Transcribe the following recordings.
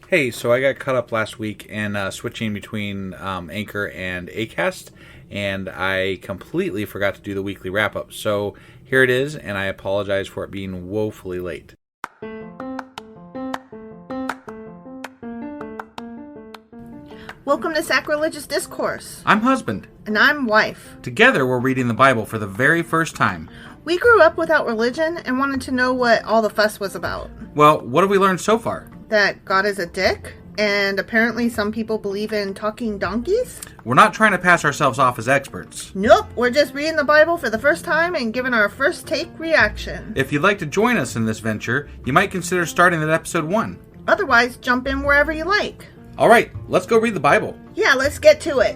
Hey, so I got caught up last week in switching between Anchor and Acast, and I completely forgot to do the weekly wrap-up. So here it is, and I apologize for it being woefully late. Welcome to Sacrilegious Discourse. I'm husband. And I'm wife. Together, we're reading the Bible for the very first time. We grew up without religion and wanted to know what all the fuss was about. Well, what have we learned so far? That God is a dick, and apparently some people believe in talking donkeys? We're not trying to pass ourselves off as experts. Nope, we're just reading the Bible for the first time and giving our first take reaction. If you'd like to join us in this venture, you might consider starting at episode 1. Otherwise, jump in wherever you like. All right, let's go read the Bible. Yeah, let's get to it.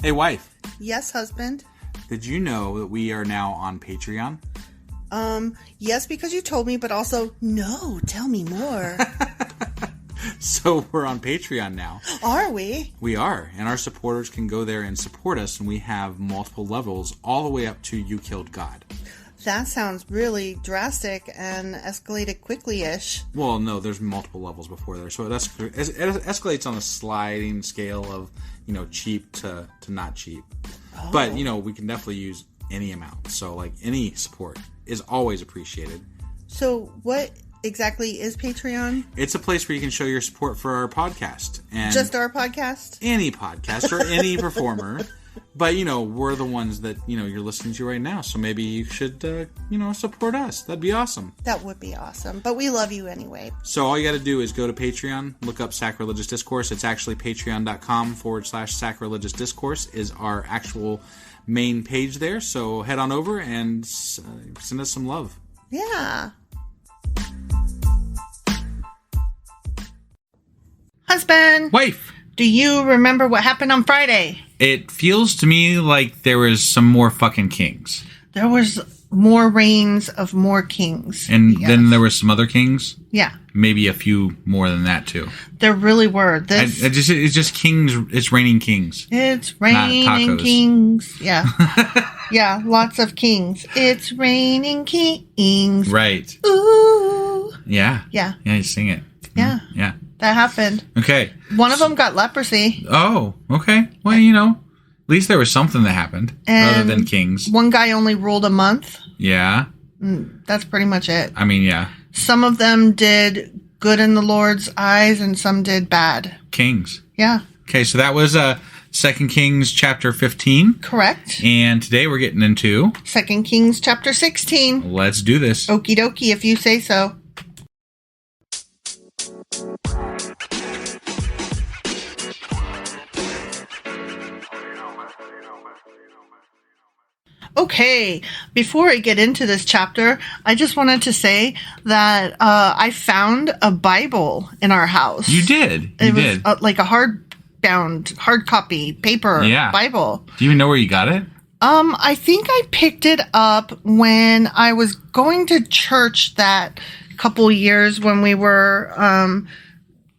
Hey, wife. Yes, husband. Did you know that we are now on Patreon? Yes, because you told me, but also, no, tell me more. So we're on Patreon now. Are we? We are, and our supporters can go there and support us, and we have multiple levels all the way up to You Killed God. That sounds really drastic and escalated quickly-ish. Well, no, there's multiple levels before there, so it escalates on a sliding scale of, cheap to not cheap. Oh. But, we can definitely use any amount, so, any support is always appreciated. So, what exactly is Patreon? It's a place where you can show your support for our podcast. And just our podcast? Any podcast or any performer. But, we're the ones that, you're listening to right now. So maybe you should, support us. That'd be awesome. That would be awesome. But we love you anyway. So all you got to do is go to Patreon, look up Sacrilegious Discourse. It's actually patreon.com/Sacrilegious Discourse is our actual main page there. So head on over and send us some love. Yeah. Husband. Wife. Do you remember what happened on Friday? It feels to me like there was some more fucking kings. There was more reigns of more kings. And then there was some other kings? Yeah. Maybe a few more than that, too. There really were. It's just kings. It's raining kings. It's raining kings. Yeah. Yeah, lots of kings. It's raining kings. Right. Ooh. Yeah. Yeah. Yeah, you sing it. Yeah. Yeah. That happened. Okay. One of them got leprosy. Oh, okay. Well, at least there was something that happened other than kings. One guy only ruled a month. Yeah. That's pretty much it. I mean, yeah. Some of them did good in the Lord's eyes and some did bad. Kings. Yeah. Okay, so that was 2 Kings chapter 15. Correct. And today we're getting into 2 Kings chapter 16. Let's do this. Okie dokie, if you say so. Okay, before I get into this chapter, I just wanted to say that I found a Bible in our house. You did? It was like a hard copy, paper Bible. Do you even know where you got it? I think I picked it up when I was going to church that couple years when we were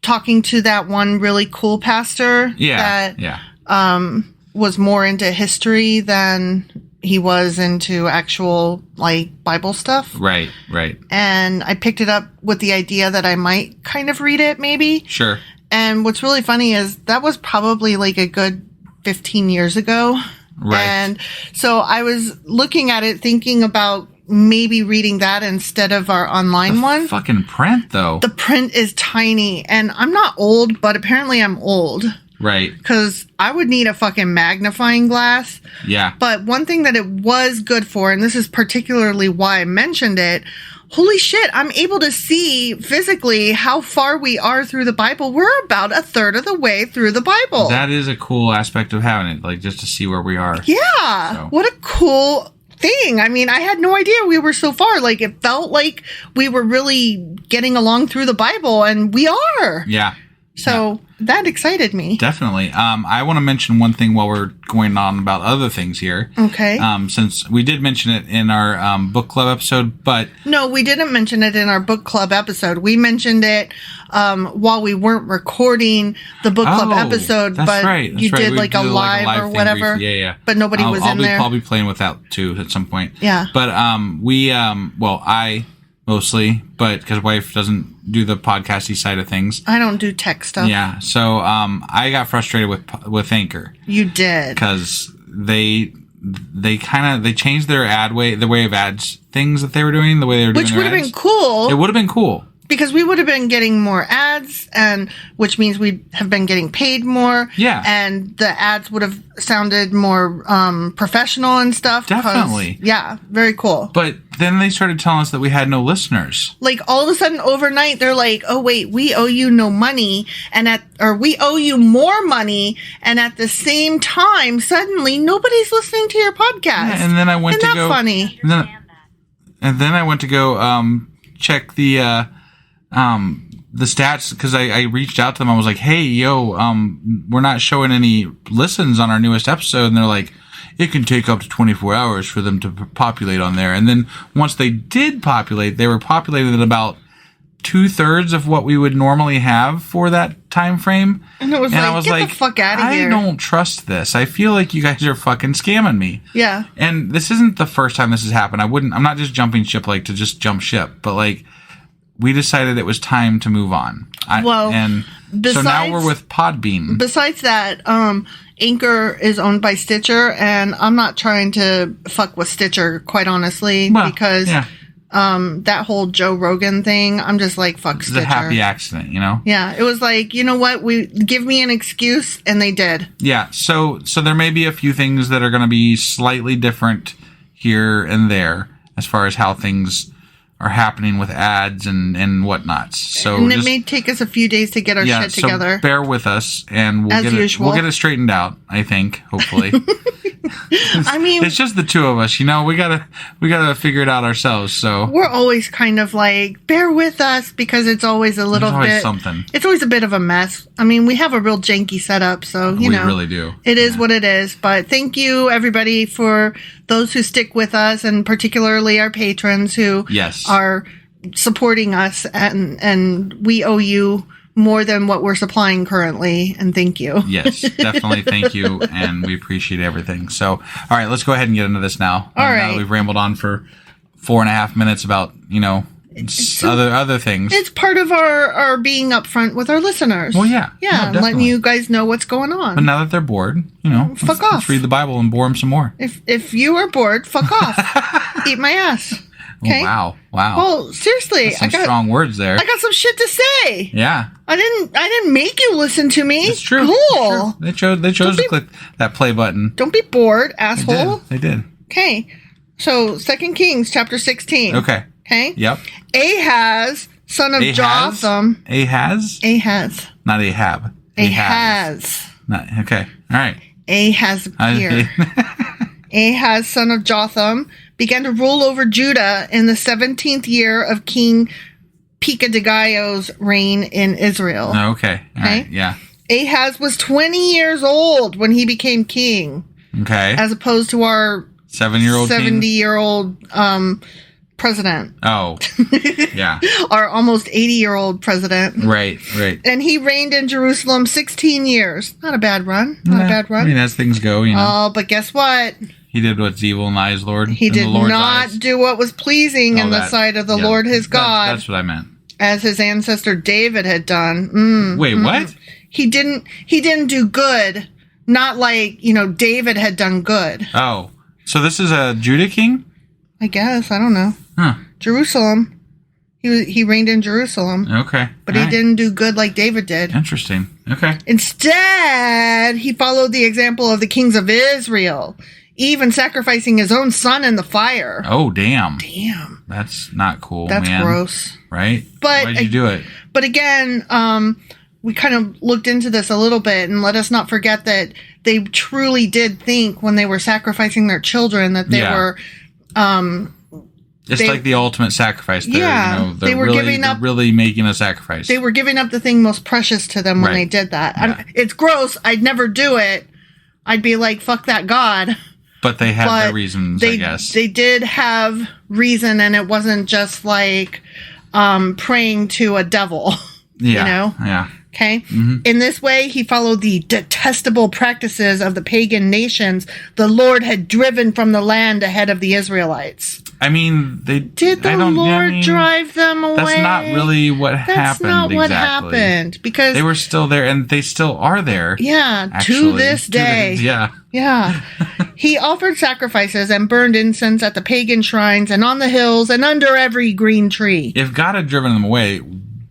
talking to that one really cool pastor that was more into history than he was into actual Bible stuff. Right. And I picked it up with the idea that I might kind of read it maybe. Sure. And what's really funny is that was probably a good 15 years ago. Right. And so I was looking at it thinking about maybe reading that instead of our online one. Fucking print though. The print is tiny and I'm not old, but apparently I'm old. Right. Because I would need a fucking magnifying glass. Yeah. But one thing that it was good for, and this is particularly why I mentioned it, holy shit, I'm able to see physically how far we are through the Bible. We're about a third of the way through the Bible. That is a cool aspect of having it, just to see where we are. Yeah. So. What a cool thing. I mean, I had no idea we were so far. It felt like we were really getting along through the Bible, and we are. Yeah. So that excited me. Definitely. I want to mention one thing while we're going on about other things here. Okay. Since we did mention it in our book club episode, but... No, we didn't mention it in our book club episode. We mentioned it while we weren't recording the book club episode, but that's you right. did We like a live or whatever. Briefly. Yeah. But nobody was in there. I'll be playing with that too at some point. Yeah. But I mostly, but because wife doesn't do the podcasty side of things. I don't do tech stuff. Yeah. So I got frustrated with Anchor. You did. Because they changed their the way of ads things that they were doing, the way they were doing Which their would have ads. been cool. It would have been cool. Because we would have been getting more ads, and which means we have been getting paid more. Yeah. And the ads would have sounded more professional and stuff. Definitely. Yeah, very cool. But then they started telling us that we had no listeners. Like all of a sudden overnight, they're like, "Oh wait, we owe you no money," or we owe you more money, and at the same time, suddenly nobody's listening to your podcast. Yeah, and then I went Isn't to that go. funny? And then I went to go check the stats because I reached out to them. I was like, "Hey, we're not showing any listens on our newest episode," and they're like, "It can take up to 24 hours for them to populate on there." And then once they did populate, they were populated at about 2/3 of what we would normally have for that time frame. And it was get the fuck out of here. I don't trust this. I feel like you guys are fucking scamming me. Yeah. And this isn't the first time this has happened. I'm not just jumping ship like to just jump ship, but like we decided it was time to move on. So now we're with Podbean. Besides that, Anchor is owned by Stitcher, and I'm not trying to fuck with Stitcher, quite honestly, because that whole Joe Rogan thing, I'm just like, fuck Stitcher. It's a happy accident, you know? Yeah, it was like, you know what? Give me an excuse, and they did. Yeah, so there may be a few things that are going to be slightly different here and there as far as how things are happening with ads and whatnots. So it may take us a few days to get our shit together. So bear with us, and we'll get it straightened out. I think, hopefully. I mean, it's just the two of us. You know, we gotta figure it out ourselves. So we're always kind of like, bear with us, because it's always a little bit something. It's always a bit of a mess. I mean, we have a real janky setup, so we really do. It is what it is. But thank you, everybody, for those who stick with us, and particularly our patrons who are supporting us, and we owe you more than what we're supplying currently, and thank you. Yes, definitely thank you, and we appreciate everything. So, all right, let's go ahead and get into this now. All right. Now that we've rambled on for 4.5 minutes about, other things. It's part of our being upfront with our listeners. Well, yeah. Yeah, no, letting you guys know what's going on. But now that they're bored, fuck off. Let's read the Bible and bore them some more. If you are bored, fuck off. Eat my ass. Okay? Oh, wow. Well, seriously, That's some strong words there. I got some shit to say. Yeah. I didn't make you listen to me. It's true. Cool. It's true. They chose to click that play button. Don't be bored, asshole. They did. Okay. So 2 Kings chapter 16. Okay. Okay. Yep. Ahaz, son of Jotham. Ahaz? Not Ahab. Ahaz. Okay. All right. Ahaz here. Ahaz, son of Jotham, began to rule over Judah in the 17th year of King Pekahdiah's reign in Israel. Okay. All right. Yeah. Ahaz was 20 years old when he became king. Okay. As opposed to our 70-year-old president. Oh. Yeah. Our almost 80-year-old president. Right. And he reigned in Jerusalem 16 years. Not a bad run. Not a bad run. I mean, as things go, Oh, but guess what? He did what's evil in the eyes of the Lord. He did not do what was pleasing in the sight of the Lord his God. That's what I meant. As his ancestor David had done. Wait, what? He didn't do good. Not like, David had done good. Oh. So this is a Judah king? I guess. I don't know. Huh. Jerusalem. He reigned in Jerusalem. Okay. But he didn't do good like David did. Interesting. Okay. Instead, he followed the example of the kings of Israel, even sacrificing his own son in the fire. Oh, damn. Damn. That's not cool, That's man. gross. Right? But why'd you do it? But again, we kind of looked into this a little bit, and let us not forget that they truly did think when they were sacrificing their children that they were It's like the ultimate sacrifice. They're they're really making a sacrifice. They were giving up the thing most precious to them when they did that. Yeah. It's gross. I'd never do it. I'd be like, fuck that God. But they had their reasons, I guess. They did have reason, and it wasn't just like praying to a devil. Yeah. You know? Yeah. Okay? Mm-hmm. In this way, he followed the detestable practices of the pagan nations the Lord had driven from the land ahead of the Israelites. I mean, Did the Lord drive them away? That's not really what happened. That's not what happened. Because they were still there, and they still are there. Yeah, actually, to this day. Yeah. He offered sacrifices and burned incense at the pagan shrines and on the hills and under every green tree. If God had driven them away,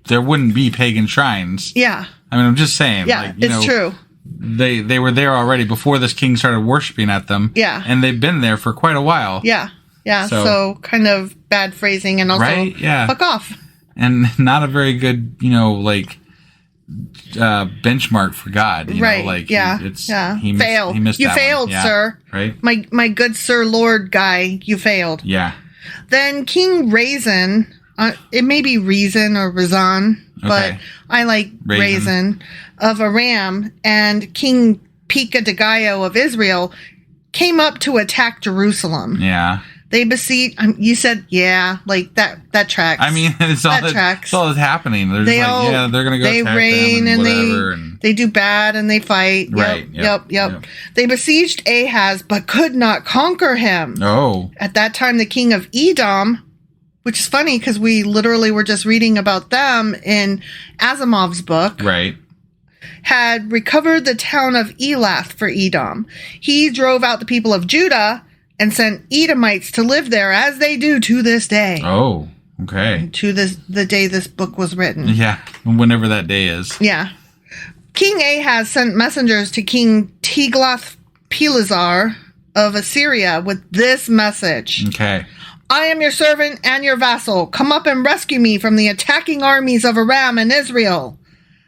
there wouldn't be pagan shrines. Yeah. I mean, I'm just saying. Yeah, it's true. They were there already before this king started worshiping at them. Yeah. And they've been there for quite a while. Yeah. Yeah, so kind of bad phrasing and also fuck off. And not a very good, benchmark for God. You know, like, He failed. He missed you failed, sir. Right? My good sir Lord guy, you failed. Yeah. Then King Rezin, it may be Reason or Rezan, but I like Rezin of Aram, and King Pekah of Israel came up to attack Jerusalem. Yeah. They besieged. You said, like that tracks. I mean, it's all that's happening. They're they're going to go. They reign and whatever, they do bad and they fight. Right. Yep. They besieged Ahaz, but could not conquer him. Oh. At that time, the king of Edom, which is funny because we literally were just reading about them in Asimov's book. Right. Had recovered the town of Elath for Edom. He drove out the people of Judah and sent Edomites to live there, as they do to this day. Oh, okay. To the day this book was written. Yeah, whenever that day is. Yeah. King Ahaz sent messengers to King Tiglath-Pileser of Assyria with this message. Okay. I am your servant and your vassal. Come up and rescue me from the attacking armies of Aram and Israel.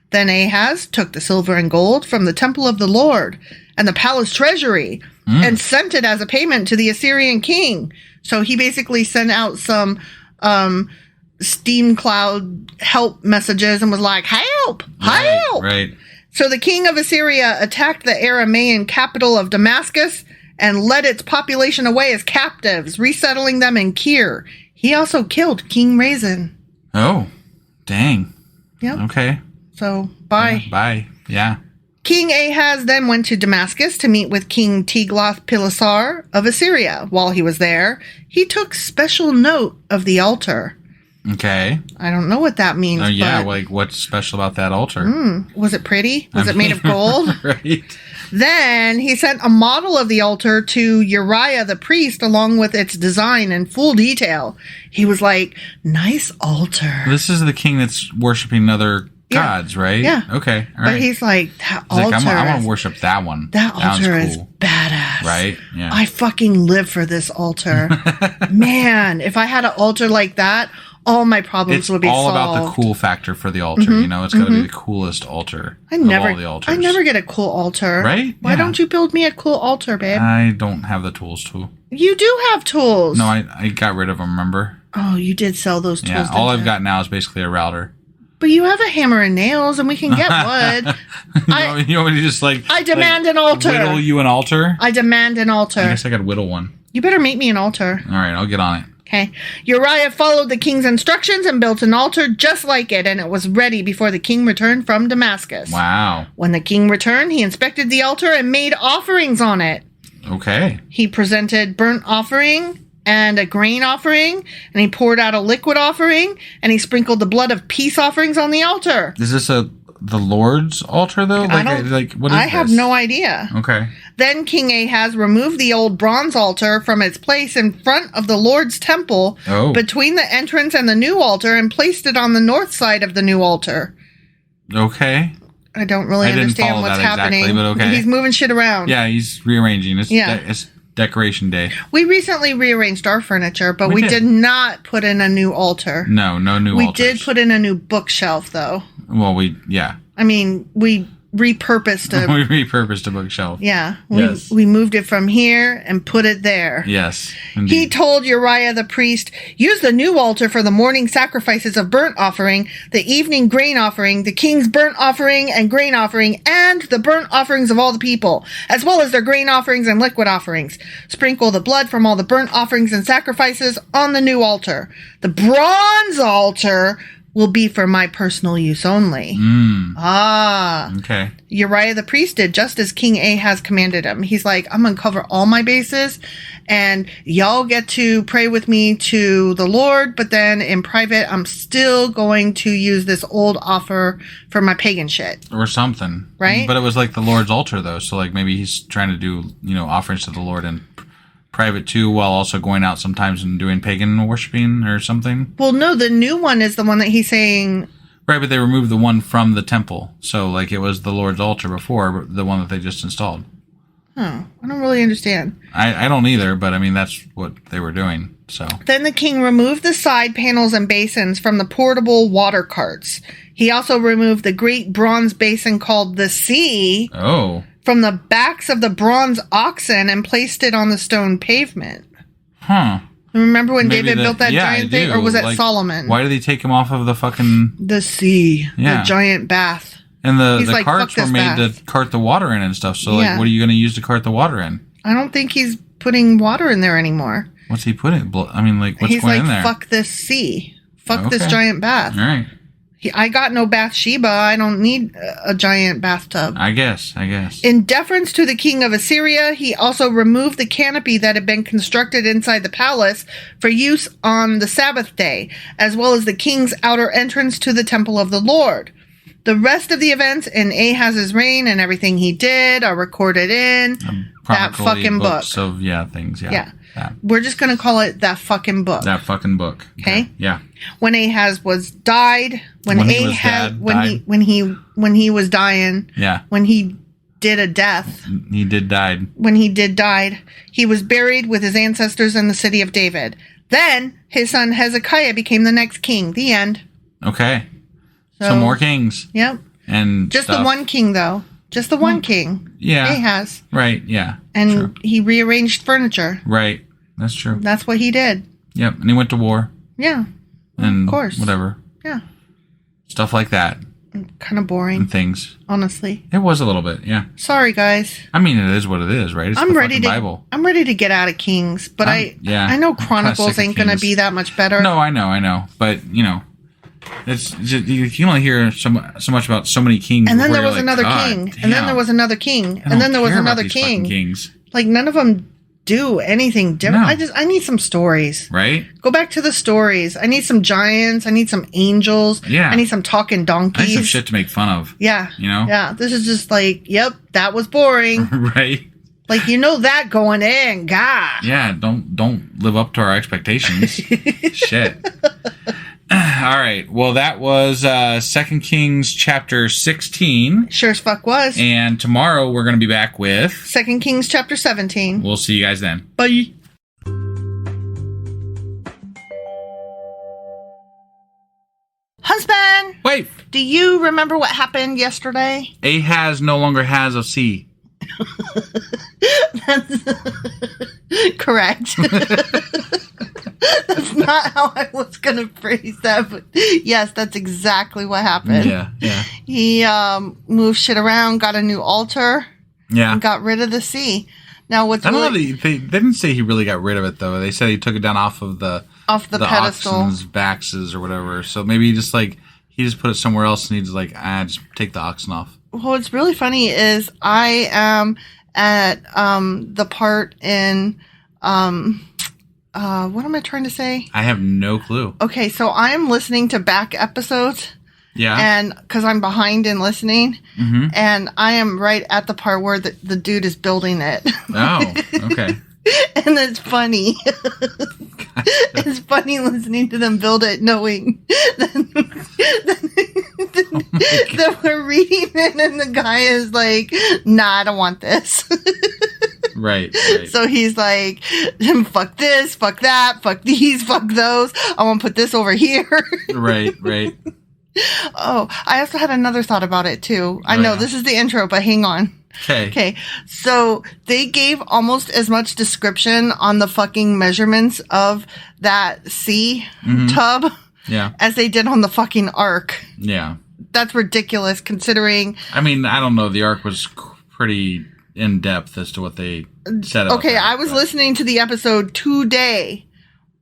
Then Ahaz took the silver and gold from the temple of the Lord and the palace treasury and sent it as a payment to the Assyrian king. So he basically sent out some steam cloud help messages and was like, help! Right. So the king of Assyria attacked the Aramean capital of Damascus and led its population away as captives, resettling them in Kir. He also killed King Rezin. Oh, dang. Yep. Okay. So, bye. Bye. Yeah. King Ahaz then went to Damascus to meet with King Tiglath-Pileser of Assyria. While he was there, he took special note of the altar. Okay. I don't know what that means. Oh, yeah, like what's special about that altar? Was it pretty? Was it made of gold? Right. Then he sent a model of the altar to Uriah the priest along with its design in full detail. He was like, nice altar. This is the king that's worshiping other gods, right? Yeah. Okay. All but right. he's like, that altar. Like, I want to worship that one. That altar is badass. Right? Yeah. I fucking live for this altar. Man, if I had an altar like that, all my problems would be solved. It's all about the cool factor for the altar. You know, it's got to be the coolest altar of all the altars. I never get a cool altar. Right? Why don't you build me a cool altar, babe? I don't have the tools to. You do have tools. No, I got rid of them, remember? Oh, you did sell those tools. Yeah, all I've got now is basically a router. But you have a hammer and nails, and we can get wood. you want me to just I demand an altar. Whittle you an altar? I demand an altar. I guess I could whittle one. You better make me an altar. All right, I'll get on it. Okay. Uriah followed the king's instructions and built an altar just like it, and it was ready before the king returned from Damascus. Wow. When the king returned, he inspected the altar and made offerings on it. Okay. He presented burnt offering and a grain offering, and he poured out a liquid offering, and he sprinkled the blood of peace offerings on the altar. Is this the Lord's altar, though? What is I have no idea. Okay. Then King Ahaz removed the old bronze altar from its place in front of the Lord's temple between the entrance and the new altar and placed it on the north side of the new altar. Okay. I don't really understand what's happening. Exactly, but okay. He's moving shit around. Yeah, he's rearranging. It's decoration day. We recently rearranged our furniture, but we did not put in a new altar. No new altars. We did put in a new bookshelf, though. Well, I mean, we repurposed a We repurposed a bookshelf. Yeah. Yes. We moved it from here and put it there. Yes. He Indeed. told Uriah the priest, use the new altar for the morning sacrifices of burnt offering, the evening grain offering, the king's burnt offering and grain offering, and the burnt offerings of all the people, as well as their grain offerings and liquid offerings. Sprinkle the blood from all the burnt offerings and sacrifices on the new altar. The bronze altar will be for my personal use only. Okay. Uriah the priest did just as King Ahaz commanded him. He's like, I'm going to cover all my bases, and y'all get to pray with me to the Lord, but then in private, I'm still going to use this old offer for my pagan shit. Or something. Right? But it was like the Lord's altar, though, so like maybe he's trying to do, offerings to the Lord in private too, while also going out sometimes and doing pagan worshiping or something. Well, no, the new one is the one that he's saying... Right, but they removed the one from the temple. So, like, it was the Lord's altar before, the one that they just installed. Oh, I don't really understand. I don't either, but I mean, that's what they were doing, so. Then the king removed the side panels and basins from the portable water carts. He also removed the great bronze basin called the Sea from the backs of the bronze oxen and placed it on the stone pavement. Huh. Remember when David built that giant thing? Or was it like, Solomon? Why did he take him off of the fucking... The sea. Yeah. The giant bath. And the carts were made to cart the water in and stuff. So, like, what are you going to use to cart the water in? I don't think he's putting water in there anymore. What's he putting? I mean, like, what's going in there? He's like, fuck this sea. Fuck this giant bath. All right. I got no Bathsheba. I don't need a giant bathtub. I guess. In deference to the king of Assyria, he also removed the canopy that had been constructed inside the palace for use on the Sabbath day, as well as the king's outer entrance to the temple of the Lord. The rest of the events in Ahaz's reign and everything he did are recorded in that fucking book. Of, things, Yeah. We're just going to call it that fucking book. That fucking book. Okay? Yeah. When Ahaz was died, when he was dying, when he did a death. He did died. When he did died, he was buried with his ancestors in the city of David. Then his son Hezekiah became the next king. The end. Okay. So more kings. Yep. And just the one king, though. Just the one king. Yeah. Ahaz. Right, yeah. And he rearranged furniture. Right. That's true. That's what he did. Yep. And he went to war. Yeah. And of course. Whatever. Yeah. Stuff like that. Kind of boring. And things. Honestly. It was a little bit, yeah. Sorry, guys. I mean, it is what it is, right? It's the fucking Bible. I'm ready to get out of Kings, but I know Chronicles ain't going to be that much better. No, I know. But, it's just, you can only hear so much about so many kings. And then there was another king. And then there was another king. And then there was another king. Kings. Like, none of them do anything different. No. I need some stories. Right? Go back to the stories. I need some giants. I need some angels. Yeah. I need some talking donkeys. I need some shit to make fun of. Yeah. You know? Yeah. This is just like, yep, that was boring. Right? Like, that going in. God. Yeah, don't live up to our expectations. Shit. All right. Well, that was 2 Kings chapter 16. Sure as fuck was. And tomorrow we're going to be back with 2 Kings chapter 17. We'll see you guys then. Bye. Husband! Wait! Do you remember what happened yesterday? Ahaz no longer has a sea. That's correct. That's not how I was going to phrase that, but yes, that's exactly what happened. Yeah. He moved shit around, got a new altar, and got rid of the sea. Now, what's I don't know. They didn't say he really got rid of it though. They said he took it down off the pedestal, oxen's backs or whatever. So maybe he just put it somewhere else and he's like, just take the oxen off. Well, what's really funny is I am at the part in what am I trying to say? I have no clue. Okay, so I am listening to back episodes. Yeah. And because I'm behind in listening, and I am right at the part where the dude is building it. Oh, okay. And it's funny. It's funny listening to them build it, knowing that we're reading it, and the guy is like, "Nah, I don't want this." Right. So he's like, "Fuck this, fuck that, fuck these, fuck those. I want to put this over here." Right. Oh, I also had another thought about it too. I know this is the intro, but hang on. Okay. So they gave almost as much description on the fucking measurements of that sea tub as they did on the fucking ark. Yeah. That's ridiculous considering. I mean, I don't know. The ark was pretty in depth as to what they said about Okay, I was listening to the episode today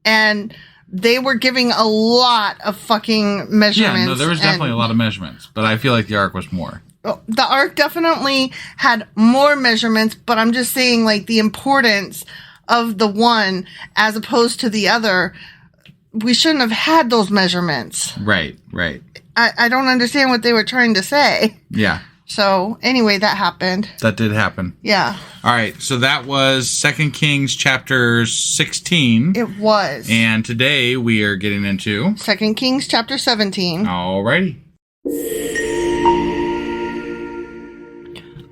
and they were giving a lot of fucking measurements. Yeah, no, there was definitely a lot of measurements, but I feel like the ark was more. The ark definitely had more measurements, but I'm just saying, like, the importance of the one as opposed to the other. We shouldn't have had those measurements. Right. I don't understand what they were trying to say. Yeah. So, anyway, that happened. That did happen. Yeah. All right, so that was 2 Kings chapter 16. It was. And today we are getting into 2 Kings chapter 17. All righty.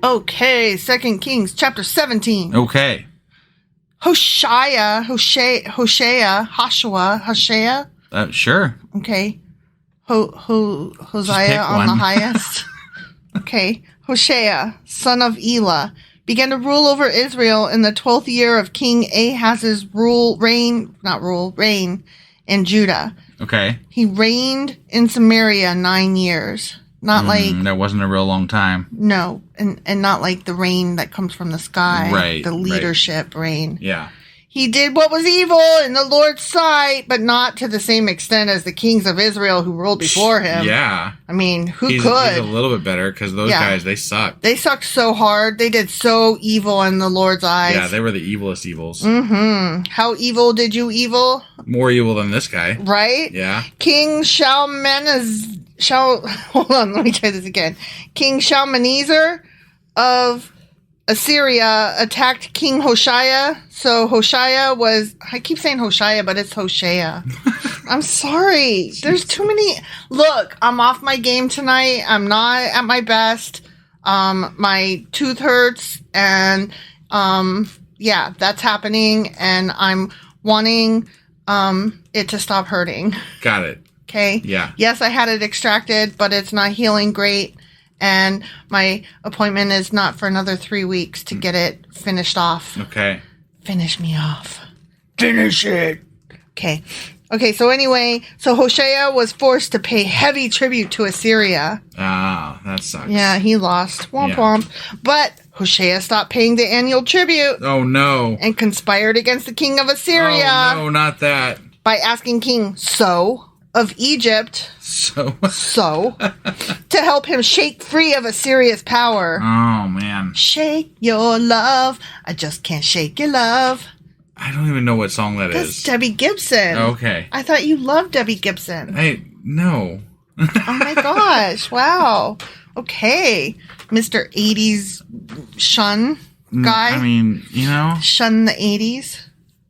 Okay, 2 Kings chapter 17. Okay. Hoshea. Sure. Okay. Hosea on the highest. Okay. Hoshea, son of Elah, began to rule over Israel in the 12th year of King Ahaz's reign in Judah. Okay. He reigned in Samaria 9 years. Not like... That wasn't a real long time. No, and not like the rain that comes from the sky. Right. The leadership rain. Yeah. He did what was evil in the Lord's sight, but not to the same extent as the kings of Israel who ruled before him. Yeah. I mean, could? He's a little bit better because those guys, they sucked. They sucked so hard. They did so evil in the Lord's eyes. Yeah, they were the evilest evils. Mm-hmm. How evil did you evil? More evil than this guy. Right? Yeah. Hold on, let me try this again. King Shalmaneser of Assyria attacked King Hoshea. So Hoshea was, I keep saying Hoshea, but it's Hoshea. I'm sorry. There's too many. Look, I'm off my game tonight. I'm not at my best. My tooth hurts and, yeah, that's happening and I'm wanting, it to stop hurting. Got it. Okay? Yeah. Yes, I had it extracted, but it's not healing great. And my appointment is not for another 3 weeks to get it finished off. Okay. Finish me off. Finish it. Okay. Okay, so anyway, so Hoshea was forced to pay heavy tribute to Assyria. Ah, that sucks. Yeah, he lost. Womp womp. But Hoshea stopped paying the annual tribute. Oh, no. And conspired against the king of Assyria. Oh, no, not that. By asking King So of Egypt to help him shake free of Assyria's power. Oh, man. Shake your love. I just can't shake your love. I don't even know what song that That's is. Debbie Gibson. Okay. I thought you loved Debbie Gibson. No. Oh my gosh. Wow. Okay. Mr. 80s shun guy. I mean, Shun the 80s.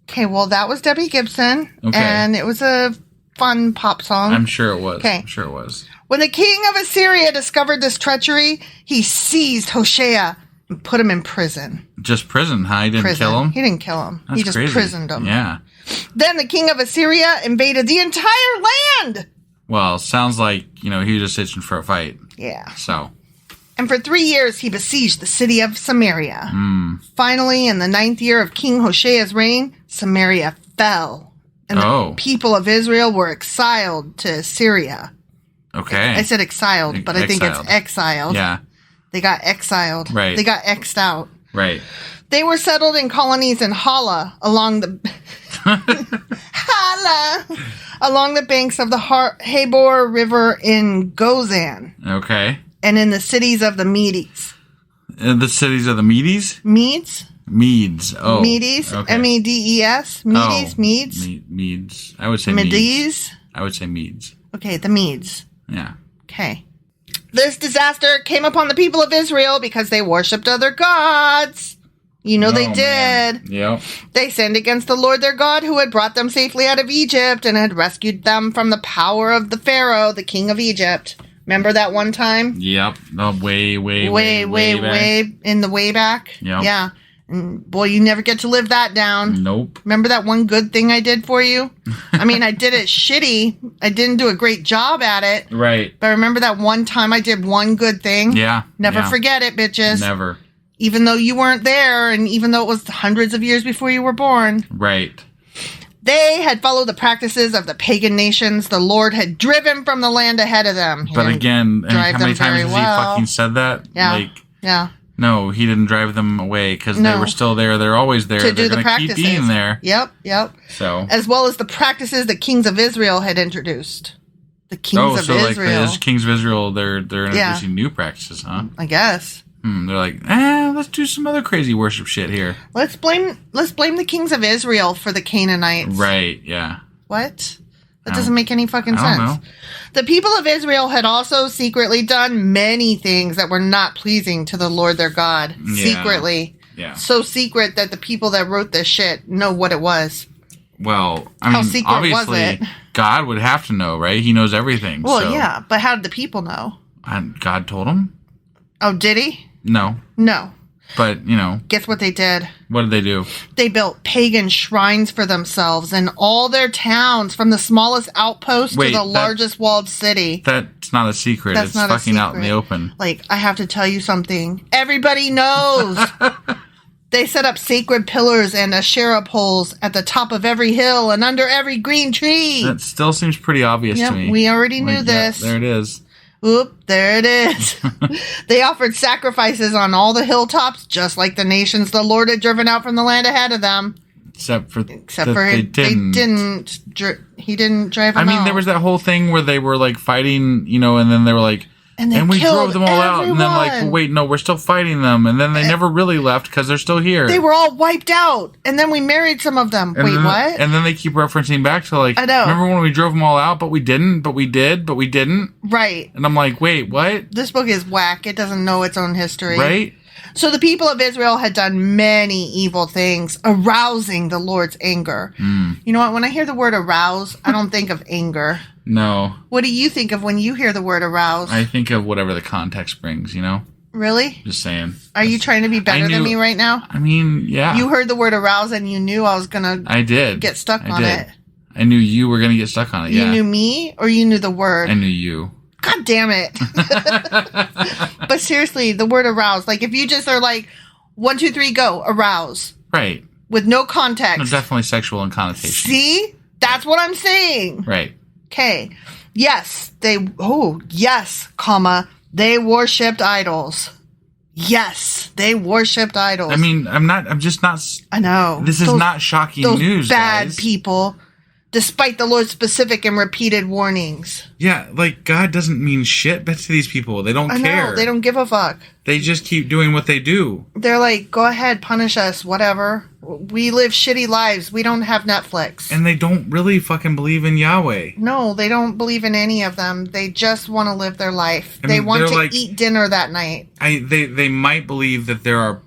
Okay, well, that was Debbie Gibson. Okay. And it was a fun pop song. I'm sure it was. Okay. I'm sure it was. When the king of Assyria discovered this treachery, he seized Hoshea and put him in prison. Just prison, huh? He didn't kill him? He didn't kill him. That's he just crazy. prisoned him. Yeah. Then the king of Assyria invaded the entire land. Well, sounds like, he was just itching for a fight. Yeah. So. And for 3 years, he besieged the city of Samaria. Finally, in the 9th year of King Hoshea's reign, Samaria fell. And the people of Israel were exiled to Assyria. Okay. I said exiled, but I think it's exiled. Yeah. They got exiled. Right. They got X'd out. Right. They were settled in colonies in Hala along the banks of the Habor River in Gozan. Okay. And in the cities of the Medes. In the cities of the Medes? Medes? Medes. Oh. Medes. Okay. Medes. Medes. Medes. Medes. I would say Medes. Medes. I would say Medes. Okay, the Medes. Yeah. Okay. This disaster came upon the people of Israel because they worshipped other gods. They did. Man. Yep. They sinned against the Lord their God who had brought them safely out of Egypt and had rescued them from the power of the Pharaoh, the king of Egypt. Remember that one time? Yep. Oh, way in the way back. Yep. Yeah. And boy, you never get to live that down. Nope. Remember that one good thing I did for you? I mean, I did it shitty. I didn't do a great job at it. Right. But remember that one time I did one good thing? Yeah. Never forget it, bitches. Never. Even though you weren't there, and even though it was hundreds of years before you were born. Right. They had followed the practices of the pagan nations the Lord had driven from the land ahead of them. But again, how many times has he fucking said that? Yeah. Yeah. No, he didn't drive them away because they were still there. They're always there. To do They're the practices. keep being there. Yep. So, as well as the practices the kings of Israel had introduced. The kings of Israel. Like the kings of Israel, they're introducing new practices, huh? I guess. They're like, let's do some other crazy worship shit here. Let's blame the kings of Israel for the Canaanites. Right? Yeah. What? That doesn't make any fucking sense. I don't know. The people of Israel had also secretly done many things that were not pleasing to the Lord their God. Yeah. Secretly. Yeah. So secret that the people that wrote this shit know what it was. Well, I mean, obviously, God would have to know, right? He knows everything. Well, yeah, but how did the people know? God told him. Oh, did he? No. But, Guess what they did? What did they do? They built pagan shrines for themselves in all their towns, from the smallest outpost to the largest walled city. That's not a secret. It's fucking out in the open. Like, I have to tell you something. Everybody knows. They set up sacred pillars and Asherah poles at the top of every hill and under every green tree. That still seems pretty obvious to me. We already knew this. Yeah, there it is. Oop, there it is. They offered sacrifices on all the hilltops, just like the nations the Lord had driven out from the land ahead of them. Except for he didn't drive them out. I mean, there was that whole thing where they were like fighting, and then they were like, and we drove them all out, and then like, well, wait, no, we're still fighting them, and then they never really left because they're still here. They were all wiped out, and then we married some of them. Wait, what? And then they keep referencing back to like, I know. Remember when we drove them all out, but we didn't, but we did, but we didn't? Right. And I'm like, wait, what? This book is whack. It doesn't know its own history. Right? So the people of Israel had done many evil things, arousing the Lord's anger. You know what? When I hear the word arouse, I don't think of anger. No. What do you think of when you hear the word arouse? I think of whatever the context brings, Really? Just saying. Are you trying to be better than me right now? I mean, yeah. You heard the word arouse and you knew I was going to get stuck on it. I knew you were going to get stuck on it, You knew me or you knew the word? I knew you. God damn it. But seriously, the word arouse. Like if you just are like, 1, 2, 3, go, arouse. Right. With no context. No, definitely sexual in connotation. See? That's what I'm saying. Right. Okay. Yes, they worshipped idols. Yes, they worshipped idols. I mean, I'm just not. I know. This is not shocking news, bad guys. People, despite the Lord's specific and repeated warnings. Yeah, like God doesn't mean shit to these people. They don't care. Know, they don't give a fuck. They just keep doing what they do. They're like, go ahead, punish us, whatever. We live shitty lives. We don't have Netflix. And they don't really fucking believe in Yahweh. No, they don't believe in any of them. They just want to live their life. They want to eat dinner that night. They might believe that there are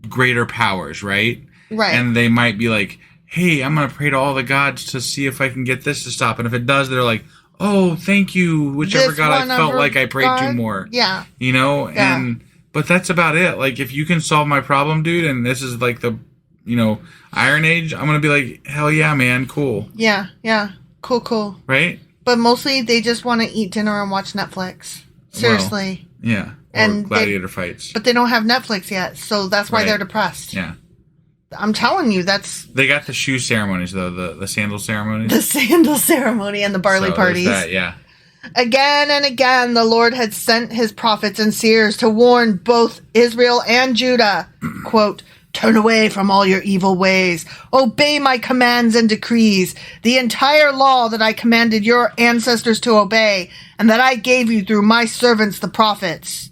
greater powers, right? Right. And they might be like, hey, I'm going to pray to all the gods to see if I can get this to stop. And if it does, they're like, oh, thank you, whichever God I felt like I prayed to more. Yeah. Yeah. But that's about it. Like, if you can solve my problem, dude, and this is like the, Iron Age, I'm going to be like, hell yeah, man, cool. Yeah. Cool. Right? But mostly they just want to eat dinner and watch Netflix. Seriously. Well, yeah. And gladiator fights. But they don't have Netflix yet, so that's why they're depressed. Yeah. I'm telling you, They got the shoe ceremonies, though, the sandal ceremonies. The sandal ceremony and the barley parties. Yeah. Again and again, the Lord had sent his prophets and seers to warn both Israel and Judah, quote, turn away from all your evil ways. Obey my commands and decrees, the entire law that I commanded your ancestors to obey, and that I gave you through my servants, the prophets.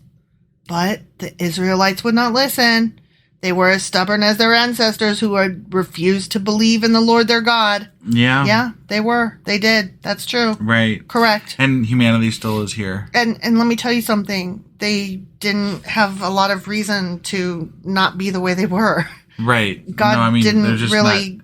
But the Israelites would not listen. They were as stubborn as their ancestors who had refused to believe in the Lord their God. Yeah. Yeah, they were. They did. That's true. Right. Correct. And humanity still is here. And let me tell you something. They didn't have a lot of reason to not be the way they were. Right. God didn't really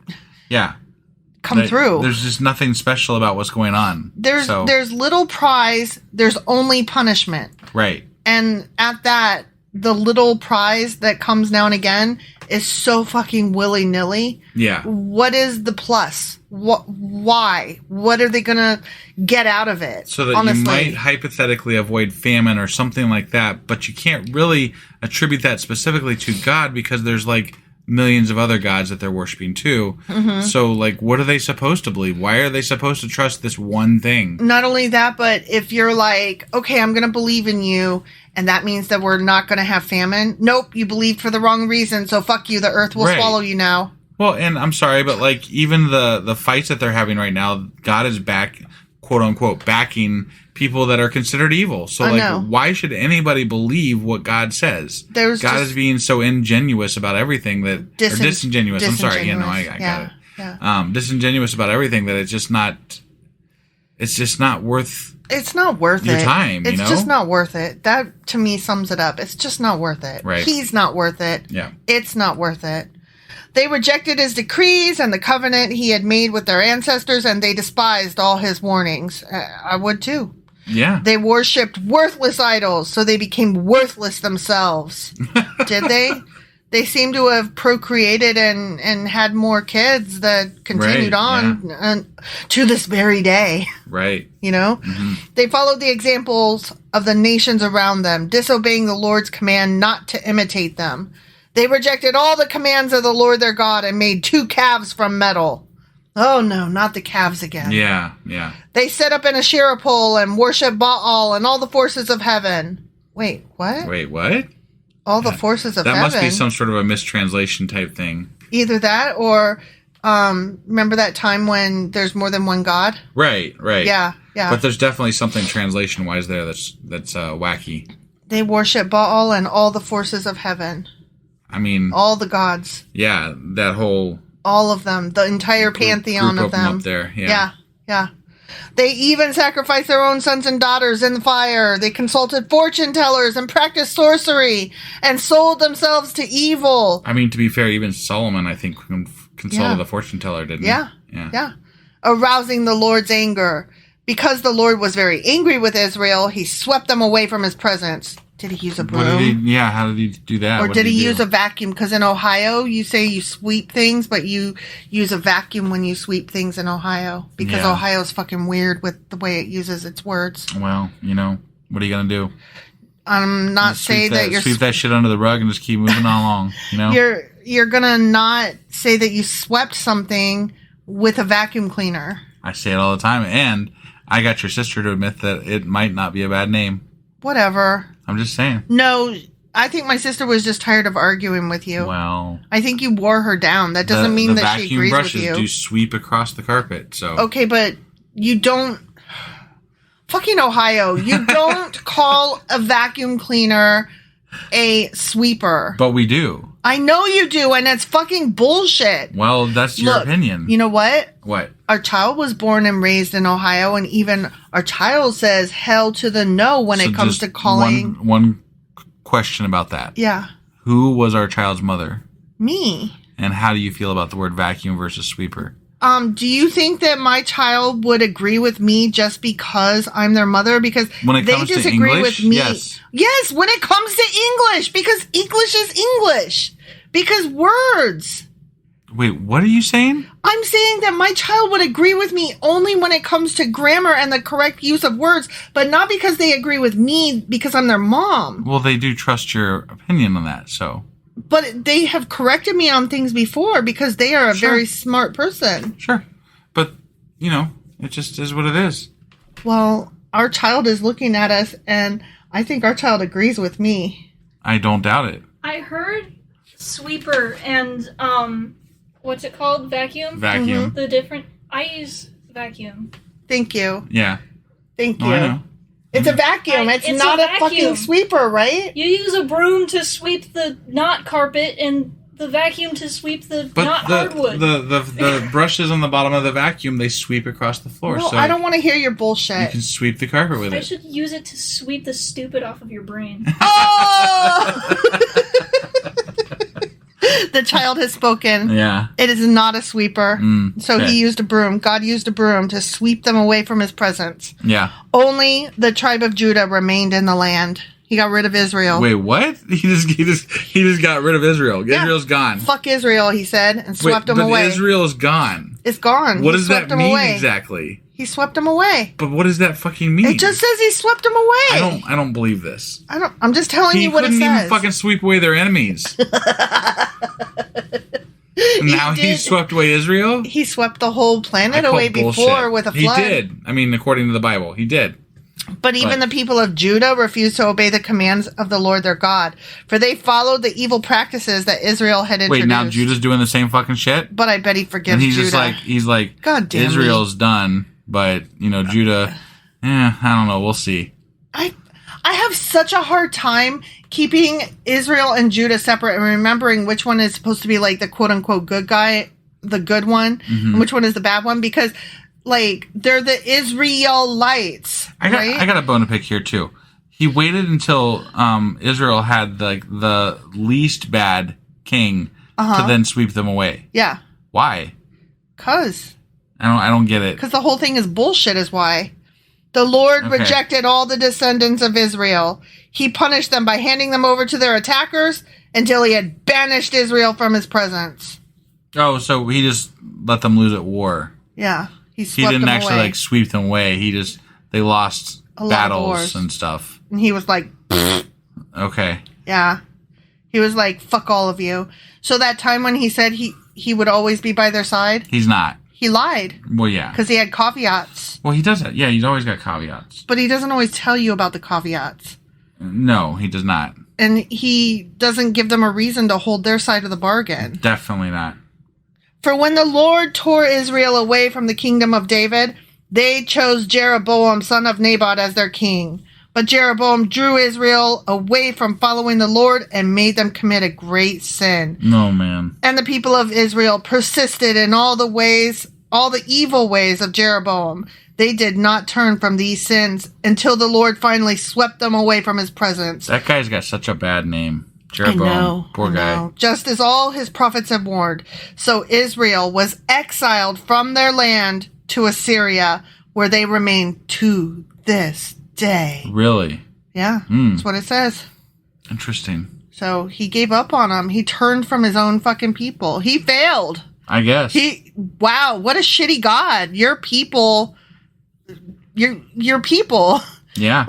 come through. There's just nothing special about what's going on. There's little prize. There's only punishment. Right. And at that, the little prize that comes now and again is so fucking willy-nilly. Yeah. What is the plus? Why? What are they going to get out of it? So that honestly? You might hypothetically avoid famine or something like that, but you can't really attribute that specifically to God because there's like millions of other gods that they're worshiping too. Mm-hmm. So like, what are they supposed to believe? Why are they supposed to trust this one thing? Not only that, but if you're like, okay, I'm going to believe in you, and that means that we're not going to have famine. Nope, you believed for the wrong reason, so fuck you. The earth will swallow you now. Well, and I'm sorry, but like even the fights that they're having right now, God is back, quote unquote, backing people that are considered evil. So like, why should anybody believe what God says? God is being so ingenuous about everything that disingenuous. I'm sorry. Yeah, no, I got it. Yeah. Disingenuous about everything that it's just not worth. It's not worth your time. It's just not worth it. That to me sums it up. It's just not worth it. Right. He's not worth it. Yeah. It's not worth it. They rejected his decrees and the covenant he had made with their ancestors, and they despised all his warnings. I would too. Yeah. They worshipped worthless idols, so they became worthless themselves. Did they? They seem to have procreated and had more kids that continued on to this very day. Right. You know? Mm-hmm. They followed the examples of the nations around them, disobeying the Lord's command not to imitate them. They rejected all the commands of the Lord their God and made 2 calves from metal. Oh no, not the calves again. Yeah, yeah. They set up an Asherah pole and worship Baal and all the forces of heaven. Wait, what? All the forces of heaven? That must be some sort of a mistranslation type thing. Either that or, remember that time when there's more than one God? Right. Yeah. But there's definitely something translation-wise there that's wacky. They worship Baal and all the forces of heaven. I mean... all the gods. Yeah, that whole... all of them. The entire pantheon of them. Up there, yeah. They even sacrificed their own sons and daughters in the fire. They consulted fortune tellers and practiced sorcery and sold themselves to evil. I mean, to be fair, even Solomon, I think, consulted a fortune teller, didn't he? Yeah. Arousing the Lord's anger. Because the Lord was very angry with Israel, he swept them away from his presence. Did he use a broom? How did he do that? Or did he use a vacuum? Because in Ohio, you say you sweep things, but you use a vacuum when you sweep things in Ohio. Because Ohio's fucking weird with the way it uses its words. Well, what are you going to do? I'm not saying that you're... sweep that shit under the rug and just keep moving along, You're going to not say that you swept something with a vacuum cleaner. I say it all the time. And I got your sister to admit that it might not be a bad name. Whatever. I'm just saying. No, I think my sister was just tired of arguing with you. Well, I think you wore her down. That doesn't mean that she agrees with you. The vacuum brushes do sweep across the carpet, so... Okay, but you don't... Fucking Ohio. You don't call a vacuum cleaner a sweeper. But we do. I know you do, and it's fucking bullshit. Well, that's your opinion. You know what? What? Our child was born and raised in Ohio, and even our child says hell to the no when it comes to calling... One question about that. Yeah. Who was our child's mother? Me. And how do you feel about the word vacuum versus sweeper? Do you think that my child would agree with me just because I'm their mother? Because they disagree with me. Yes. Yes, when it comes to English, because English is English. Because words. Wait, what are you saying? I'm saying that my child would agree with me only when it comes to grammar and the correct use of words, but not because they agree with me because I'm their mom. Well, they do trust your opinion on that, so... But they have corrected me on things before because they are a very smart person. Sure. But, it just is what it is. Well, our child is looking at us, and I think our child agrees with me. I don't doubt it. I heard sweeper and, what's it called? Vacuum? Vacuum. Mm-hmm. The different... I use vacuum. Thank you. Yeah. Thank you. I know. It's a vacuum. It's not a fucking sweeper, right? You use a broom to sweep the not carpet and the vacuum to sweep the not hardwood. The brushes on the bottom of the vacuum, they sweep across the floor. Well, so I don't want to hear your bullshit. You can sweep the carpet with it. I should use it to sweep the stupid off of your brain. Oh! The child has spoken. Yeah. It is not a sweeper. So he used a broom. God used a broom to sweep them away from his presence. Yeah. Only the tribe of Judah remained in the land. He got rid of Israel. Wait, what? He just got rid of Israel. Yeah. Israel's gone. Fuck Israel, he said, and swept them away. Israel's gone. It's gone. What does that mean exactly? He swept them away. But what does that fucking mean? It just says he swept them away. I don't believe this. I'm just telling you what it says. He couldn't even fucking sweep away their enemies. Now he swept away Israel? He swept the whole planet away before with a flood. He did. I mean, according to the Bible, he did. But even the people of Judah refused to obey the commands of the Lord their God, for they followed the evil practices that Israel had introduced. Wait, now Judah's doing the same fucking shit? But I bet he forgives Judah. And he's like, God damn Israel's done, but, Judah, I don't know, we'll see. I have such a hard time keeping Israel and Judah separate and remembering which one is supposed to be like the quote-unquote good guy, the good one, and which one is the bad one, because... they're the Israelites. I got a bone to pick here too. He waited until Israel had the least bad king to then sweep them away. Yeah. Why? Cause I don't get it. Because the whole thing is bullshit. Is why the Lord rejected all the descendants of Israel. He punished them by handing them over to their attackers until he had banished Israel from his presence. Oh, so he just let them lose at war. Yeah. He didn't actually sweep them away. They lost battles and stuff. And he was like, okay. Yeah. He was like, fuck all of you. So that time when he said he would always be by their side. He's not. He lied. Well, yeah. Because he had caveats. Well, he does that. Yeah, he's always got caveats. But he doesn't always tell you about the caveats. No, he does not. And he doesn't give them a reason to hold their side of the bargain. Definitely not. For when the Lord tore Israel away from the kingdom of David, they chose Jeroboam, son of Nebat, as their king. But Jeroboam drew Israel away from following the Lord and made them commit a great sin. No, man. And the people of Israel persisted in all the evil ways of Jeroboam. They did not turn from these sins until the Lord finally swept them away from his presence. That guy's got such a bad name. Jeroboam. I know. Poor guy. Just as all his prophets have warned. So Israel was exiled from their land to Assyria, where they remain to this day. Really? Yeah. That's what it says. Interesting. So he gave up on them. He turned from his own fucking people. He failed. I guess. Wow, what a shitty God. Your people. Your people. Yeah.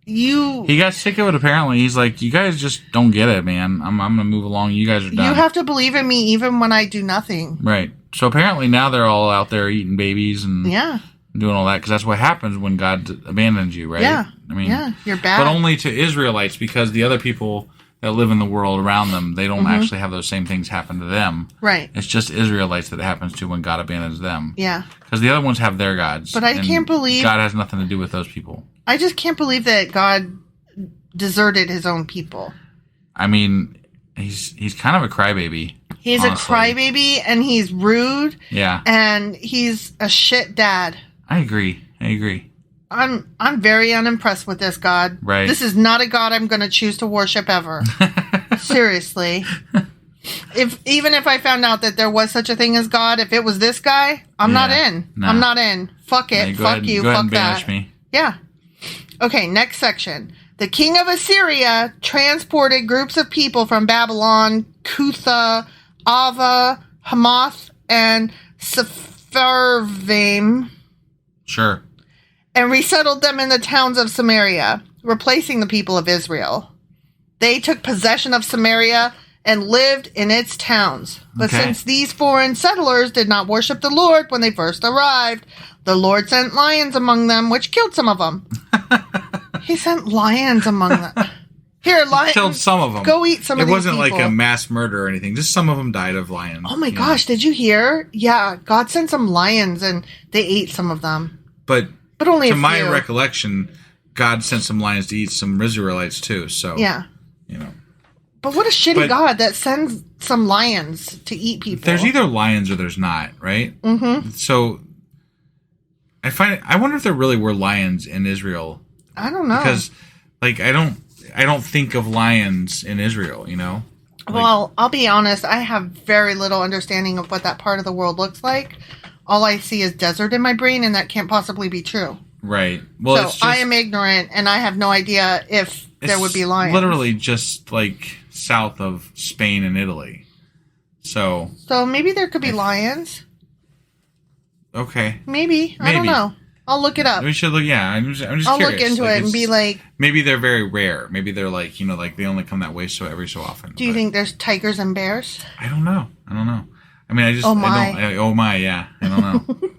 He got sick of it, apparently. He's like, you guys just don't get it, man. I'm going to move along. You guys are done. You have to believe in me even when I do nothing. Right. So apparently now they're all out there eating babies and doing all that, because that's what happens when God abandons you, right? Yeah. I mean, you're bad. But only to Israelites, because the other people that live in the world around them, they don't actually have those same things happen to them. Right. It's just Israelites that it happens to when God abandons them. Yeah. Because the other ones have their gods. But I can't believe... God has nothing to do with those people. I just can't believe that God deserted his own people. I mean, he's kind of a crybaby. He's honestly a crybaby, and he's rude. Yeah. And he's a shit dad. I agree. I'm very unimpressed with this God. Right. This is not a God I'm going to choose to worship ever. Seriously. Even if I found out that there was such a thing as God, if it was this guy, I'm not in. No. I'm not in. Fuck it. Fuck you. Go ahead fuck and banish that. me. Yeah. Okay, next section. The king of Assyria transported groups of people from Babylon, Cutha, Ava, Hamath, and Sepharvaim. Sure. And resettled them in the towns of Samaria, replacing the people of Israel. They took possession of Samaria and lived in its towns. But since these foreign settlers did not worship the Lord when they first arrived, the Lord sent lions among them, which killed some of them. He sent lions among them. Here, lions. Killed some of them. Go eat some of these people. It wasn't like a mass murder or anything. Just some of them died of lions. Oh my gosh, did you hear? Yeah, God sent some lions and they ate some of them. But only to my recollection, God sent some lions to eat some Israelites too. So yeah, But what a shitty God that sends some lions to eat people. There's either lions or there's not, right? Mm-hmm. So I wonder if there really were lions in Israel. I don't know, because I don't think of lions in Israel. Well, I'll be honest. I have very little understanding of what that part of the world looks like. All I see is desert in my brain, and that can't possibly be true. Right. Well, so I am ignorant, and I have no idea if there would be lions. Literally just like south of Spain and Italy. So maybe there could be lions. Okay. Maybe. I don't know. I'll look it up. We should look. Yeah, I'm just I'll curious. look into it and be like. Maybe they're very rare. Maybe they're like like they only come that way every so often. Do you think there's tigers and bears? I don't know. I mean, Oh my! Yeah. I don't know.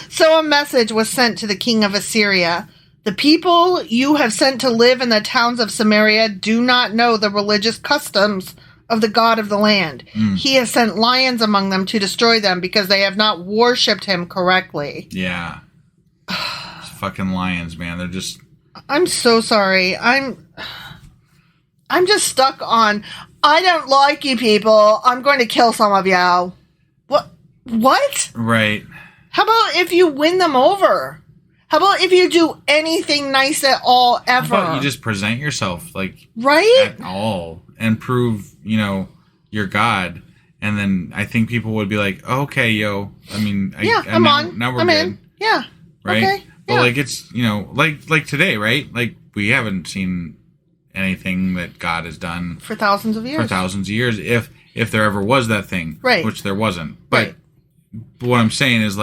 So a message was sent to the king of Assyria. The people you have sent to live in the towns of Samaria do not know the religious customs of the God of the land. He has sent lions among them to destroy them because they have not worshipped him correctly. Yeah. Fucking lions, man. They're just... I'm so sorry. I'm just stuck on, I don't like you people. I'm going to kill some of you. What? Right. How about if you win them over? How about if you do anything nice at all ever? How about you just present yourself right at all and prove, you're God. And then I think people would be like, okay, yo. I mean, I'm on. Now we're I'm good. In. Yeah. Right? Okay. But yeah. it's, like today, right? Like we haven't seen anything that God has done for thousands of years. If there ever was that thing. Right. Which there wasn't. But what I'm saying is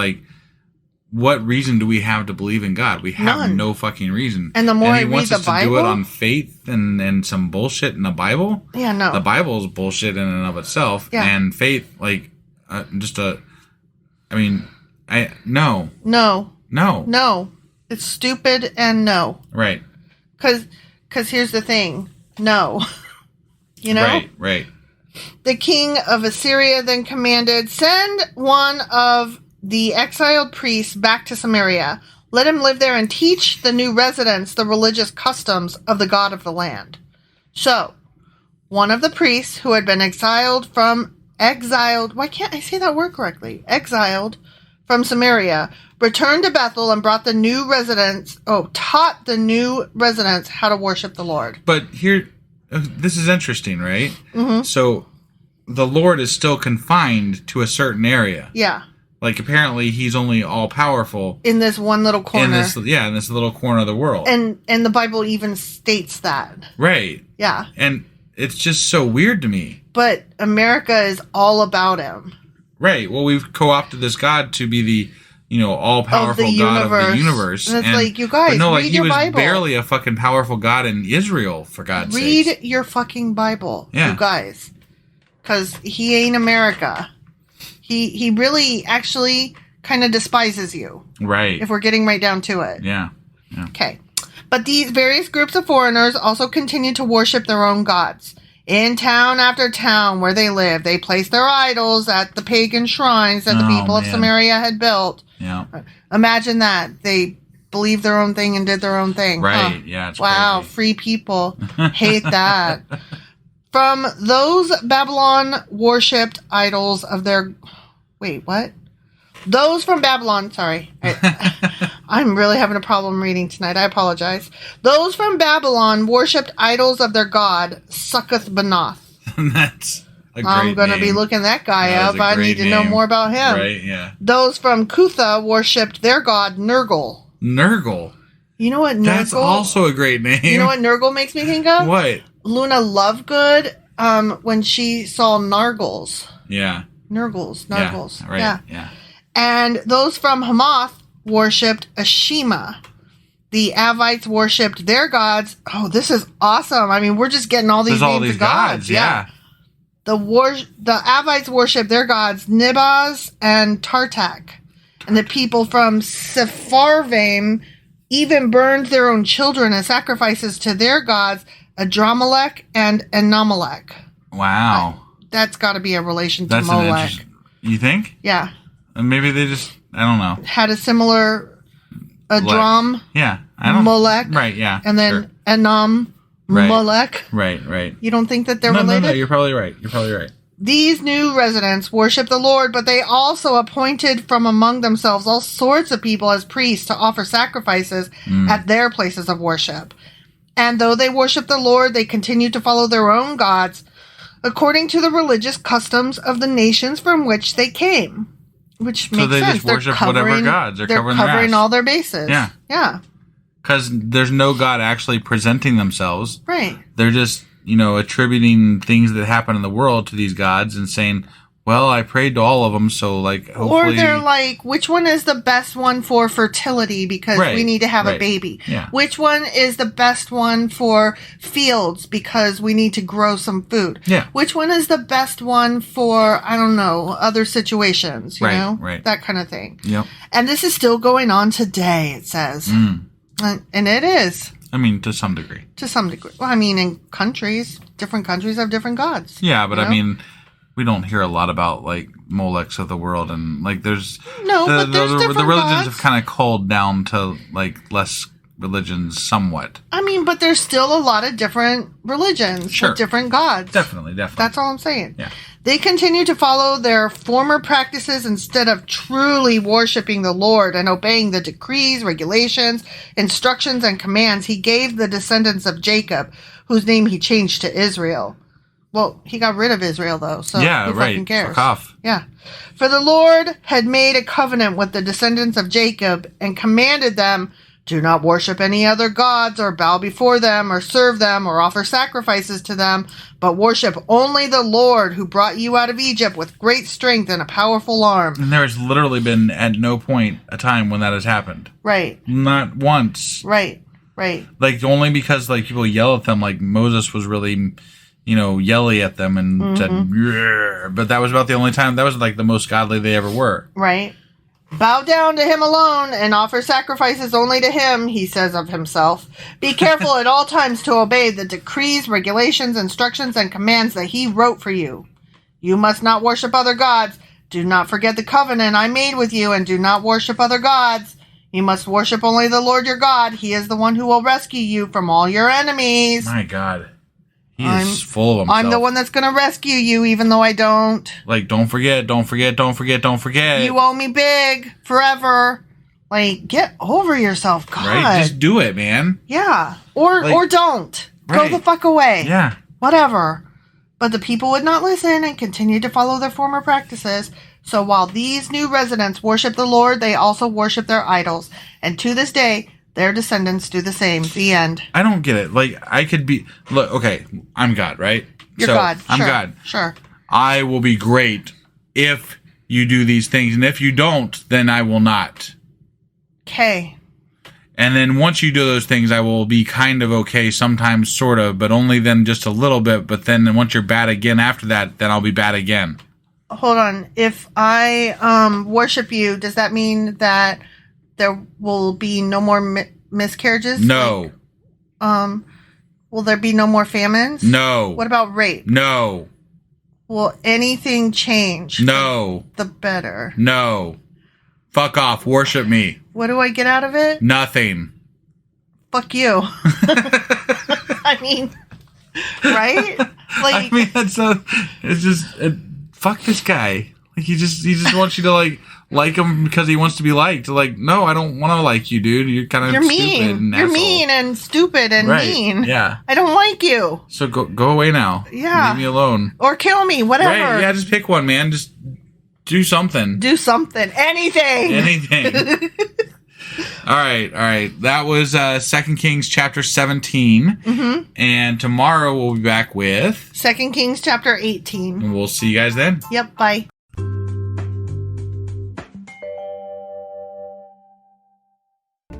what reason do we have to believe in God? We have no fucking reason. And the more I read the Bible... he wants us to do it on faith and some bullshit in the Bible. Yeah, no. The Bible is bullshit in and of itself. Yeah. And faith, no. No. It's stupid and no. Right. Because here's the thing. No. Right. The king of Assyria then commanded, send one of the exiled priests back to Samaria. Let him live there and teach the new residents the religious customs of the God of the land. So, one of the priests who had been exiled, why can't I say that word correctly? Exiled from Samaria, returned to Bethel and taught the new residents how to worship the Lord. But here, this is interesting, right? Mm-hmm. So, the Lord is still confined to a certain area. Yeah. Apparently he's only all-powerful. In this one little corner. In this little corner of the world. And the Bible even states that. Right. Yeah. And it's just so weird to me. But America is all about him. Right. Well, we've co-opted this God to be the, all-powerful God of the universe. And it's you guys, read your Bible. He was barely a fucking powerful God in Israel, for God's sake. Read your fucking Bible, you guys. Because he ain't America. He really actually kind of despises you. Right. If we're getting right down to it. Yeah. Okay. But these various groups of foreigners also continued to worship their own gods. In town after town where they lived, they placed their idols at the pagan shrines that the people of Samaria had built. Yeah. Imagine that. They believed their own thing and did their own thing. Right. Huh. Yeah. It's wow. crazy. Free people. Hate that. From those Babylon worshipped idols of their... Wait, what? Those from Babylon... Sorry. I'm really having a problem reading tonight. I apologize. Those from Babylon worshipped idols of their god, Succoth Benoth. That's a great I'm going to be looking that guy up. I need to know more about him. Right, yeah. Those from Cutha worshipped their god, Nergal. Nergal? You know what Nergal... That's also a great name. You know what Nergal makes me think of? What? Luna Lovegood, when she saw Nargles. Yeah. Nergles. Yeah, right. Yeah. And those from Hamath worshipped Ashima. The Avites worshipped their gods. Oh, this is awesome. I mean, we're just getting all these names of gods. Yeah. The Avites worshipped their gods, Nibaz and Tartak. And the people from Sepharvaim even burned their own children as sacrifices to their gods, Adramelech and Anamelech. Wow. That's got to be a relation to Molech. You think? Yeah. Maybe they just, I don't know. Had a similar Adram. Yeah. Molech. Right, yeah. And then Anam Molech. Right. You don't think that they're related? No, you're probably right. These new residents worship the Lord, but they also appointed from among themselves all sorts of people as priests to offer sacrifices at their places of worship. And though they worship the Lord, they continue to follow their own gods according to the religious customs of the nations from which they came. Which makes sense. So they just worship whatever gods. They're covering all their bases. Yeah. Yeah. Because there's no God actually presenting themselves. Right. They're just, attributing things that happen in the world to these gods and saying, well, I prayed to all of them, so, hopefully... Or they're like, which one is the best one for fertility because we need to have a baby? Yeah. Which one is the best one for fields because we need to grow some food? Yeah. Which one is the best one for, I don't know, other situations, you know? Right. That kind of thing. Yep. And this is still going on today, it says. And it is. I mean, to some degree. To some degree. Well, I mean, in countries, different countries have different gods. Yeah, but I mean... We don't hear a lot about Molechs of the world, and there's but there's different the religions gods. have kind of culled down to less religions somewhat. I mean, but there's still a lot of different religions with different gods. Definitely. That's all I'm saying. Yeah. They continue to follow their former practices instead of truly worshiping the Lord and obeying the decrees, regulations, instructions, and commands he gave the descendants of Jacob, whose name he changed to Israel. Well, he got rid of Israel, though, so who fucking cares? Fuck off. Yeah. For the Lord had made a covenant with the descendants of Jacob and commanded them, do not worship any other gods or bow before them or serve them or offer sacrifices to them, but worship only the Lord who brought you out of Egypt with great strength and a powerful arm. And there has literally been at no point a time when that has happened. Right. Not once. Right. Only because people yell at them Moses was really... yelly at them and said, yeah. But that was about the only time. That was the most godly they ever were. Right. Bow down to him alone and offer sacrifices only to him, he says of himself. Be careful at all times to obey the decrees, regulations, instructions, and commands that he wrote for you. You must not worship other gods. Do not forget the covenant I made with you, and do not worship other gods. You must worship only the Lord your God. He is the one who will rescue you from all your enemies. My God. He is full of himself. I'm the one that's going to rescue you, even though I don't. Don't forget. You owe me big forever. Get over yourself, God. Right? Just do it, man. Yeah. Or don't. Right. Go the fuck away. Yeah. Whatever. But the people would not listen and continued to follow their former practices. So while these new residents worship the Lord, they also worship their idols. And to this day... their descendants do the same. The end. I don't get it. I could be... Look, okay, I'm God, right? You're God. I'm God. Sure. I will be great if you do these things. And if you don't, then I will not. Okay. And then once you do those things, I will be kind of okay, sometimes sort of, but only then just a little bit. But then once you're bad again after that, then I'll be bad again. Hold on. If I worship you, does that mean that... there will be no more miscarriages? No. Will there be no more famines? No. What about rape? No. Will anything change? No. The better. No. Fuck off. Worship me. What do I get out of it? Nothing. Fuck you. I mean, right? I mean, it's just, fuck this guy. He just wants you to like him because he wants to be liked. No, I don't want to like you, dude. You're kind of stupid mean. and You're asshole. mean and stupid and mean. Yeah. I don't like you. So go away now. Yeah. Leave me alone. Or kill me, whatever. Right. Yeah, just pick one, man. Just do something. Do something. Anything. Anything. All right. That was 2 Kings chapter 17. Mm-hmm. And tomorrow we'll be back with 2 Kings chapter 18. And we'll see you guys then. Yep, bye.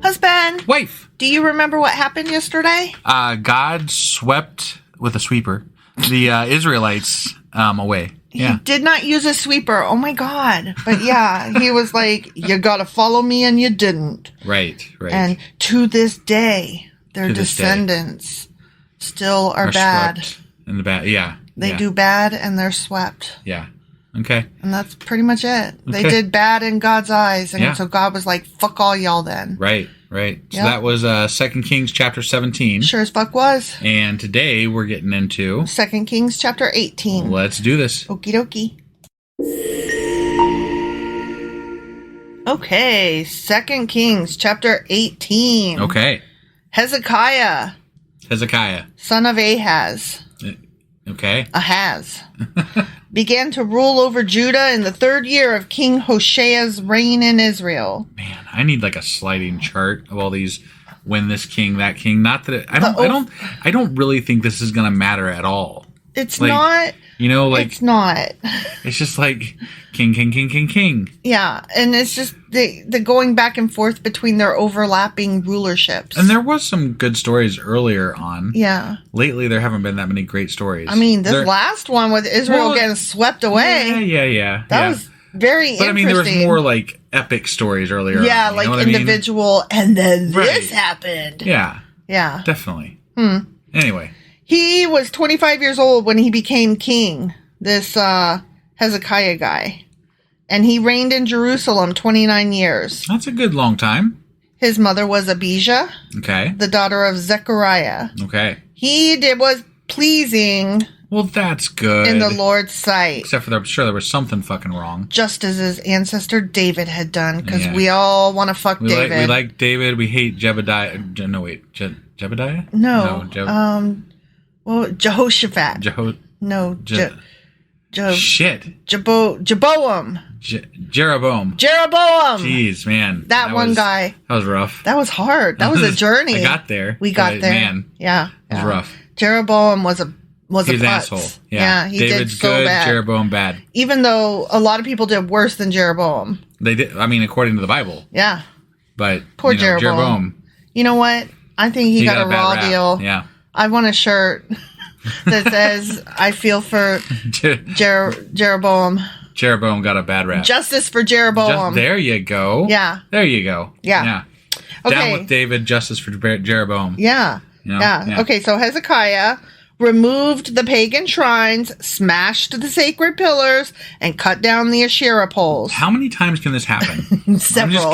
Husband. Wife. Do you remember what happened yesterday? God swept with a sweeper the Israelites away. He did not use a sweeper. Oh my God. But yeah, he was like, you gotta follow me, and you didn't. Right. And to this day, their descendants still are bad. In the bad, yeah. They do bad and they're swept. Yeah. Okay. And that's pretty much it. Okay. They did bad in God's eyes. And so God was like, fuck all y'all then. Right. So that was 2 Kings chapter 17. Sure as fuck was. And today we're getting into 2 Kings chapter 18. Let's do this. Okie dokie. Okay, 2 Kings chapter 18. Okay. Hezekiah, son of Ahaz. Okay. Ahaz. Began to rule over Judah in the 3rd year of King Hoshea's reign in Israel. Man, I need a sliding chart of all these win this king, that king. Not that I don't really think this is going to matter at all. It's like, not. You know, like it's not. It's just like king. Yeah, and it's just the going back and forth between their overlapping rulerships. And there was some good stories earlier on. Yeah. Lately, there haven't been that many great stories. I mean, this last one with Israel getting swept away. Yeah. That was very interesting. But I mean, there was more like epic stories earlier. Yeah, on, like individual, and then this right. happened. Yeah. Yeah. Definitely. Anyway. He was 25 years old when he became king, this Hezekiah guy. And he reigned in Jerusalem 29 years. That's a good long time. His mother was Abijah, the daughter of Zechariah. He was pleasing. Well, that's good. In the Lord's sight. Except for I'm sure there was something fucking wrong. Just as his ancestor David had done, because we all want to fuck David. We like David. We hate Jebediah. No, wait. Jebediah? No. Well, Jehoshaphat. Shit. Jeroboam. Jeroboam. Jeez, man. That one guy. That was rough. That was hard. That was a journey. I got there. We got there. Man. Yeah. It was rough. Jeroboam was a He's an asshole. Yeah. He David's did so good, bad. Jeroboam bad. Even though a lot of people did worse than Jeroboam. They did. I mean, according to the Bible. Yeah. But poor Jeroboam. You know what? I think he got a raw deal. Yeah. I want a shirt that says, I feel for Jeroboam. Jeroboam got a bad rap. Justice for Jeroboam. There you go. Yeah. There you go. Yeah. Okay. Down with David, justice for Jeroboam. Yeah. Okay, so Hezekiah removed the pagan shrines, smashed the sacred pillars, and cut down the Asherah poles. How many times can this happen? Several.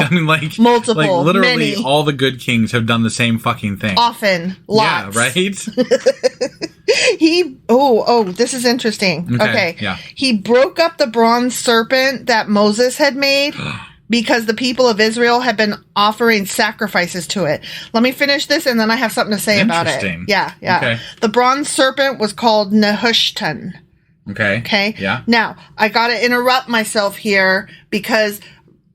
Multiple. Like literally many. All the good kings have done the same fucking thing. Often. Lots. Yeah, right? This is interesting. Okay. Yeah. He broke up the bronze serpent that Moses had made because the people of Israel had been offering sacrifices to it. Let me finish this and then I have something to say about it. Yeah. Okay. The bronze serpent was called Nehushtan. Okay. Yeah. Now, I got to interrupt myself here because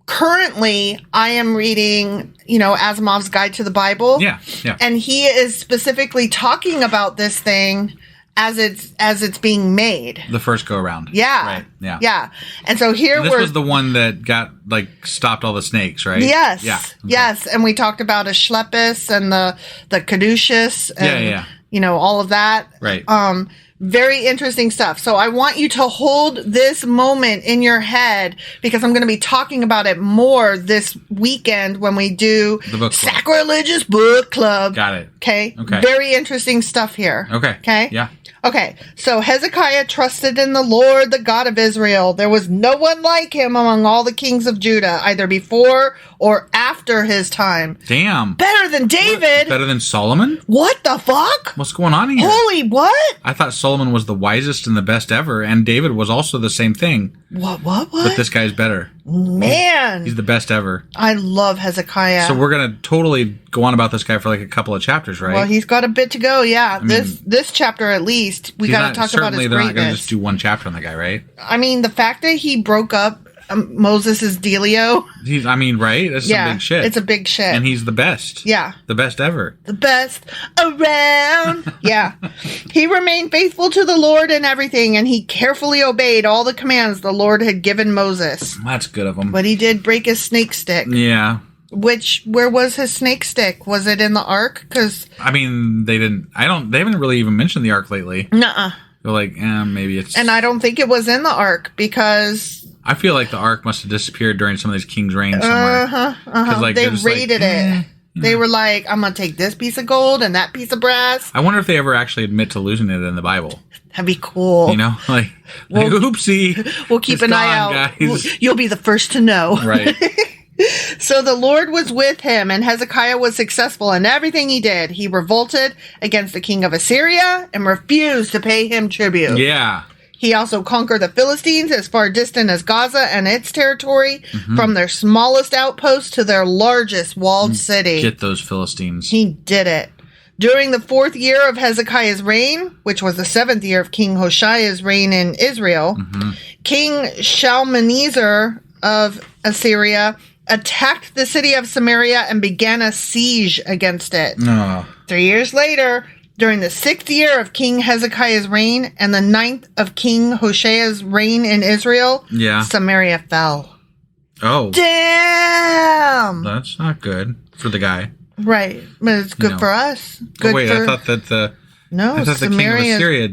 currently I am reading, Asimov's Guide to the Bible. Yeah. And he is specifically talking about this thing as it's being made. The first go around. Yeah. Right. Yeah. Yeah. And so here this was the one that got stopped all the snakes, right? Yes. Yeah. Okay. Yes. And we talked about Ashlepis and the Caduceus and all of that. Right. Very interesting stuff. So I want you to hold this moment in your head because I'm going to be talking about it more this weekend when we do the book club. Sacrilegious Book Club. Got it. Okay. Very interesting stuff here. Okay. Yeah. Okay, so Hezekiah trusted in the Lord, the God of Israel. There was no one like him among all the kings of Judah, either before or after his time. Damn. Better than David. Better than Solomon? What the fuck? What's going on here? Holy what? I thought Solomon was the wisest and the best ever, and David was also the same thing. What? But this guy's better. Man. He's the best ever. I love Hezekiah. So we're going to totally go on about this guy for a couple of chapters, right? Well, he's got a bit to go, yeah. I mean, this chapter at least, we got to talk about his greatness. They're not going to just do one chapter on the guy, right? I mean, the fact that he broke up Moses' dealio. Right? That's some big shit. It's a big shit. And he's the best. Yeah. The best ever. The best around. Yeah. He remained faithful to the Lord in everything, and he carefully obeyed all the commands the Lord had given Moses. That's good of him. But he did break his snake stick. Yeah. Where was his snake stick? Was it in the ark? Because they haven't really even mentioned the ark lately. Nuh-uh. They're like, maybe it's... And I don't think it was in the ark because... I feel like the ark must have disappeared during some of these kings' reigns somewhere. They raided it. They were like, I'm going to take this piece of gold and that piece of brass. I wonder if they ever actually admit to losing it in the Bible. That'd be cool. Oopsie. We'll keep an eye out. Guys. You'll be the first to know. Right. So the Lord was with him, and Hezekiah was successful in everything he did. He revolted against the king of Assyria and refused to pay him tribute. Yeah. He also conquered the Philistines as far distant as Gaza and its territory, from their smallest outpost to their largest walled city. Get those Philistines. He did it. During the 4th year of Hezekiah's reign, which was the 7th year of King Hoshea's reign in Israel, King Shalmaneser of Assyria attacked the city of Samaria and began a siege against it. No. 3 years later, during the 6th year of King Hezekiah's reign and the 9th of King Hoshea's reign in Israel, Samaria fell. Oh. Damn! That's not good for the guy. Right. But it's good for us. Good I thought that the King of Assyria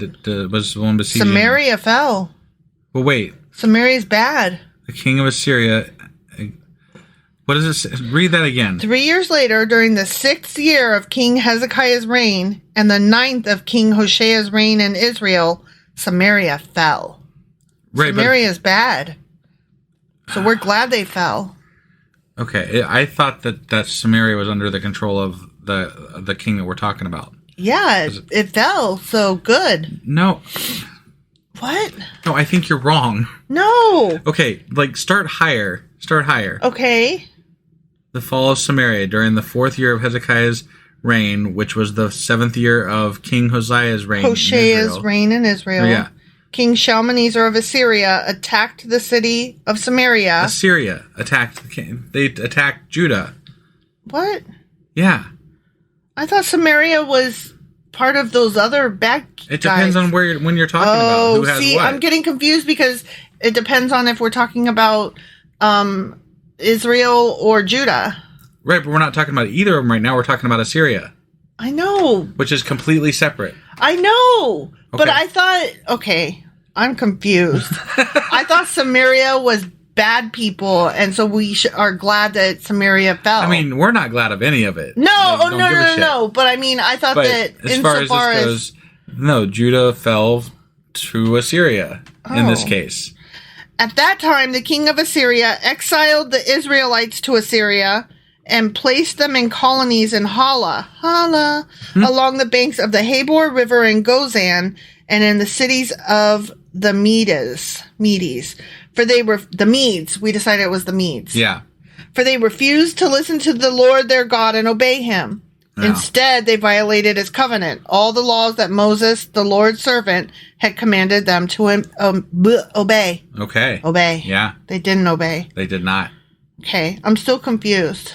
was the one besieging. Samaria fell. Well, wait. Samaria's bad. The King of Assyria. What does it say? Read that again. 3 years later, during the 6th year of King Hezekiah's reign and the 9th of King Hoshea's reign in Israel, Samaria fell. Right, Samaria's bad. So we're glad they fell. Okay, I thought that Samaria was under the control of the king that we're talking about. Yeah, it fell, so good. No. What? No, I think you're wrong. No. Okay, start higher. Start higher. Okay. The fall of Samaria during the 4th year of Hezekiah's reign, which was the 7th year of King Hoshea's reign in Israel. Oh, yeah. King Shalmaneser of Assyria attacked the city of Samaria. Assyria attacked the king. They attacked Judah. What? Yeah. I thought Samaria was part of those other bad guys. It depends on when you're talking about who has what. I'm getting confused because it depends on if we're talking about Israel or Judah. Right, but we're not talking about either of them right now. We're talking about Assyria. I know. Which is completely separate. I know. Okay. But I thought, okay, I'm confused. I thought Samaria was bad people, and so we are glad that Samaria fell. I mean, we're not glad of any of it. No, no. But I mean, I thought that as far as this goes, no, Judah fell to Assyria in this case. At that time, the king of Assyria exiled the Israelites to Assyria and placed them in colonies in Hala, along the banks of the Habor River in Gozan, and in the cities of the Medes. For they were the Medes. We decided it was the Medes. Yeah. For they refused to listen to the Lord their God and obey him. Yeah. Instead, they violated his covenant, all the laws that Moses, the Lord's servant, had commanded them to obey. Okay. Obey. Yeah. They didn't obey. They did not. Okay. I'm still confused.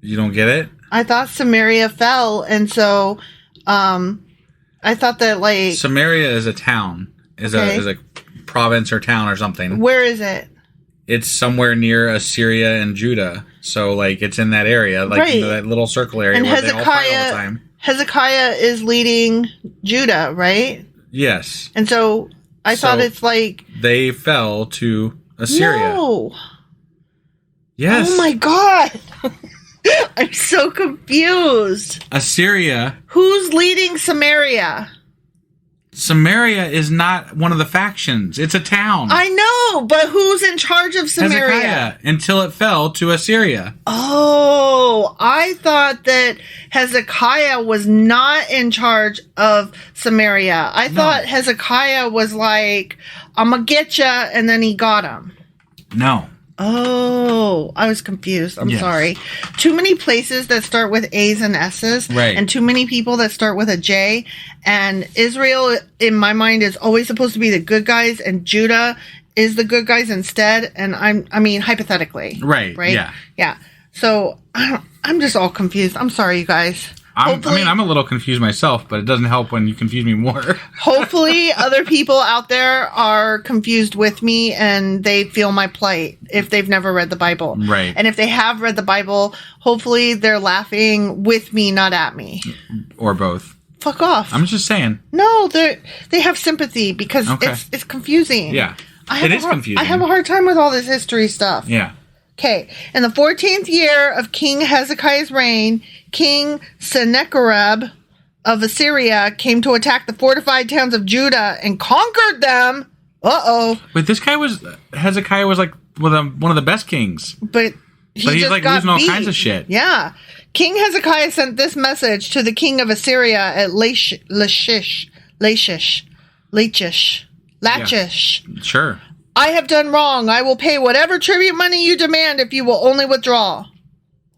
You don't get it? I thought Samaria fell, and so I thought that Samaria is a town. Is a province or town or something. Where is it? It's somewhere near Assyria and Judah. So, it's in that area, in that little circle area and where they all fight all the time. Hezekiah is leading Judah, right? Yes. And so I thought it's they fell to Assyria. No. Yes. Oh my God. I'm so confused. Assyria. Who's leading Samaria? Samaria is not one of the factions. It's a town. I know, but who's in charge of Samaria? Hezekiah, until it fell to Assyria. Oh, I thought that Hezekiah was not in charge of Samaria. I thought Hezekiah was I'm going to get ya, and then he got him. No. Oh, I was confused. I'm sorry. Too many places that start with A's and S's. Right. And too many people that start with a J. And Israel, in my mind, is always supposed to be the good guys, and Judah is the good guys instead. And I mean, hypothetically. Right. Right? Yeah. So I'm just all confused. I'm sorry, you guys. I'm a little confused myself, but it doesn't help when you confuse me more. Hopefully other people out there are confused with me and they feel my plight if they've never read the Bible. Right. And if they have read the Bible, hopefully they're laughing with me, not at me. Or both. Fuck off. I'm just saying. No, they have sympathy because it's confusing. Yeah. It is confusing. I have a hard time with all this history stuff. Yeah. Okay, in the 14th year of King Hezekiah's reign, King Sennacherib of Assyria came to attack the fortified towns of Judah and conquered them. Uh-oh. But Hezekiah was one of the best kings. But he's losing all kinds of shit. Yeah. King Hezekiah sent this message to the king of Assyria at Lachish. Yeah. Sure. I have done wrong. I will pay whatever tribute money you demand if you will only withdraw.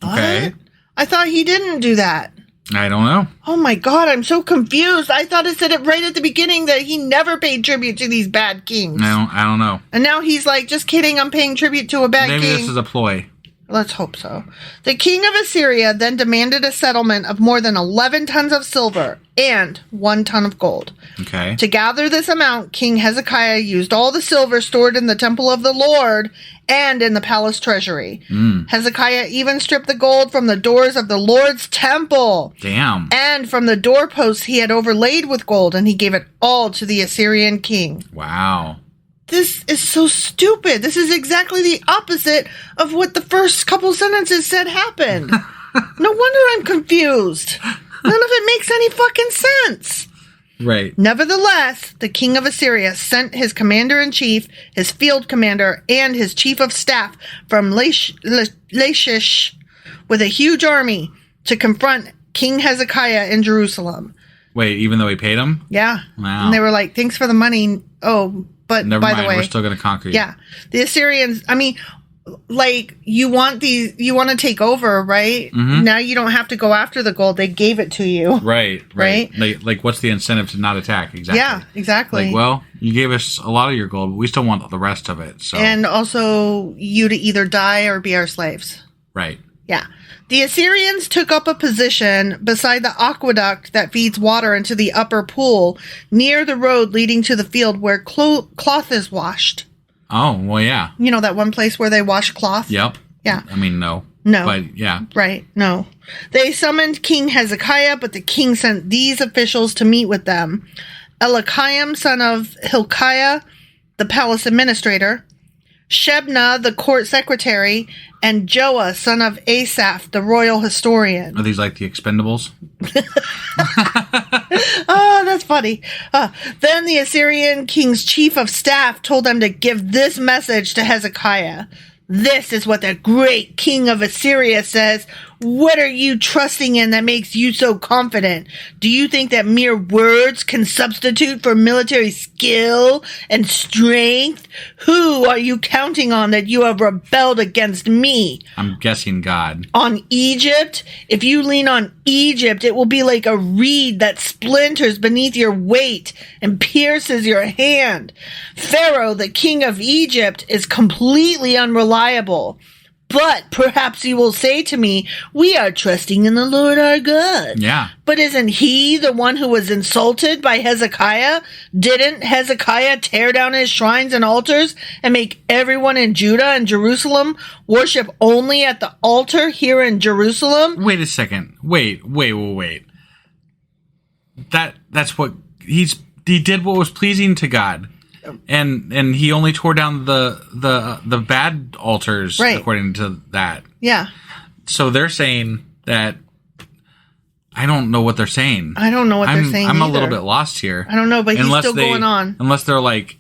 Okay. What? I thought he didn't do that. I don't know. Oh my God, I'm so confused. I thought it said it right at the beginning that he never paid tribute to these bad kings. I don't know. And now he's just kidding, I'm paying tribute to a bad king. Maybe this is a ploy. Let's hope so. The king of Assyria then demanded a settlement of more than 11 tons of silver and 1 ton of gold. Okay. To gather this amount, King Hezekiah used all the silver stored in the temple of the Lord and in the palace treasury. Hezekiah even stripped the gold from the doors of the Lord's temple. Damn. And from the doorposts he had overlaid with gold, and he gave it all to the Assyrian king. Wow. This is so stupid. This is exactly the opposite of what the first couple sentences said happened. No wonder I'm confused. None of it makes any fucking sense. Right. Nevertheless, the king of Assyria sent his commander-in-chief, his field commander, and his chief of staff from Lachish with a huge army to confront King Hezekiah in Jerusalem. Wait, even though he paid him? Yeah. Wow. And they were like, thanks for the money. Oh, but Never by mind, the way, we're still going to conquer you. Yeah. The Assyrians, I mean, like, you want to take over, right? Mm-hmm. Now you don't have to go after the gold. They gave it to you. Right. Like, what's the incentive to not attack? Exactly. Yeah, exactly. Like, well, you gave us a lot of your gold, but we still want the rest of it. So. And also you to either die or be our slaves. Right. Yeah. The Assyrians took up a position beside the aqueduct that feeds water into the upper pool near the road leading to the field where cloth is washed. Oh, well, yeah. You know that one place where they wash cloth? Yep. Yeah. I mean, no. No. But, yeah. Right. No. They summoned King Hezekiah, but the king sent these officials to meet with them. Eliakim, son of Hilkiah, the palace administrator, Shebna, the court secretary, and Joah, son of Asaph, the royal historian. Are these like the Expendables? Oh, that's funny. Then the Assyrian king's chief of staff told them to give this message to Hezekiah. This is what the great king of Assyria says. What are you trusting in that makes you so confident? Do you think that mere words can substitute for military skill and strength? Who are you counting on that you have rebelled against me? I'm guessing God. On Egypt? If you lean on Egypt, it will be like a reed that splinters beneath your weight and pierces your hand. Pharaoh, the king of Egypt, is completely unreliable. But perhaps you will say to me, we are trusting in the Lord our God. Yeah. But isn't he the one who was insulted by Hezekiah? Didn't Hezekiah tear down his shrines and altars and make everyone in Judah and Jerusalem worship only at the altar here in Jerusalem? Wait a second. Wait. That's what he did what was pleasing to God. And he only tore down the bad altars, right, according to that. Yeah. So they're saying that I don't know what they're saying. I don't know what they're saying. I'm either. a little bit lost here. I don't know, but he's still going on. Unless they're like,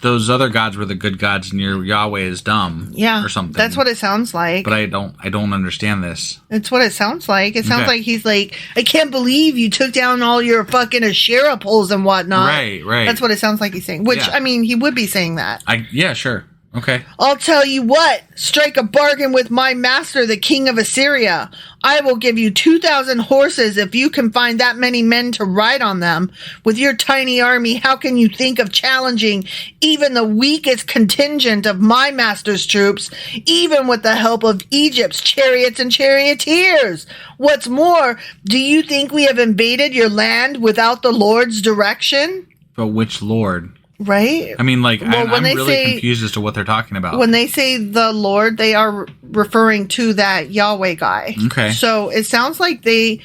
those other gods were the good gods and your Yahweh is dumb. Yeah. Or something. That's what it sounds like. But I don't understand this. It's what it sounds like. It sounds like he's like, I can't believe you took down all your fucking Asherah poles and whatnot. Right. That's what it sounds like he's saying. Which, yeah. I mean, he would be saying that. Yeah, sure. Okay. I'll tell you what. Strike a bargain with my master, the king of Assyria. I will give you 2,000 horses if you can find that many men to ride on them. With your tiny army, how can you think of challenging even the weakest contingent of my master's troops, even with the help of Egypt's chariots and charioteers? What's more, do you think we have invaded your land without the Lord's direction? But which Lord? Right? I mean, like, well, I'm really confused as to what they're talking about. When they say the Lord, they are referring to that Yahweh guy. Okay. So it sounds like they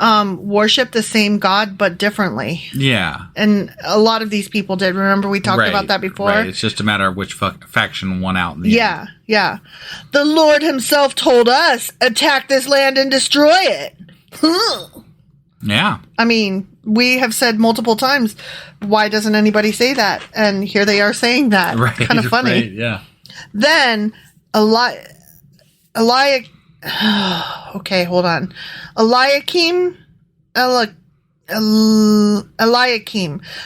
worship the same God, but differently. Yeah. And a lot of these people did. Remember we talked about that before? Right. It's just a matter of which faction won out in the end. Yeah. The Lord himself told us, attack this land and destroy it. Yeah. I mean, we have said multiple times, why doesn't anybody say that? And here they are saying that. Right. Kind of funny. Right, yeah. Then, okay, hold on. Eliakim,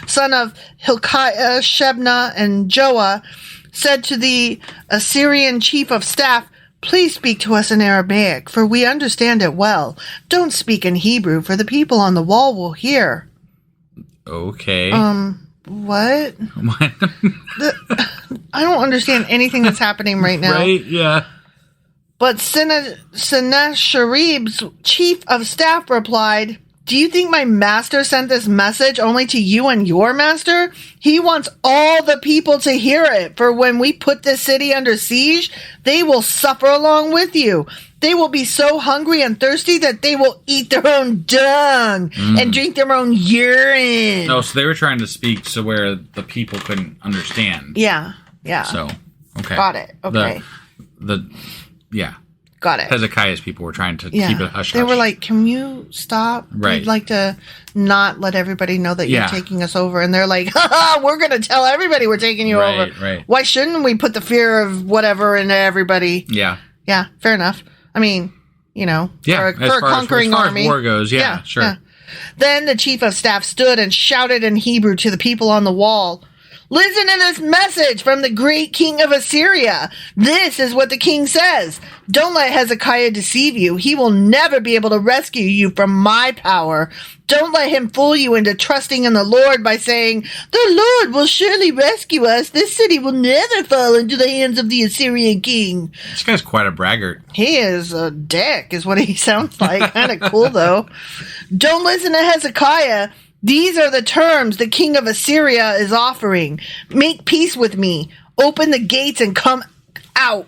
son of Hilkiah, Shebna, and Joah, said to the Assyrian chief of staff, please speak to us in Aramaic, for we understand it well. Don't speak in Hebrew, for the people on the wall will hear. Okay. What? I don't understand anything that's happening right now. Right, yeah. But Sennacherib's chief of staff replied, "Do you think my master sent this message only to you and your master? He wants all the people to hear it, for when we put this city under siege, they will suffer along with you. They will be so hungry and thirsty that they will eat their own dung and drink their own urine." Oh, so they were trying to speak so where the people couldn't understand. Yeah. So, okay. Got it. Okay. Yeah. Got it. Hezekiah's people were trying to keep it hush-hush. They were like, "Can you stop? Right. We'd like to not let everybody know that you're Yeah. taking us over." And they're like, "Ha, we're going to tell everybody we're taking you over. Right. Why shouldn't we put the fear of whatever into everybody?" Yeah. Yeah, fair enough. I mean, for a conquering army. As war goes, sure. Yeah. Then the chief of staff stood and shouted in Hebrew to the people on the wall, "Listen to this message from the great king of Assyria. This is what the king says. Don't let Hezekiah deceive you. He will never be able to rescue you from my power. Don't let him fool you into trusting in the Lord by saying, 'The Lord will surely rescue us. This city will never fall into the hands of the Assyrian king.'" This guy's quite a braggart. He is a dick, is what he sounds like. Kind of cool, though. "Don't listen to Hezekiah. These are the terms the king of Assyria is offering. Make peace with me. Open the gates and come out.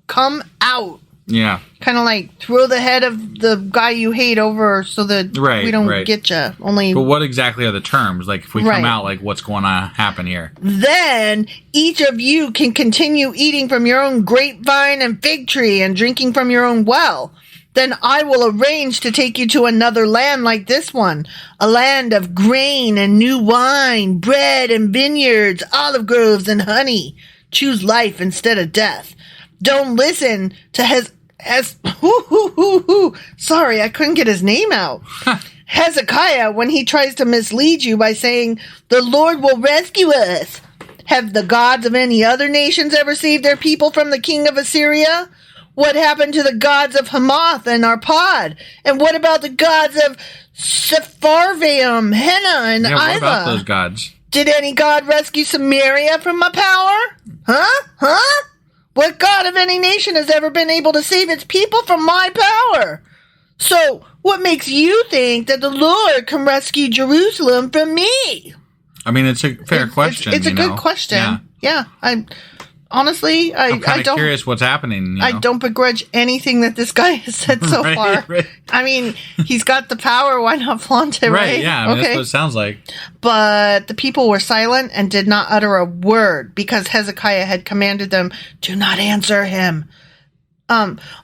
Come out." Yeah. Kind of like throw the head of the guy you hate over so that we don't get you. But what exactly are the terms? Like, if we come out, like, what's going to happen here? "Then each of you can continue eating from your own grapevine and fig tree and drinking from your own well. Then I will arrange to take you to another land like this one, a land of grain and new wine, bread and vineyards, olive groves and honey. Choose life instead of death. Don't listen to Sorry, I couldn't get his name out. Hezekiah, when he tries to mislead you by saying, 'The Lord will rescue us.' Have the gods of any other nations ever saved their people from the king of Assyria? What happened to the gods of Hamath and Arpad? And what about the gods of Sepharvaim, Henna, and Iva? What about those gods? Did any god rescue Samaria from my power? Huh? What god of any nation has ever been able to save its people from my power? So, what makes you think that the Lord can rescue Jerusalem from me?" I mean, it's a fair question. It's a good question. Yeah. I'm kind of curious what's happening. I don't begrudge anything that this guy has said so far. Right. I mean, he's got the power. Why not flaunt it, right? Yeah, I mean, that's what it sounds like. But the people were silent and did not utter a word because Hezekiah had commanded them, "Do not answer him."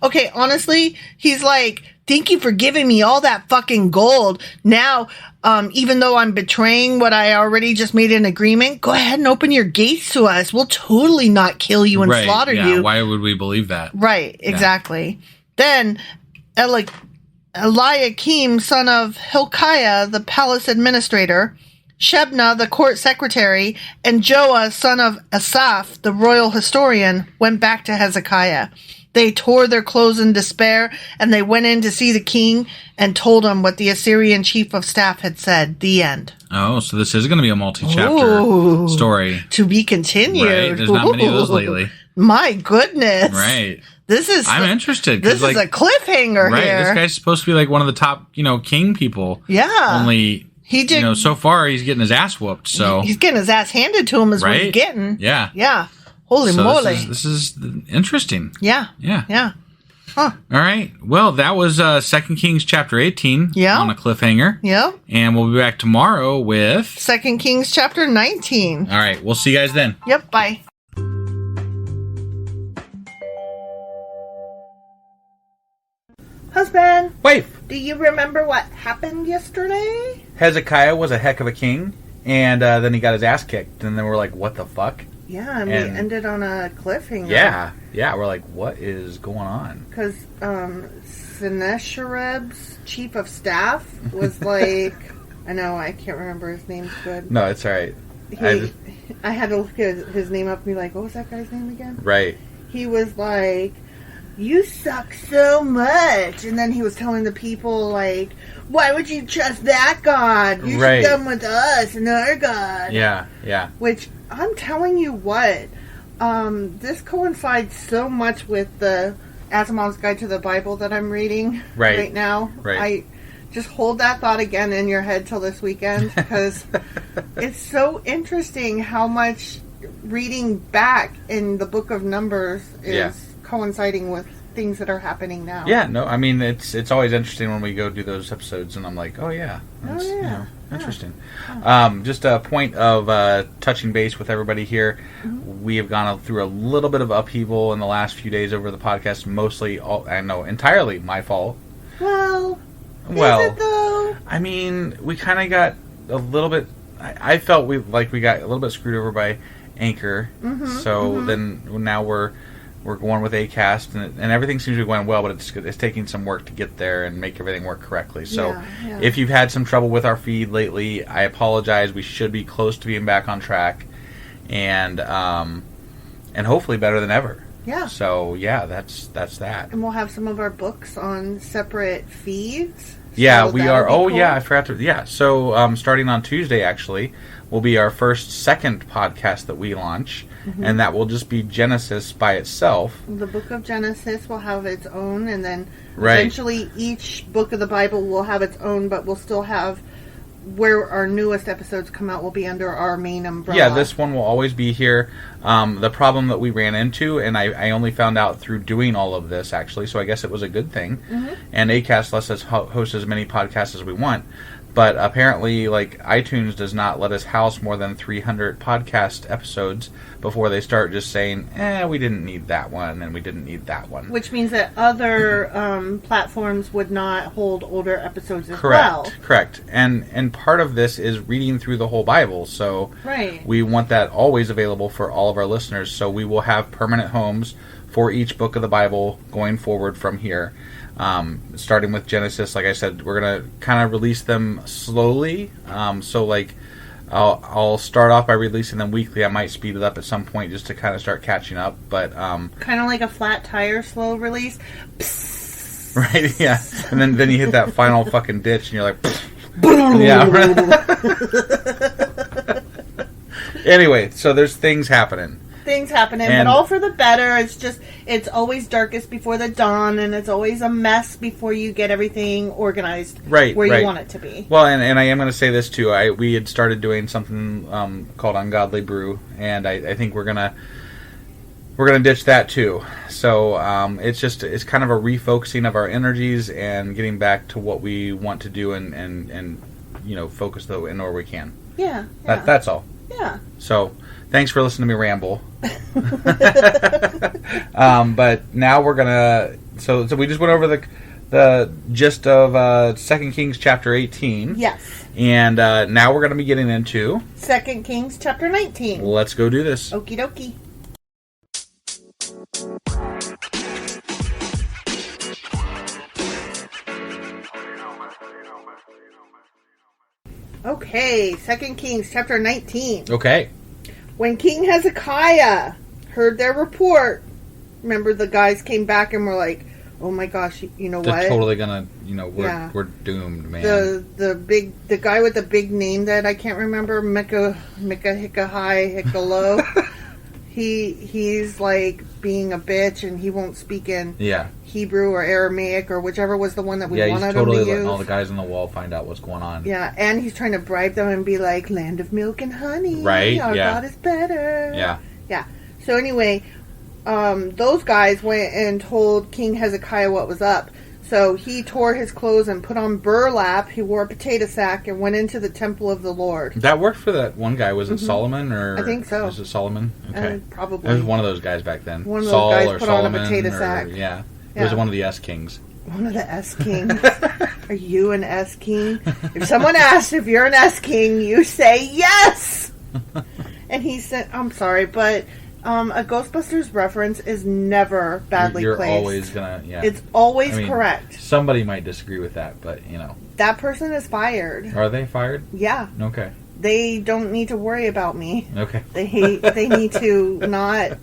Okay, honestly, he's like, "Thank you for giving me all that fucking gold. Now, even though I'm betraying what I already just made an agreement, go ahead and open your gates to us. We'll totally not kill you and slaughter you." Why would we believe that? Right, exactly. Then Eliakim, son of Hilkiah, the palace administrator, Shebna, the court secretary, and Joah, son of Asaph, the royal historian, went back to Hezekiah. They tore their clothes in despair, and they went in to see the king and told him what the Assyrian chief of staff had said. The end. Oh, so this is going to be a multi-chapter story. To be continued. Right, there's not many of those lately. My goodness. Right. I'm interested. This is a cliffhanger here. Right, this guy's supposed to be like one of the top, king people. Yeah. Only, he did, so far he's getting his ass whooped, so. He's getting his ass handed to him is what he's getting. Yeah. Yeah. Holy moly. This is interesting. Yeah. Yeah. Huh. All right. Well, that was 2 Kings chapter 18 on a cliffhanger. Yeah. And we'll be back tomorrow with 2 Kings chapter 19. All right. We'll see you guys then. Yep. Bye. Husband. Wife. Do you remember what happened yesterday? Hezekiah was a heck of a king, and then he got his ass kicked, and then we're like, what the fuck? Yeah, and we ended on a cliffhanger. Yeah, we're like, what is going on? Because Sennacherib's chief of staff was like, I know, I can't remember his name's good. No, it's all right. I had to look at his name up and be like, what was that guy's name again? Right. He was like, you suck so much. And then he was telling the people, like, why would you trust that God? You should come with us and our God. Yeah. Which, I'm telling you what, this coincides so much with the Asimov's Guide to the Bible that I'm reading right now. Right. I just hold that thought again in your head till this weekend, because it's so interesting how much reading back in the book of Numbers is coinciding with things that are happening now. Yeah, no, I mean, it's always interesting when we go do those episodes, and I'm like, that's interesting. Just a point of touching base with everybody here. Mm-hmm. We have gone through a little bit of upheaval in the last few days over the podcast, entirely my fault. Well, is it though? I mean, we kind of got a little bit, I felt we got a little bit screwed over by Anchor, then now we're going with Acast, and everything seems to be going well, but it's taking some work to get there and make everything work correctly. So if you've had some trouble with our feed lately, I apologize. We should be close to being back on track, and hopefully better than ever. Yeah. So that's that. And we'll have some of our books on separate feeds. Yeah, so we are. Cool. Yeah, I forgot to. Yeah, so starting on Tuesday, actually, will be our second podcast that we launch, and that will just be Genesis by itself. The book of Genesis will have its own, and then eventually each book of the Bible will have its own, but we'll still have where our newest episodes come out will be under our main umbrella. Yeah, this one will always be here. The problem that we ran into, and I only found out through doing all of this, actually, so I guess it was a good thing. And Acast lets us host as many podcasts as we want. But apparently, iTunes does not let us house more than 300 podcast episodes before they start just saying, we didn't need that one, and we didn't need that one. Which means that other platforms would not hold older episodes as well. Correct. And part of this is reading through the whole Bible, so we want that always available for all of our listeners. So we will have permanent homes for each book of the Bible going forward from here. Starting with Genesis, like I said, we're going to kind of release them slowly. I'll start off by releasing them weekly. I might speed it up at some point just to kind of start catching up. But kind of like a flat tire slow release. Right, yeah. And then you hit that final fucking ditch and you're like, yeah. Anyway, so there's things happening. But all for the better. It's always darkest before the dawn, and it's always a mess before you get everything organized where you want it to be. Well, and I am going to say this too. We had started doing something called Ungodly Brew, and I think we're gonna ditch that too. So it's kind of a refocusing of our energies and getting back to what we want to do and focus though in where we can. Yeah. That's all. Yeah. So. Thanks for listening to me ramble. But now we're gonna. So we just went over the gist of 2 Kings chapter 18. Yes. And now we're gonna be getting into 2 Kings chapter 19. Let's go do this. Okie dokie. Okay, 2 Kings chapter 19. Okay. When King Hezekiah heard their report, remember the guys came back and were like, "Oh my gosh, you know They're what? Totally gonna, we're doomed, man." The guy with the big name that I can't remember, Micah Hicka Low. He's like being a bitch, and he won't speak in Hebrew or Aramaic or whichever was the one that we wanted he's totally him to letting use. all the guys on the wall find out what's going on. Yeah, and he's trying to bribe them and be like, "Land of milk and honey, right? Our God is better." Yeah. So anyway, those guys went and told King Hezekiah what was up. So he tore his clothes and put on burlap. He wore a potato sack and went into the temple of the Lord. That worked for that one guy. Was it Solomon or? I think so. Was it Solomon? Okay, probably. It was one of those guys back then. One of those Saul guys or put Solomon on a potato sack. Yeah. It was one of the S Kings. One of the S Kings. Are you an S King? If someone asks if you're an S King, you say yes. And he said, "I'm sorry, but a Ghostbusters reference is never badly You're placed. always gonna, It's always correct. Somebody might disagree with that, but that person is fired. Are they fired? Yeah. Okay. They don't need to worry about me. Okay. They need to not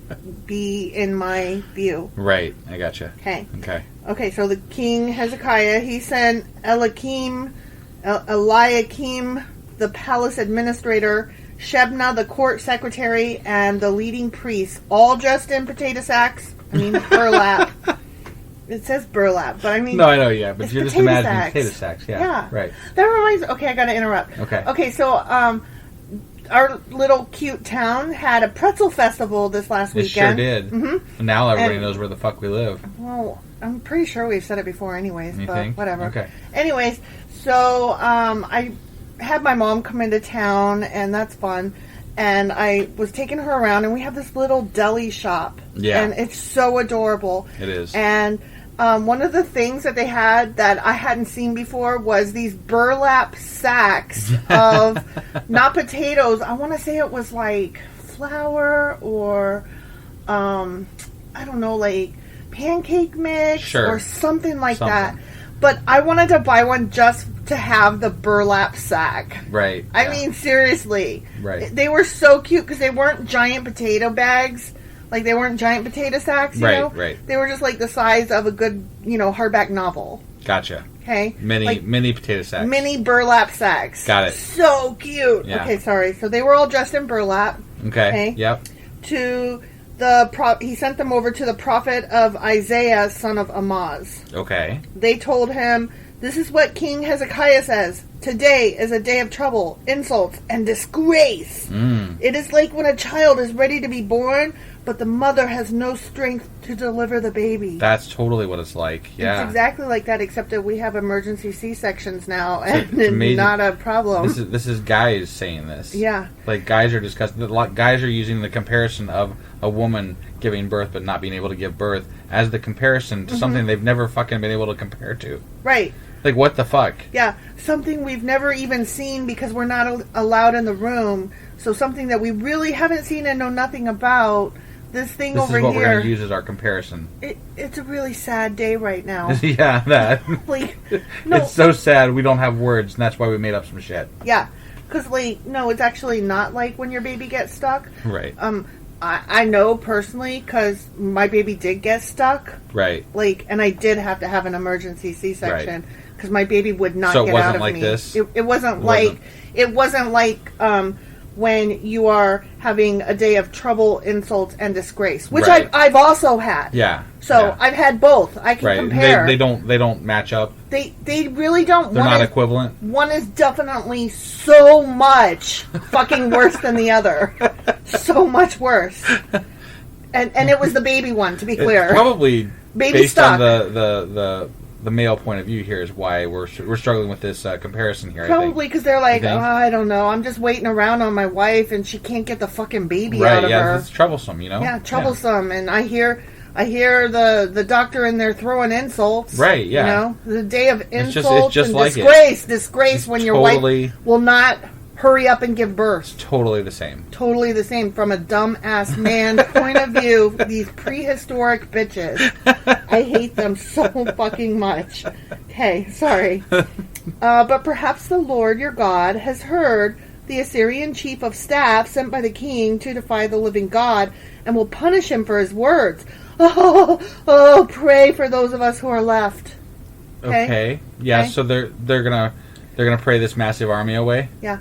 be in my view. Right. I gotcha. Okay. So the King Hezekiah, he sent Eliakim, the palace administrator, Shebna, the court secretary, and the leading priests, all dressed in potato sacks. Burlap. It says burlap, but I mean... No, I know, yeah, but you're just imagining sacks. potato sacks. Yeah, right. That reminds... Okay, I gotta interrupt. Okay, so, our little cute town had a pretzel festival this last weekend. It sure did. Mm-hmm. Now everybody knows where the fuck we live. Well, I'm pretty sure we've said it before anyways, You but think? whatever. Okay. Anyways, so, I had my mom come into town, and that's fun. And I was taking her around, and we have this little deli shop. Yeah. And it's so adorable. It is. And one of the things that they had that I hadn't seen before was these burlap sacks of, not potatoes, I want to say it was like flour or, I don't know, like pancake mix or something like that. But I wanted to buy one just to have the burlap sack. Right. I mean, seriously. Right. They were so cute because they weren't giant potato bags. Like, they weren't giant potato sacks, you know? Right. They were just, like, the size of a good, hardback novel. Gotcha. Okay? Mini potato sacks. Mini burlap sacks. Got it. So cute. Yeah. Okay, sorry. So they were all dressed in burlap. Okay. Yep. He sent them over to the prophet of Isaiah, son of Amoz. Okay. They told him, this is what King Hezekiah says. Today is a day of trouble, insults, and disgrace. It is like when a child is ready to be born, but the mother has no strength to deliver the baby. That's totally what it's like. Yeah. It's exactly like that, except that we have emergency C-sections now, and it's not a problem. This is guys saying this. Yeah. Like, guys are discussing... Guys are using the comparison of a woman giving birth but not being able to give birth as the comparison to something they've never fucking been able to compare to. Right. Like, what the fuck? Yeah, something we've never even seen because we're not allowed in the room. So something that we really haven't seen and know nothing about. This thing over here. This is what we're going to use as our comparison. It's a really sad day right now. Yeah, that. No. It's so sad we don't have words, and that's why we made up some shit. Yeah, because, no, it's actually not like when your baby gets stuck. Right. I know personally because my baby did get stuck. Right. And I did have to have an emergency C-section because my baby would not get out of me. So it wasn't like this? It wasn't like when you are having a day of trouble, insults, and disgrace, which I've also had. Yeah. So I've had both. I can compare. They don't match up. They really don't. They're not equivalent. One is definitely so much fucking worse than the other. So much worse. And it was the baby one, to be clear. It's probably baby based stuck. on the male point of view here is why we're struggling with this comparison here. Probably because they're like, I don't know, I'm just waiting around on my wife and she can't get the fucking baby out of her. It's troublesome, you know. Yeah, troublesome, and I hear the doctor in there throwing insults. Right. Yeah. You know, the day of insults it's just and like disgrace when your wife will not hurry up and give birth. It's totally the same. Totally the same from a dumb-ass man's point of view. These prehistoric bitches. I hate them so fucking much. Okay, sorry. But perhaps the Lord your God has heard the Assyrian chief of staff sent by the king to defy the living God and will punish him for his words. Oh, pray for those of us who are left. Okay. Yeah, okay. So they're gonna pray this massive army away? Yeah.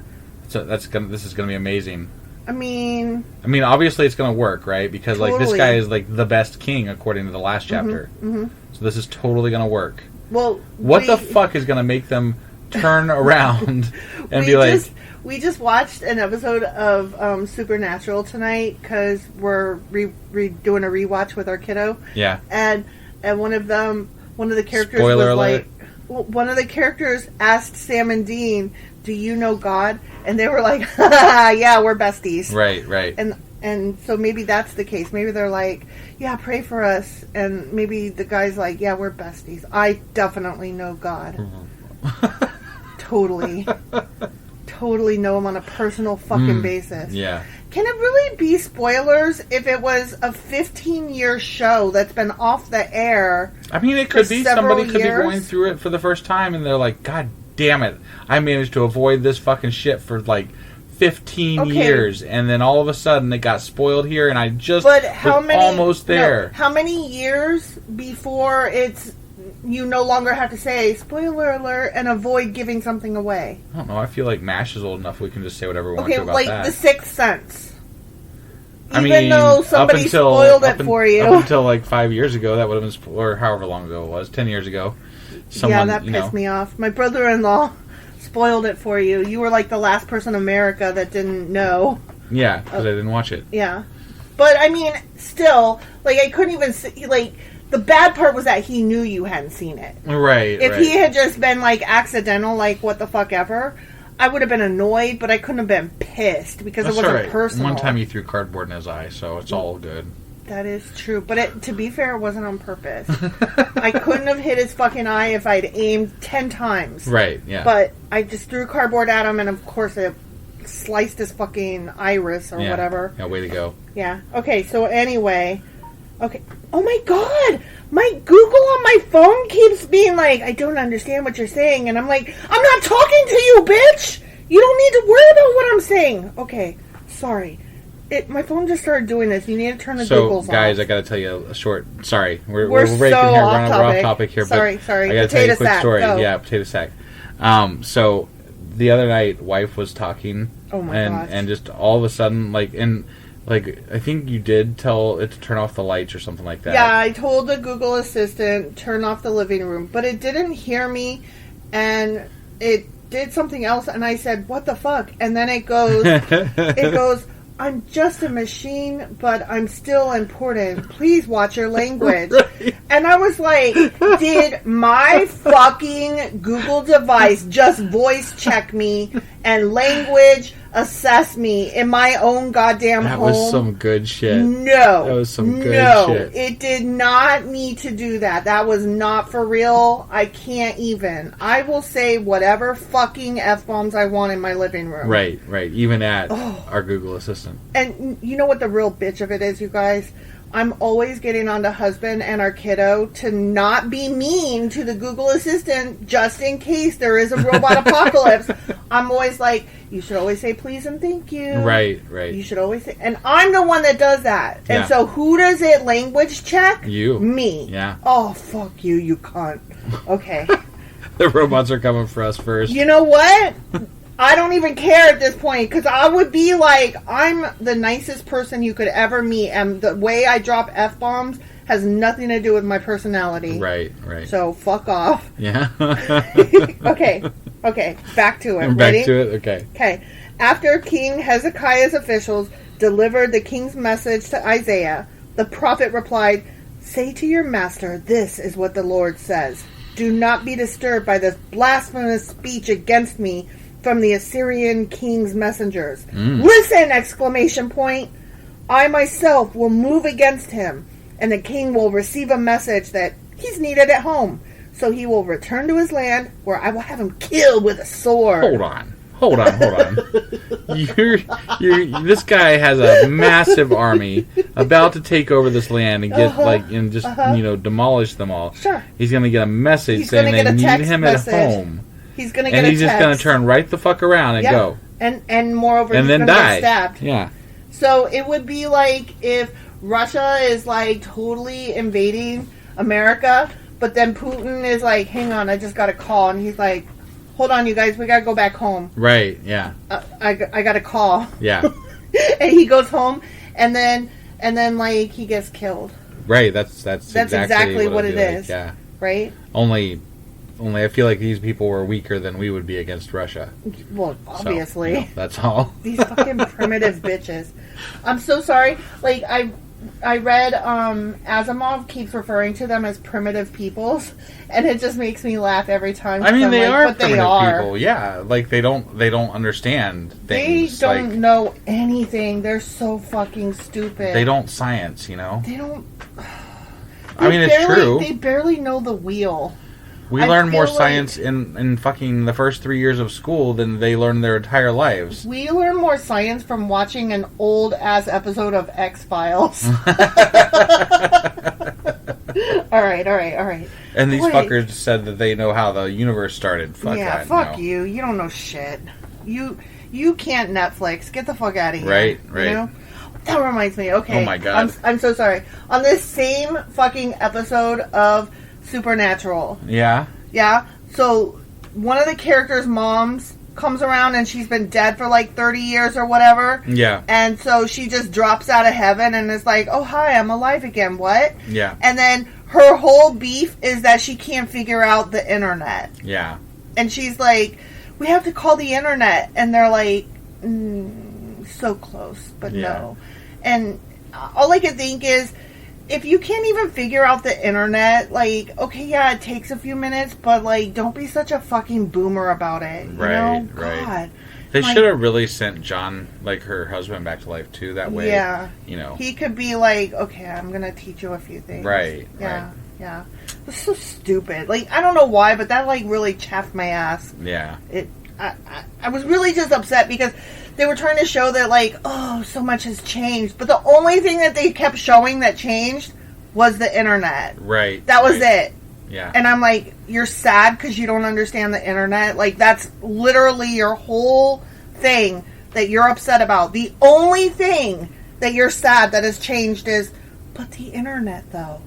So this is gonna be amazing. I mean, obviously it's gonna work, right? Because totally. this guy is the best king according to the last chapter. Mm-hmm. So this is totally gonna work. Well, what the fuck is gonna make them turn around and be like? We just watched an episode of Supernatural tonight because we're doing a rewatch with our kiddo. Yeah. And one of the characters Spoiler was alert. one of the characters asked Sam and Dean, "Do you know God?" And they were like, "Yeah, we're besties." Right. And so maybe that's the case. Maybe they're like, "Yeah, pray for us." And maybe the guy's like, "Yeah, we're besties. I definitely know God." Totally know him on a personal fucking basis. Yeah. Can it really be spoilers if it was a 15-year show that's been off the air? I mean, it could be somebody could be going through it for the first time and they're like, "God damn it, I managed to avoid this fucking shit for 15 years, and then all of a sudden it got spoiled here, and I just was almost there." No, how many years before you no longer have to say spoiler alert and avoid giving something away? I don't know. I feel like MASH is old enough we can just say whatever we want to about that. The Sixth Sense. Even though somebody spoiled it for you. Up until like 5 years ago, that would have been, or however long ago it was, 10 years ago. Someone, that pissed me off. My brother-in-law spoiled it for you. You were like the last person in America that didn't know. Yeah, because I didn't watch it. Yeah. But, I mean, still, like, I couldn't even see, like, the bad part was that he knew you hadn't seen it. Right, If he had just been, like, accidental, like, what the fuck ever, I would have been annoyed, but I couldn't have been pissed because it wasn't personal. One time he threw cardboard in his eye, so it's all good. That is true. But to be fair, it wasn't on purpose. I couldn't have hit his fucking eye if I'd aimed 10 times. Right, yeah. But I just threw cardboard at him, and of course it sliced his fucking iris or whatever. Yeah, way to go. Yeah. Okay, so anyway. Okay. Oh my god! My Google on my phone keeps being like, I don't understand what you're saying. And I'm like, I'm not talking to you, bitch! You don't need to worry about what I'm saying. Okay. Sorry. My phone just started doing this. You need to turn the Googles off. So, guys, I gotta tell you a short... Sorry. We're breaking so here. We're off topic here. Sorry. I gotta tell you a quick story. Go. Yeah, potato sack. So, the other night, wife was talking. Oh my gosh. And just all of a sudden, like, I think you did tell it to turn off the lights or something like that. Yeah, I told the Google Assistant, turn off the living room. But it didn't hear me, and it did something else, and I said, what the fuck? And then it goes, I'm just a machine, but I'm still important. Please watch your language. Right. And I was like, did my fucking Google device just voice check me and language assess me in my own goddamn home? That was some good shit. No. That was some good shit. No, it did not need to do that. That was not for real. I can't even. I will say whatever fucking F-bombs I want in my living room. Right. Even at our Google Assistant. And you know what the real bitch of it is, you guys? I'm always getting on to husband and our kiddo to not be mean to the Google Assistant just in case there is a robot apocalypse. I'm always like, you should always say please and thank you. Right. You should always say... And I'm the one that does that. Yeah. And so who does it language check? You. Me. Yeah. Oh, fuck you, you cunt. Okay. The robots are coming for us first. You know what? I don't even care at this point, because I would be like, I'm the nicest person you could ever meet, and the way I drop F-bombs has nothing to do with my personality. Right. So, fuck off. Yeah. Okay, back to it. Ready? Back to it? Okay. After King Hezekiah's officials delivered the king's message to Isaiah, the prophet replied, say to your master, this is what the Lord says. Do not be disturbed by this blasphemous speech against me from the Assyrian king's messengers. Listen! Exclamation point. I myself will move against him, and the king will receive a message that he's needed at home. So he will return to his land, where I will have him killed with a sword. Hold on. This guy has a massive army about to take over this land and get demolish them all. Sure. He's going to get a message saying they need him at home. He's going to get and he's just going to turn right the fuck around and go. And moreover, and he's then going to die. get stabbed. Yeah. So it would be like if Russia is like totally invading America, but then Putin is like, hang on, I just got a call, and he's like, hold on, you guys, we got to go back home. Right, yeah. I got a call. Yeah. And he goes home, and then like he gets killed. Right, that's exactly what it is. Yeah. Right? Only I feel like these people were weaker than we would be against Russia. Well, obviously. So, that's all. These fucking primitive bitches. I'm so sorry. Like, I read Asimov keeps referring to them as primitive peoples, and it just makes me laugh every time. I mean, they are primitive people. Yeah, like they don't understand things. They don't know anything. They're so fucking stupid. They don't science, you know. They don't. I mean, it's true. They barely know the wheel. We learn more science in fucking the first 3 years of school than they learn their entire lives. We learn more science from watching an old-ass episode of X-Files. All right. And these fuckers said that they know how the universe started. Fuck that. Fuck you. You don't know shit. You can't Netflix. Get the fuck out of here. Right. You know? That reminds me. Okay. Oh my god. I'm so sorry. On this same fucking episode of Supernatural. Yeah. So one of the characters' moms comes around and she's been dead for like 30 years or whatever. Yeah. And so she just drops out of heaven and is like, oh, hi, I'm alive again. What? Yeah. And then her whole beef is that she can't figure out the internet. Yeah. And she's like, we have to call the internet. And they're like, so close, but no. And all I can think is, if you can't even figure out the internet, like, okay, yeah, it takes a few minutes, but, like, don't be such a fucking boomer about it. You know? God. They should have really sent John, like, her husband back to life, too, that way. Yeah. You know. He could be like, okay, I'm going to teach you a few things. Right. Yeah. Right. Yeah. It's so stupid. Like, I don't know why, but that, like, really chaffed my ass. Yeah. I was really just upset because they were trying to show that, like, oh, so much has changed. But the only thing that they kept showing that changed was the internet. Right. That was it. Yeah. And I'm like, you're sad because you don't understand the internet? Like, that's literally your whole thing that you're upset about. The only thing that you're sad that has changed is, but the internet, though.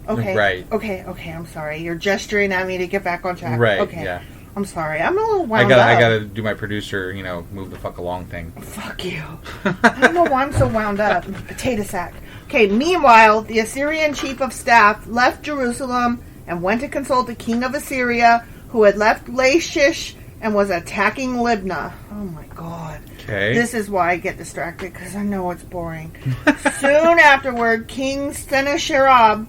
Okay. Right. Okay, I'm sorry. You're gesturing at me to get back on track. Right. Okay. Yeah. I'm sorry. I'm a little wound up. I gotta do my producer, move the fuck along thing. Fuck you. I don't know why I'm so wound up. Potato sack. Okay, meanwhile, the Assyrian chief of staff left Jerusalem and went to consult the king of Assyria, who had left Lachish and was attacking Libnah. Oh my god. Okay. This is why I get distracted, because I know it's boring. Soon afterward, King Sennacherib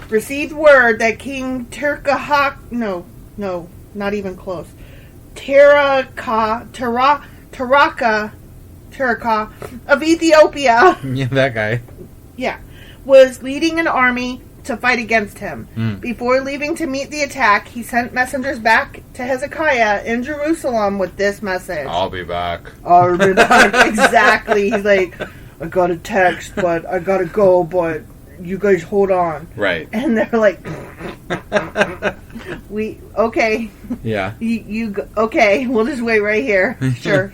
received word that King not even close. Taraka of Ethiopia. Yeah, that guy. Yeah. Was leading an army to fight against him. Before leaving to meet the attack, he sent messengers back to Hezekiah in Jerusalem with this message. I'll be back. I'll be back. Exactly. He's like, I got a text, but I gotta go, but you guys hold on. Right. And they're like, okay. Yeah. Okay, we'll just wait right here. Sure.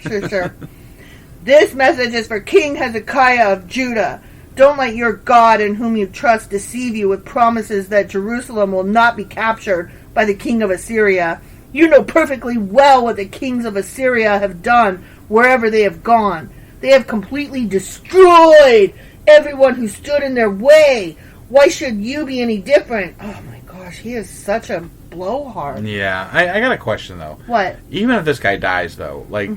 This message is for King Hezekiah of Judah. Don't let your God in whom you trust deceive you with promises that Jerusalem will not be captured by the king of Assyria. You know perfectly well what the kings of Assyria have done wherever they have gone. They have completely destroyed everyone who stood in their way. Why should you be any different? Oh my gosh, he is such a blowhard. Yeah, I got a question though. What? Even if this guy dies though, like,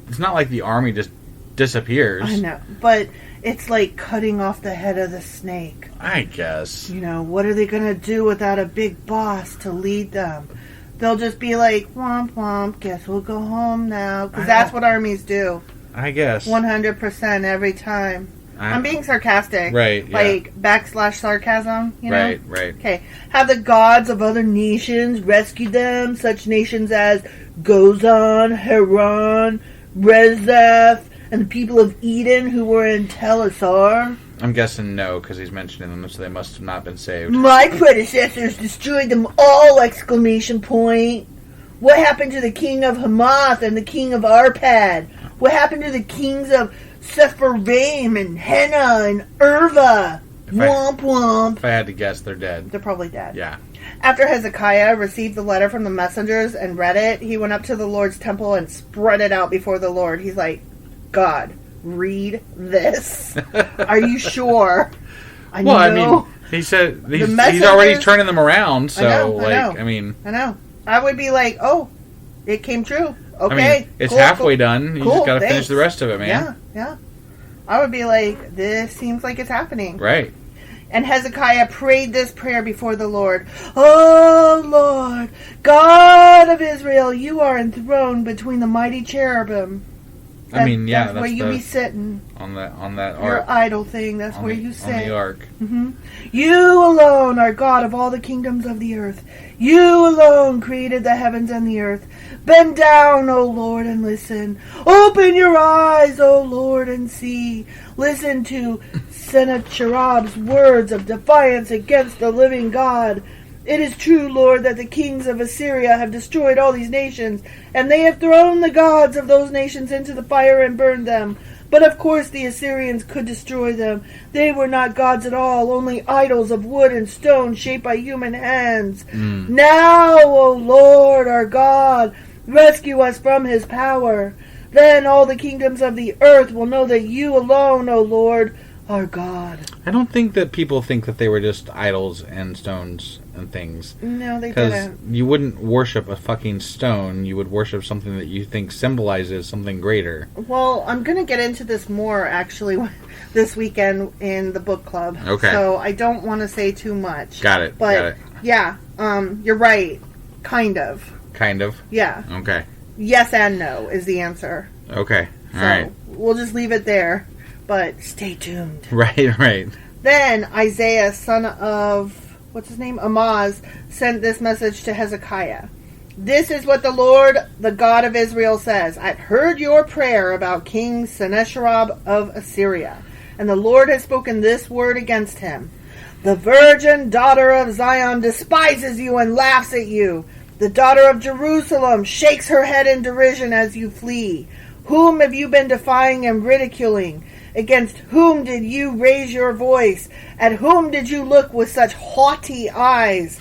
it's not like the army just disappears. I know, but it's like cutting off the head of the snake. I guess. What are they going to do without a big boss to lead them? They'll just be like, womp womp, guess we'll go home now. Because that's what armies do. I guess. 100% every time. I'm being sarcastic. Right, yeah. Like, / sarcasm, Right. Okay. Have the gods of other nations rescued them? Such nations as Gozan, Haran, Rezeph, and the people of Eden who were in Tel Assar? I'm guessing no, because he's mentioning them, so they must have not been saved. My predecessors destroyed them all! Exclamation point. What happened to the king of Hamath and the king of Arpad? What happened to the kings of Sepharvaim and Henna and Irva? Womp womp. If I had to guess, they're dead. They're probably dead. Yeah. After Hezekiah received the letter from the messengers and read it, he went up to the Lord's temple and spread it out before the Lord. He's like, God, read this. Are you sure? I mean, he said he's already turning them around, so I know. I would be like, oh, it came true. Okay. It's halfway done. You just gotta finish the rest of it, man. Yeah. I would be like, this seems like it's happening. Right. And Hezekiah prayed this prayer before the Lord. Oh, Lord, God of Israel, you are enthroned between the mighty cherubim. That's where you be sitting. On that ark. Your idol thing, that's where you sit. On the ark. Mm-hmm. You alone are God of all the kingdoms of the earth. You alone created the heavens and the earth. Bend down, O Lord, and listen. Open your eyes, O Lord, and see. Listen to Sennacherib's words of defiance against the living God. It is true, Lord, that the kings of Assyria have destroyed all these nations, and they have thrown the gods of those nations into the fire and burned them. But of course the Assyrians could destroy them. They were not gods at all, only idols of wood and stone shaped by human hands. Now, O Lord, our God, Rescue us from his power. Then all the kingdoms of the earth will know that you alone, O Lord, are God. I don't think that people think that they were just idols and stones and things. No, they Because didn't. you wouldn't worship a fucking stone. You would worship something that you think symbolizes something greater. Well, I'm going to get into this more, actually, this weekend in the book club. Okay. So I don't want to say too much. Got it. But, Got it. yeah, you're right. Kind of. Kind of? Yeah. Okay. Yes and no is the answer. Okay. All So right. we'll just leave it there. But stay tuned. Right, right. Then Isaiah, son of, what's his name? Amaz, sent this message to Hezekiah. This is what the Lord, the God of Israel, says. I've heard your prayer about King Sennacherib of Assyria, and the Lord has spoken this word against him. The virgin daughter of Zion despises you and laughs at you. The daughter of Jerusalem shakes her head in derision as you flee. Whom have you been defying and ridiculing? Against whom did you raise your voice? At whom did you look with such haughty eyes?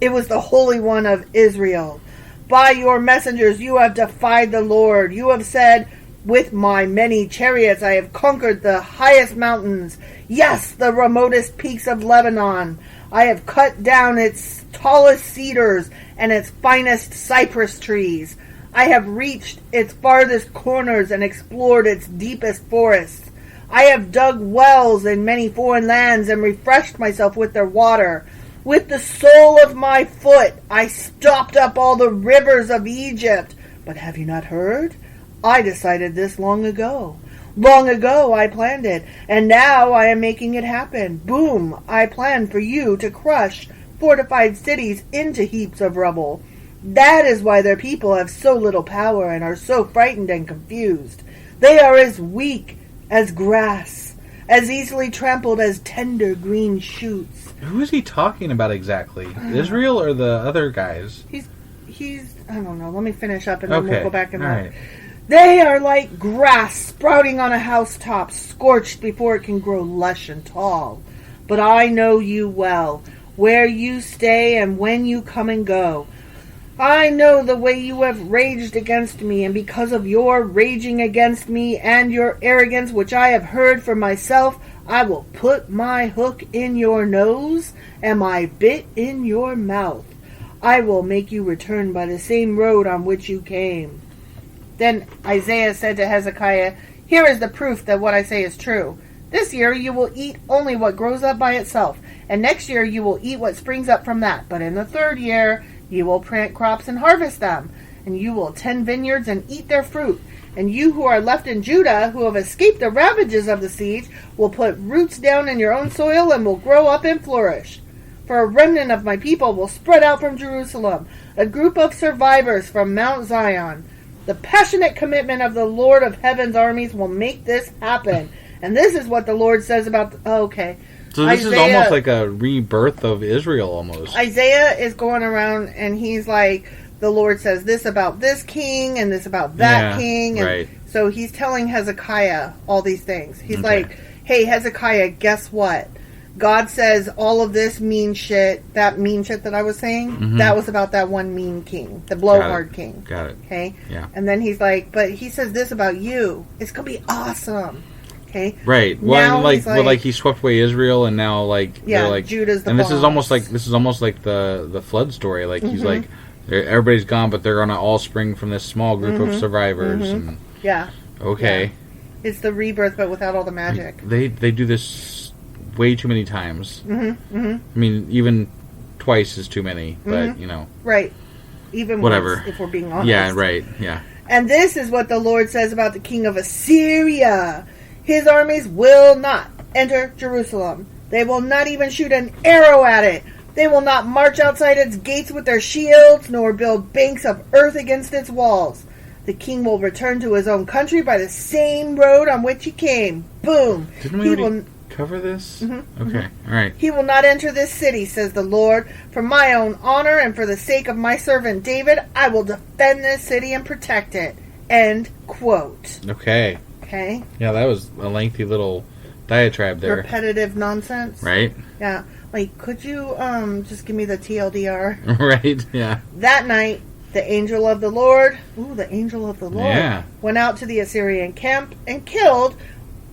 It was the Holy One of Israel. By your messengers you have defied the Lord. You have said, with my many chariots I have conquered the highest mountains. Yes, the remotest peaks of Lebanon. I have cut down its tallest cedars and its finest cypress trees. I have reached its farthest corners and explored its deepest forests. I have dug wells in many foreign lands and refreshed myself with their water. With the sole of my foot I stopped up all the rivers of Egypt. But have you not heard? I decided this long ago. Long ago I planned it, and now I am making it happen. Boom! I planned for you to crush fortified cities into heaps of rubble. That is why their people have so little power and are so frightened and confused. They are as weak as grass, as easily trampled as tender green shoots. Who is he talking about exactly? Israel or the other guys? He's I don't know. Let me finish up and then we'll go back and look. Right. They are like grass sprouting on a housetop, scorched before it can grow lush and tall. But I know you well, where you stay and when you come and go. I know the way you have raged against me, and because of your raging against me and your arrogance, which I have heard for myself, I will put my hook in your nose and my bit in your mouth. I will make you return by the same road on which you came. Then Isaiah said to Hezekiah, Here is the proof that what I say is true. This year you will eat only what grows up by itself, and next year you will eat what springs up from that. But in the third year you will plant crops and harvest them, and you will tend vineyards and eat their fruit. And you who are left in Judah, who have escaped the ravages of the siege, will put roots down in your own soil and will grow up and flourish. For a remnant of my people will spread out from Jerusalem, a group of survivors from Mount Zion. The passionate commitment of the Lord of Heaven's armies will make this happen. And this is what the Lord says about... So this is almost like a rebirth of Israel, almost. Isaiah is going around and he's like, the Lord says this about this king and this about that king. And right. So he's telling Hezekiah all these things. He's like, hey, Hezekiah, guess what? God says all of this mean shit, that mean shit that I was saying, that was about that one mean king, the blowhard king. Got it. Okay? Yeah. And then he's like, but he says this about you. It's going to be awesome. Okay. Right. Well, now he swept away Israel, and now they're like Judah's the and boss. this is almost like the flood story. Like he's like, everybody's gone, but they're gonna all spring from this small group of survivors. And, yeah. Okay. Yeah. It's the rebirth, but without all the magic. They do this way too many times. I mean, even twice is too many. But Right. Even whatever. Once, if we're being honest. Yeah. Right. Yeah. And this is what the Lord says about the king of Assyria. His armies will not enter Jerusalem. They will not even shoot an arrow at it. They will not march outside its gates with their shields, nor build banks of earth against its walls. The king will return to his own country by the same road on which he came. Boom. Didn't we already cover this? Okay. All right. He will not enter this city, says the Lord. For my own honor and for the sake of my servant David, I will defend this city and protect it. End quote. Okay. Okay. Yeah, that was a lengthy little diatribe there. Repetitive nonsense. Right? Yeah. Like, could you just give me the TLDR? Right, yeah. That night, The angel of the Lord, went out to the Assyrian camp and killed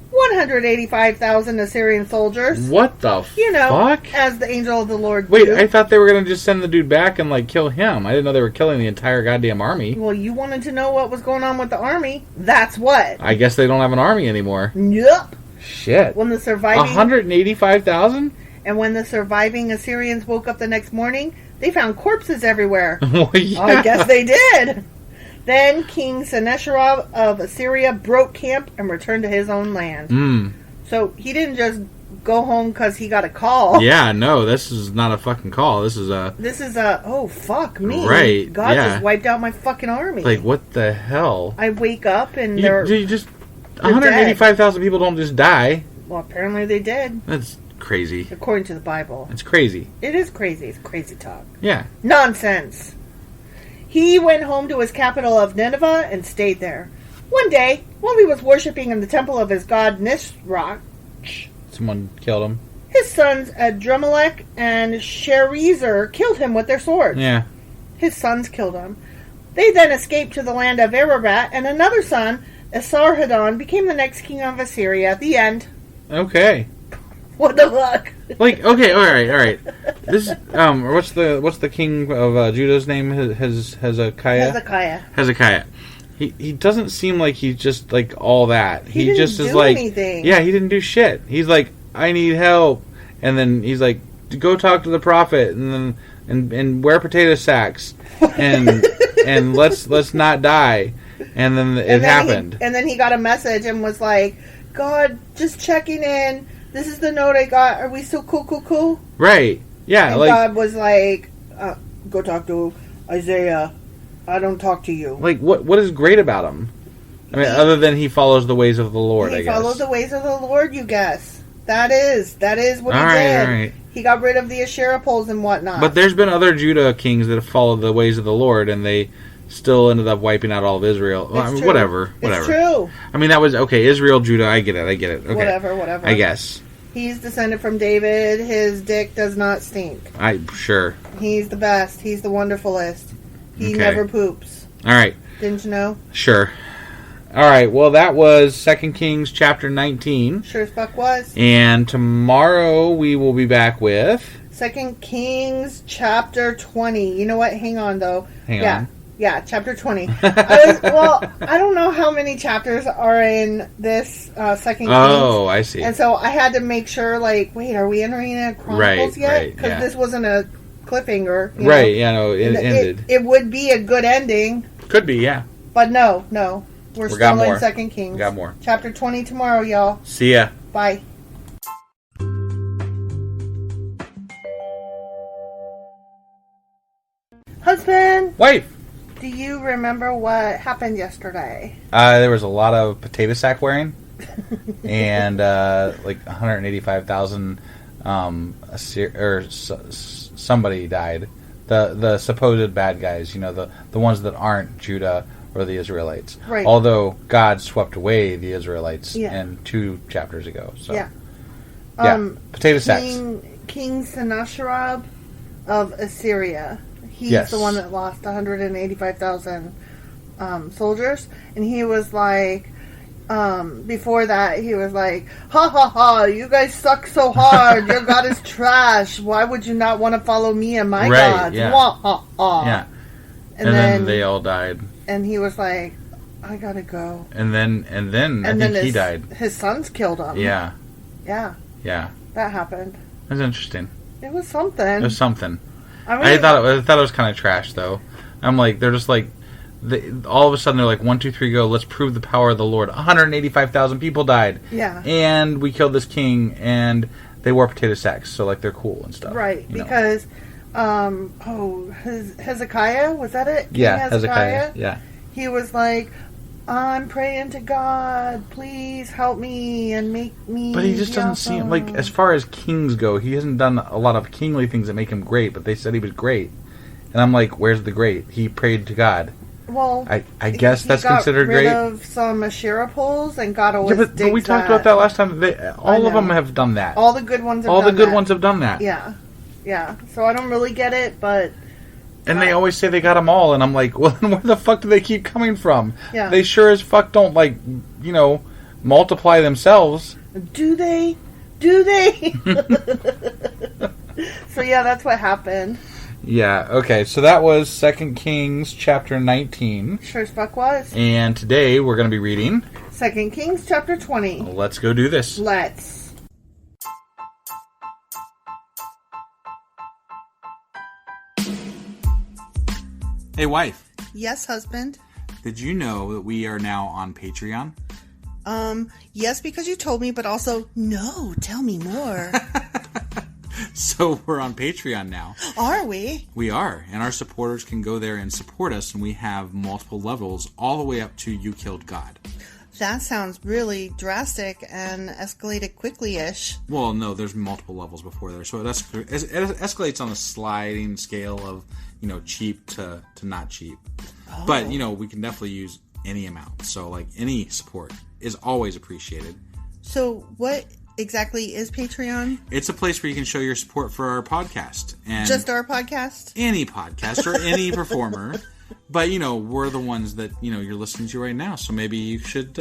185,000 Assyrian soldiers. What the fuck? As the angel of the Lord Wait, do. I thought they were going to just send the dude back and, like, kill him. I didn't know they were killing the entire goddamn army. Well, you wanted to know what was going on with the army. That's what. I guess they don't have an army anymore. Yep. Shit. When the surviving 185,000? And when the surviving Assyrians woke up the next morning, they found corpses everywhere. Well, yeah. I guess they did. Then King Sennacherib of Assyria broke camp and returned to his own land. So he didn't just go home because he got a call. Yeah, no, this is not a fucking call. This is a... oh, fuck me. Right, God just wiped out my fucking army. Like, what the hell? I wake up and you just... 185,000 people don't just die. Well, apparently they did. That's crazy. According to the Bible. It's crazy. It is crazy. It's crazy talk. Yeah. Nonsense. He went home to his capital of Nineveh and stayed there. One day, while he was worshipping in the temple of his god Nisroch, Someone killed him. His sons Adremelech and Sharezer killed him with their swords. Yeah. His sons killed him. They then escaped to the land of Ararat, and another son, Esarhaddon, became the next king of Assyria. The end. Okay. What the fuck? Like, okay, all right. This what's the king of Judah's name? Hezekiah. Hezekiah. He doesn't seem like he's just like all that. He didn't just do is like anything. Yeah, he didn't do shit. He's like, I need help, and then he's like, go talk to the prophet, and then and wear potato sacks, and let's not die, and then it happened. And then he got a message and was like, God, just checking in. This is the note I got. Are we still cool? Right. Yeah. And like, God was like, go talk to Isaiah. I don't talk to you. Like, what is great about him? I mean, other than he follows the ways of the Lord, I guess. He follows the ways of the Lord, you guess. That is what he did. All right. He got rid of the Asherah poles and whatnot. But there's been other Judah kings that have followed the ways of the Lord, and they still ended up wiping out all of Israel. It's true. Whatever. It's true. I mean, that was, okay, Israel, Judah, I get it. Okay. Whatever. I guess. He's descended from David. His dick does not stink. Sure. He's the best. He's the wonderfulest. He never poops. All right. Didn't you know? Sure. All right. Well, that was 2 Kings chapter 19. Sure as fuck was. And tomorrow we will be back with 2 Kings chapter 20. You know what? Hang on, though. Hang on. Yeah, chapter 20. I don't know how many chapters are in this 2 Kings. Oh, I see. And so I had to make sure, like, wait, are we entering a Chronicles yet? Because this wasn't a cliffhanger. Right, yeah, no, it ended. It would be a good ending. Could be, yeah. But no. We're still in 2 Kings. We got more. Chapter 20 tomorrow, y'all. See ya. Bye. Husband. Wife. Do you remember what happened yesterday? There was a lot of potato sack wearing, and like 185,000 somebody died. The supposed bad guys, the ones that aren't Judah or the Israelites. Right. Although God swept away the Israelites in 2 chapters ago. So potato sacks. King Sennacherib of Assyria. He's the one that lost 185,000 soldiers. And he was like, before that, he was like, ha ha ha, you guys suck so hard. Your God is trash. Why would you not want to follow me and my gods? Yeah. Wah, ha, ha. Yeah. And then they all died. And he was like, I gotta go. And then I think he died. His sons killed him. Yeah. Yeah. Yeah. That happened. It was interesting. It was something. I mean, I thought it was kind of trash, though. I'm like, they're just like, all of a sudden they're like, 1, 2, 3, go. Let's prove the power of the Lord. 185,000 people died. Yeah. And we killed this king, and they wore potato sacks, so like they're cool and stuff. Right, because Hezekiah, was that it? Yeah, Hezekiah. Yeah. He was like, I'm praying to God, please help me and make me. But he just doesn't seem like, as far as kings go, he hasn't done a lot of kingly things that make him great. But they said he was great, and I'm like, where's the great? He prayed to God. Well, I guess that's considered great. He got rid of some Asherah poles and God always but we talked about that last time. All of them have done that. All the good ones have done that. All the good ones have done that. Yeah. So I don't really get it, but And they always say they got them all, and I'm like, well, then where the fuck do they keep coming from? Yeah. They sure as fuck don't, like, multiply themselves. Do they? Do they? So, yeah, that's what happened. Yeah, okay, so that was 2 Kings chapter 19. Sure as fuck was. And today we're going to be reading 2 Kings chapter 20. Let's go do this. Let's. Hey, wife. Yes, husband. Did you know that we are now on Patreon? Yes, because you told me, but also, no, tell me more. So we're on Patreon now. Are we? We are, and our supporters can go there and support us, and we have multiple levels all the way up to You Killed God. That sounds really drastic and escalated quickly-ish. Well, no, there's multiple levels before there, so it escalates on a sliding scale of, cheap to not cheap. Oh. But, we can definitely use any amount, so, like, any support is always appreciated. So, what exactly is Patreon? It's a place where you can show your support for our podcast. And just our podcast? Any podcast or any performer. But, we're the ones that, you're listening to right now. So maybe you should,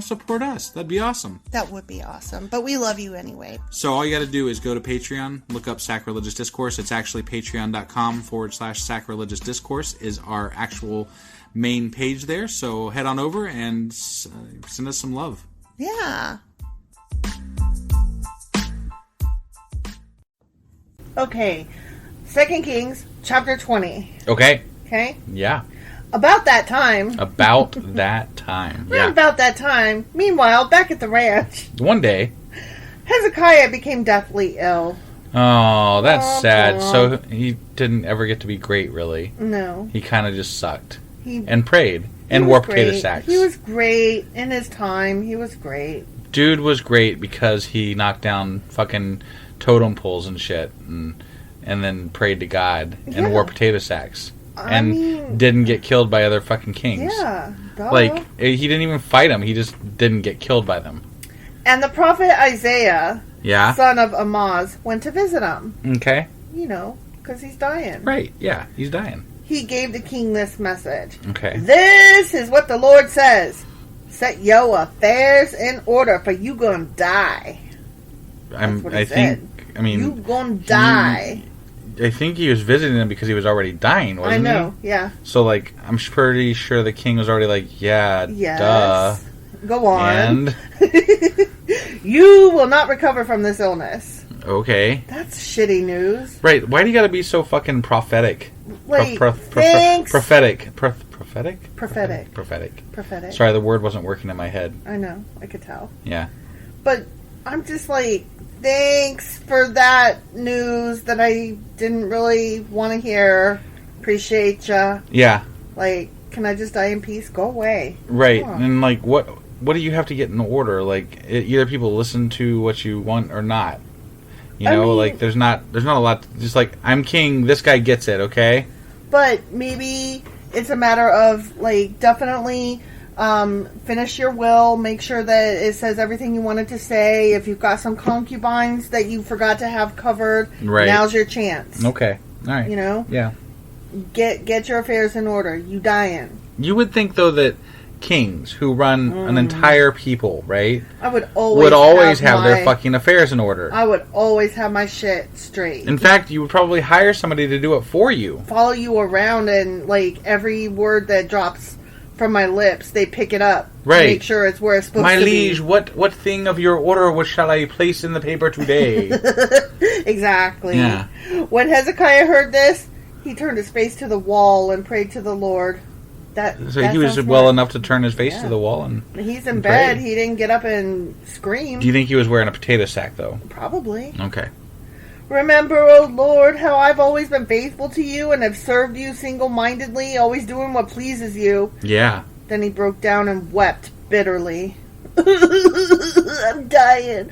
support us. That'd be awesome. That would be awesome. But we love you anyway. So all you got to do is go to Patreon, look up Sacrilegious Discourse. It's actually patreon.com/sacrilegious discourse is our actual main page there. So head on over and send us some love. Yeah. Okay. 2 Kings chapter 20. Okay. Okay? Yeah. About that time. About that time. Yeah. About that time. Meanwhile, back at the ranch. One day. Hezekiah became deathly ill. Oh, that's sad. So he didn't ever get to be great, really. No. He kind of just sucked. And prayed. And wore potato sacks. He was great in his time. He was great. Dude was great because he knocked down fucking totem poles and shit. And then prayed to God. And wore potato sacks. And didn't get killed by other fucking kings. Yeah. Duh. Like, he didn't even fight them. He just didn't get killed by them. And the prophet Isaiah, yeah, son of Amoz, went to visit him. Okay. Because he's dying. Right, yeah, he's dying. He gave the king this message. Okay. This is what the Lord says. Set your affairs in order, for you gonna die. I think you gonna die. I think he was visiting him because he was already dying, wasn't he? I know, yeah. So, like, I'm pretty sure the king was already like, yeah, yes. Duh. Go on. And? You will not recover from this illness. Okay. That's shitty news. Right, why do you gotta be so fucking prophetic? Like, thanks. Prophetic. Prophetic. Sorry, the word wasn't working in my head. I know, I could tell. Yeah. But I'm just like, thanks for that news that I didn't really want to hear. Appreciate ya. Yeah. Like, can I just die in peace? Go away. Right. And, like, what do you have to get in order? Like, either people listen to what you want or not. Like, there's not a lot. Just like, I'm king, this guy gets it, okay? But maybe it's a matter of, like, definitely finish your will. Make sure that it says everything you wanted to say. If you've got some concubines that you forgot to have covered, right, now's your chance. Okay. All right. Yeah. Get your affairs in order. You dying. You would think, though, that kings who run an entire people, right? I would always have their fucking affairs in order. I would always have my shit straight. In fact, you would probably hire somebody to do it for you. Follow you around, and, like, every word that drops from my lips, they pick it up. Right. Make sure it's where it's supposed to be. My liege, what thing of your order what shall I place in the paper today? Exactly. Yeah. When Hezekiah heard this, he turned his face to the wall and prayed to the Lord. So he was well enough to turn his face to the wall and he's in bed. He didn't get up and scream. Do you think he was wearing a potato sack, though? Probably. Okay. Remember, O Lord, how I've always been faithful to you and have served you single-mindedly, always doing what pleases you. Yeah. Then he broke down and wept bitterly. I'm dying.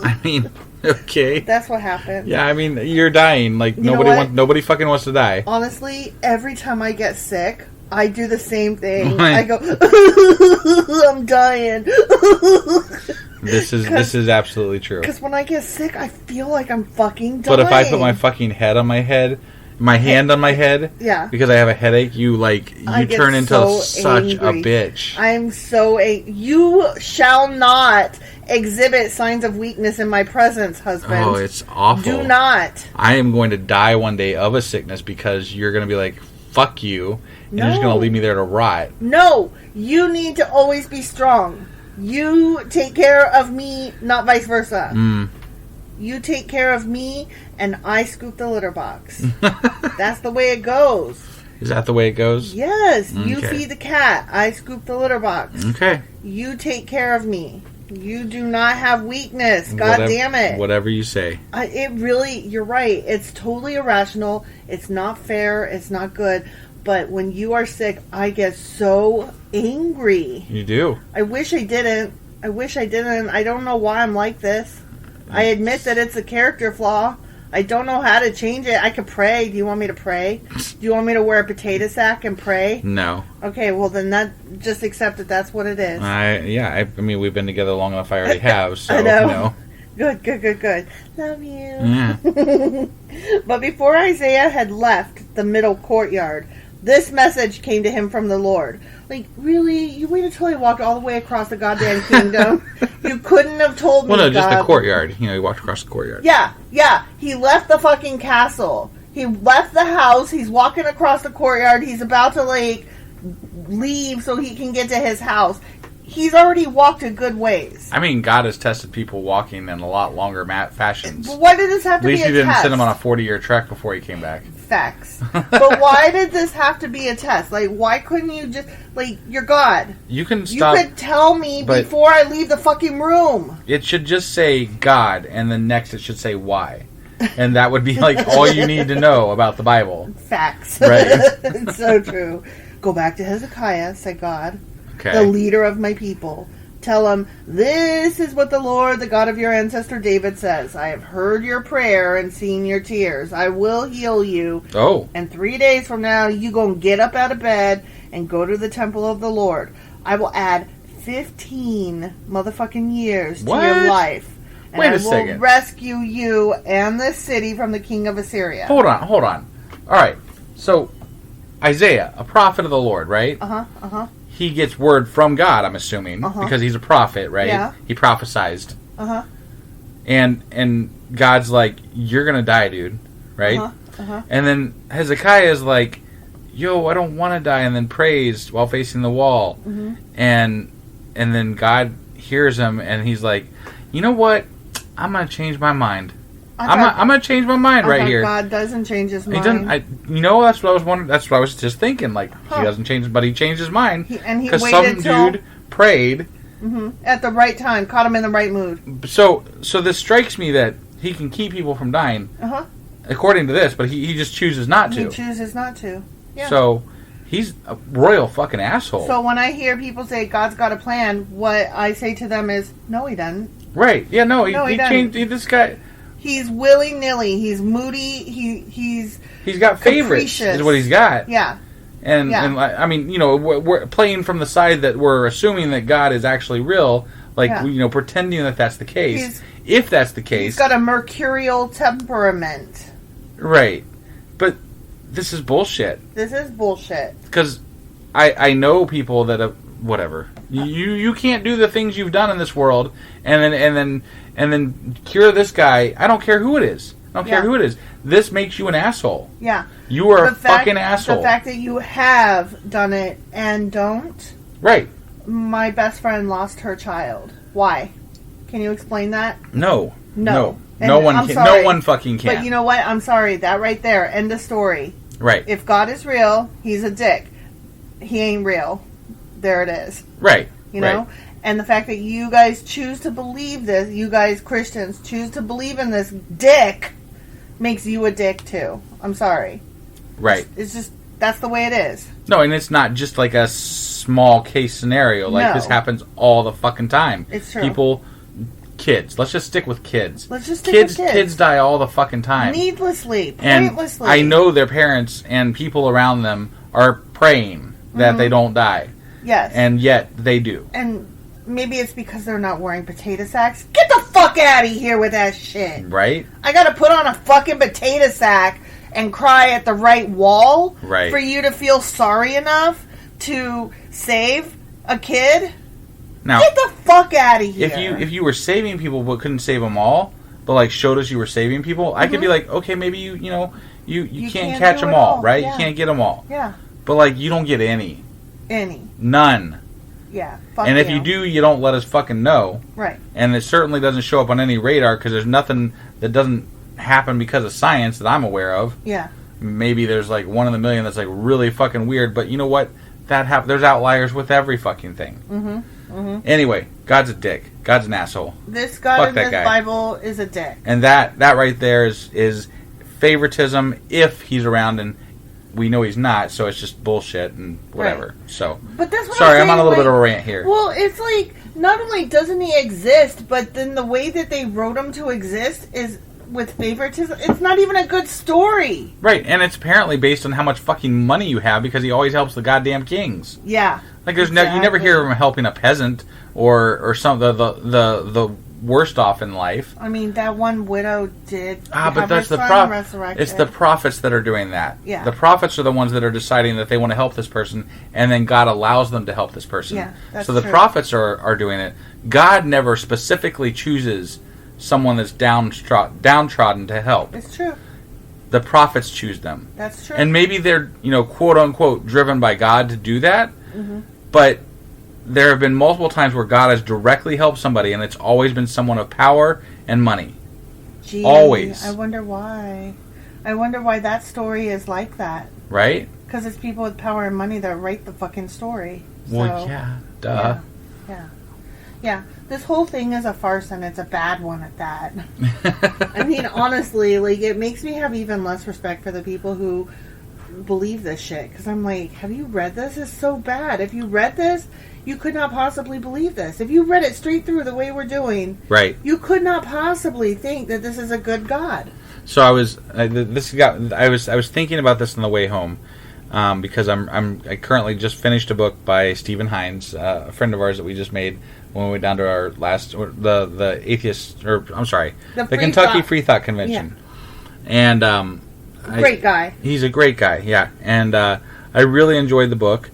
I mean, okay. That's what happened. Yeah, I mean, you're dying. Like, nobody fucking wants to die. Honestly, every time I get sick, I do the same thing. I go, I'm dying. This is absolutely true. Because when I get sick, I feel like I'm fucking dying. But if I put my fucking head on my head, my hand on my head, Yeah. because I have a headache, you turn into so such angry. a bitch. I'm so you shall not exhibit signs of weakness in my presence, husband. Oh, it's awful. Do not. I am going to die one day of a sickness because you're going to be like, fuck you, and you're just going to leave me there to rot. No, you need to always be strong. You take care of me, not vice versa. You take care of me, and I scoop the litter box. That's the way it goes. Is that the way it goes? Yes. Okay. You feed the cat. I scoop the litter box. Okay. You take care of me. You do not have weakness. God damn it. Whatever you say. You're right. It's totally irrational. It's not fair. It's not good. But when you are sick, I get so angry. You do. I wish I didn't. I don't know why I'm like this. I admit that it's a character flaw. I don't know how to change it. I could pray. Do you want me to pray? Do you want me to wear a potato sack and pray? No. Okay, well then just accept that that's what it is. I mean, we've been together long enough. I already have. So I know. No. Good. Love you. Yeah. But before Isaiah had left the middle courtyard, this message came to him from the Lord. Like, really? You waited till he walked all the way across the goddamn kingdom? You couldn't have told me, Well, no, just God. the courtyard. He walked across the courtyard. Yeah. He left the fucking castle. He left the house. He's walking across the courtyard. He's about to, leave so he can get to his house. He's already walked a good ways. I mean, God has tested people walking in a lot longer fashions. But why did this have to be a test? At least he didn't send him on a 40-year trek before he came back. Facts. But why did this have to be a test? Why couldn't you just... you're God. You can stop... You could tell me before I leave the fucking room. It should just say God, and then next it should say why. And that would be, all you need to know about the Bible. Facts. Right. It's so true. Go back to Hezekiah, say God. Okay. The leader of my people. Tell him, this is what the Lord, the God of your ancestor David says. I have heard your prayer and seen your tears. I will heal you. Oh. And 3 days from now, you gonna get up out of bed and go to the temple of the Lord. I will add 15 motherfucking years to your life. And Wait a I second. will rescue you and this city from the king of Assyria. Hold on. All right. So, Isaiah, a prophet of the Lord, right? Uh-huh. He gets word from God, I'm assuming, because he's a prophet, right? Yeah. He prophesized. Uh-huh. And God's like, you're going to die, dude, right? Uh-huh. And then Hezekiah is like, yo, I don't want to die, and then prays while facing the wall. Mm-hmm. And then God hears him, and he's like, you know what? I'm going to change my mind. I'm going to change my mind right here. God doesn't change his mind. He doesn't. That's what I was wondering. That's what I was just thinking. He doesn't change, but he changed his mind. He because waited some dude prayed at the right time, caught him in the right mood. So this strikes me that he can keep people from dying, according to this, but he just chooses not to. He chooses not to. Yeah. So he's a royal fucking asshole. So when I hear people say God's got a plan, what I say to them is, no, he doesn't. Right? Yeah. No, he doesn't. changed. This guy. He's willy-nilly. He's moody. He's got favorites. Is what he's got. Yeah. And I mean, we're playing from the side that we're assuming that God is actually real, pretending that that's the case. If that's the case, he's got a mercurial temperament. Right. But this is bullshit. Because I know people that have whatever. You can't do the things you've done in this world and then cure this guy. I don't care who it is. This makes you an asshole. Yeah. You are a fucking asshole. The fact that you have done it and don't. Right. My best friend lost her child. Why? Can you explain that? No. No one can. No one fucking can. But you know what? I'm sorry. That right there. End of story. Right. If God is real, he's a dick. He ain't real. There it is. Right. You know? And the fact that you guys choose to believe this, you guys Christians choose to believe in this dick, makes you a dick too. I'm sorry. Right. It's just, that's the way it is. No, and it's not just like a small case scenario. This happens all the fucking time. It's true. Kids. Let's just stick with kids. Kids die all the fucking time. Needlessly. And pointlessly. I know their parents and people around them are praying that they don't die. Yes. And yet they do. And maybe it's because they're not wearing potato sacks. Get the fuck out of here with that shit. Right? I gotta put on a fucking potato sack and cry at the right wall Right. for you to feel sorry enough to save a kid. Now, Get the fuck out of here. if you were saving people but couldn't save them all, but like showed us you were saving people, I could be like, okay, maybe you can't catch do them it all, all. right? Yeah. You can't get them all. Yeah. But like, you don't get any. None. Yeah. Fuck And if you do, you don't let us fucking know. Right. And it certainly doesn't show up on any radar because there's nothing that doesn't happen because of science that I'm aware of. Yeah. Maybe there's like 1 in a million that's like really fucking weird, but you know what? There's outliers with every fucking thing. Anyway, God's a dick. God's an asshole. This God Fuck in that this guy. Bible is a dick. And that right there is favoritism if he's around, and we know he's not, so it's just bullshit and whatever. Right. So, But that's what sorry, I'm I'm on a saying, little bit of a rant here. Well, it's like, not only doesn't he exist, but then the way that they wrote him to exist is with favoritism. It's not even a good story. Right, and it's apparently based on how much fucking money you have because he always helps the goddamn kings. Yeah. Like you never hear of him helping a peasant or some the worst off in life. I mean, that one widow did. But that's the It's the prophets that are doing that. Yeah. The prophets are the ones that are deciding that they want to help this person, and then God allows them to help this person. Yeah, that's so the true. prophets are doing it. God never specifically chooses someone that's downtrodden to help. It's true. The prophets choose them. That's true. And maybe they're, quote unquote, driven by God to do that. But there have been multiple times where God has directly helped somebody, and it's always been someone of power and money. Gee, always. I wonder why. I wonder why that story is like that. Right? Because it's people with power and money that write the fucking story. Well, So, yeah. Duh. Yeah. This whole thing is a farce, and it's a bad one at that. I mean, honestly, like, it makes me have even less respect for the people who believe this shit. Because I'm like, have you read this? It's so bad. If you read this, you could not possibly believe this. If you read it straight through the way we're doing, Right. you could not possibly think that this is a good God. So I was thinking about this on the way home, because I currently just finished a book by Stephen Hines, a friend of ours that we just made when we went down to our last the Atheists, or I'm sorry, the Kentucky Free Thought Convention, and Great guy. He's a great guy, yeah, and I really enjoyed the book,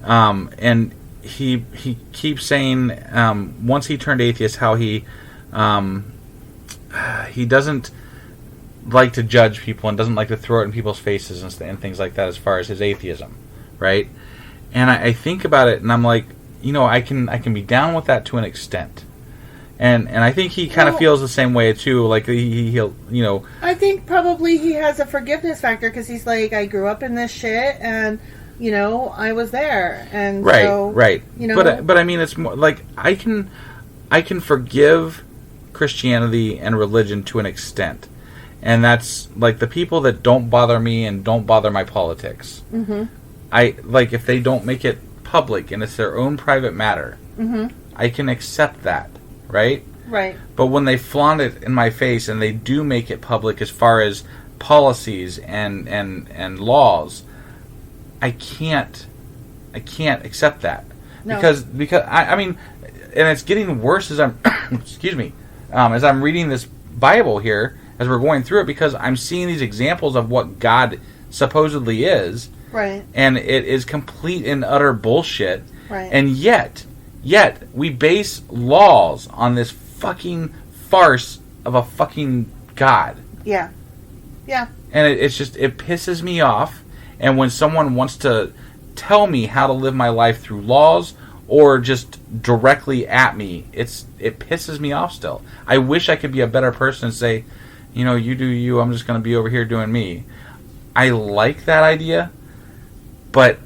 and he keeps saying once he turned atheist how he doesn't like to judge people and doesn't like to throw it in people's faces and things like that as far as his atheism, right? And I think about it and I'm like, I can be down with that to an extent. And I think he kind of feels the same way too. Like he'll. I think probably he has a forgiveness factor because he's like, I grew up in this shit, and I was there, and right, so, right. You know, but I mean, it's more like I can forgive Christianity and religion to an extent, and that's like the people that don't bother me and don't bother my politics. Mm-hmm. I like if they don't make it public and it's their own private matter. Mm-hmm. I can accept that. Right? Right. But when they flaunt it in my face and they do make it public as far as policies and laws, I can't accept that. No. Because I mean, and it's getting worse as I'm excuse me, as I'm reading this Bible here as we're going through it, because I'm seeing these examples of what God supposedly is. Right. And it is complete and utter bullshit. Right. And yet we base laws on this fucking farce of a fucking God. Yeah. Yeah. And it pisses me off. And when someone wants to tell me how to live my life through laws or just directly at me, it pisses me off still. I wish I could be a better person and say, you do you, I'm just going to be over here doing me. I like that idea, but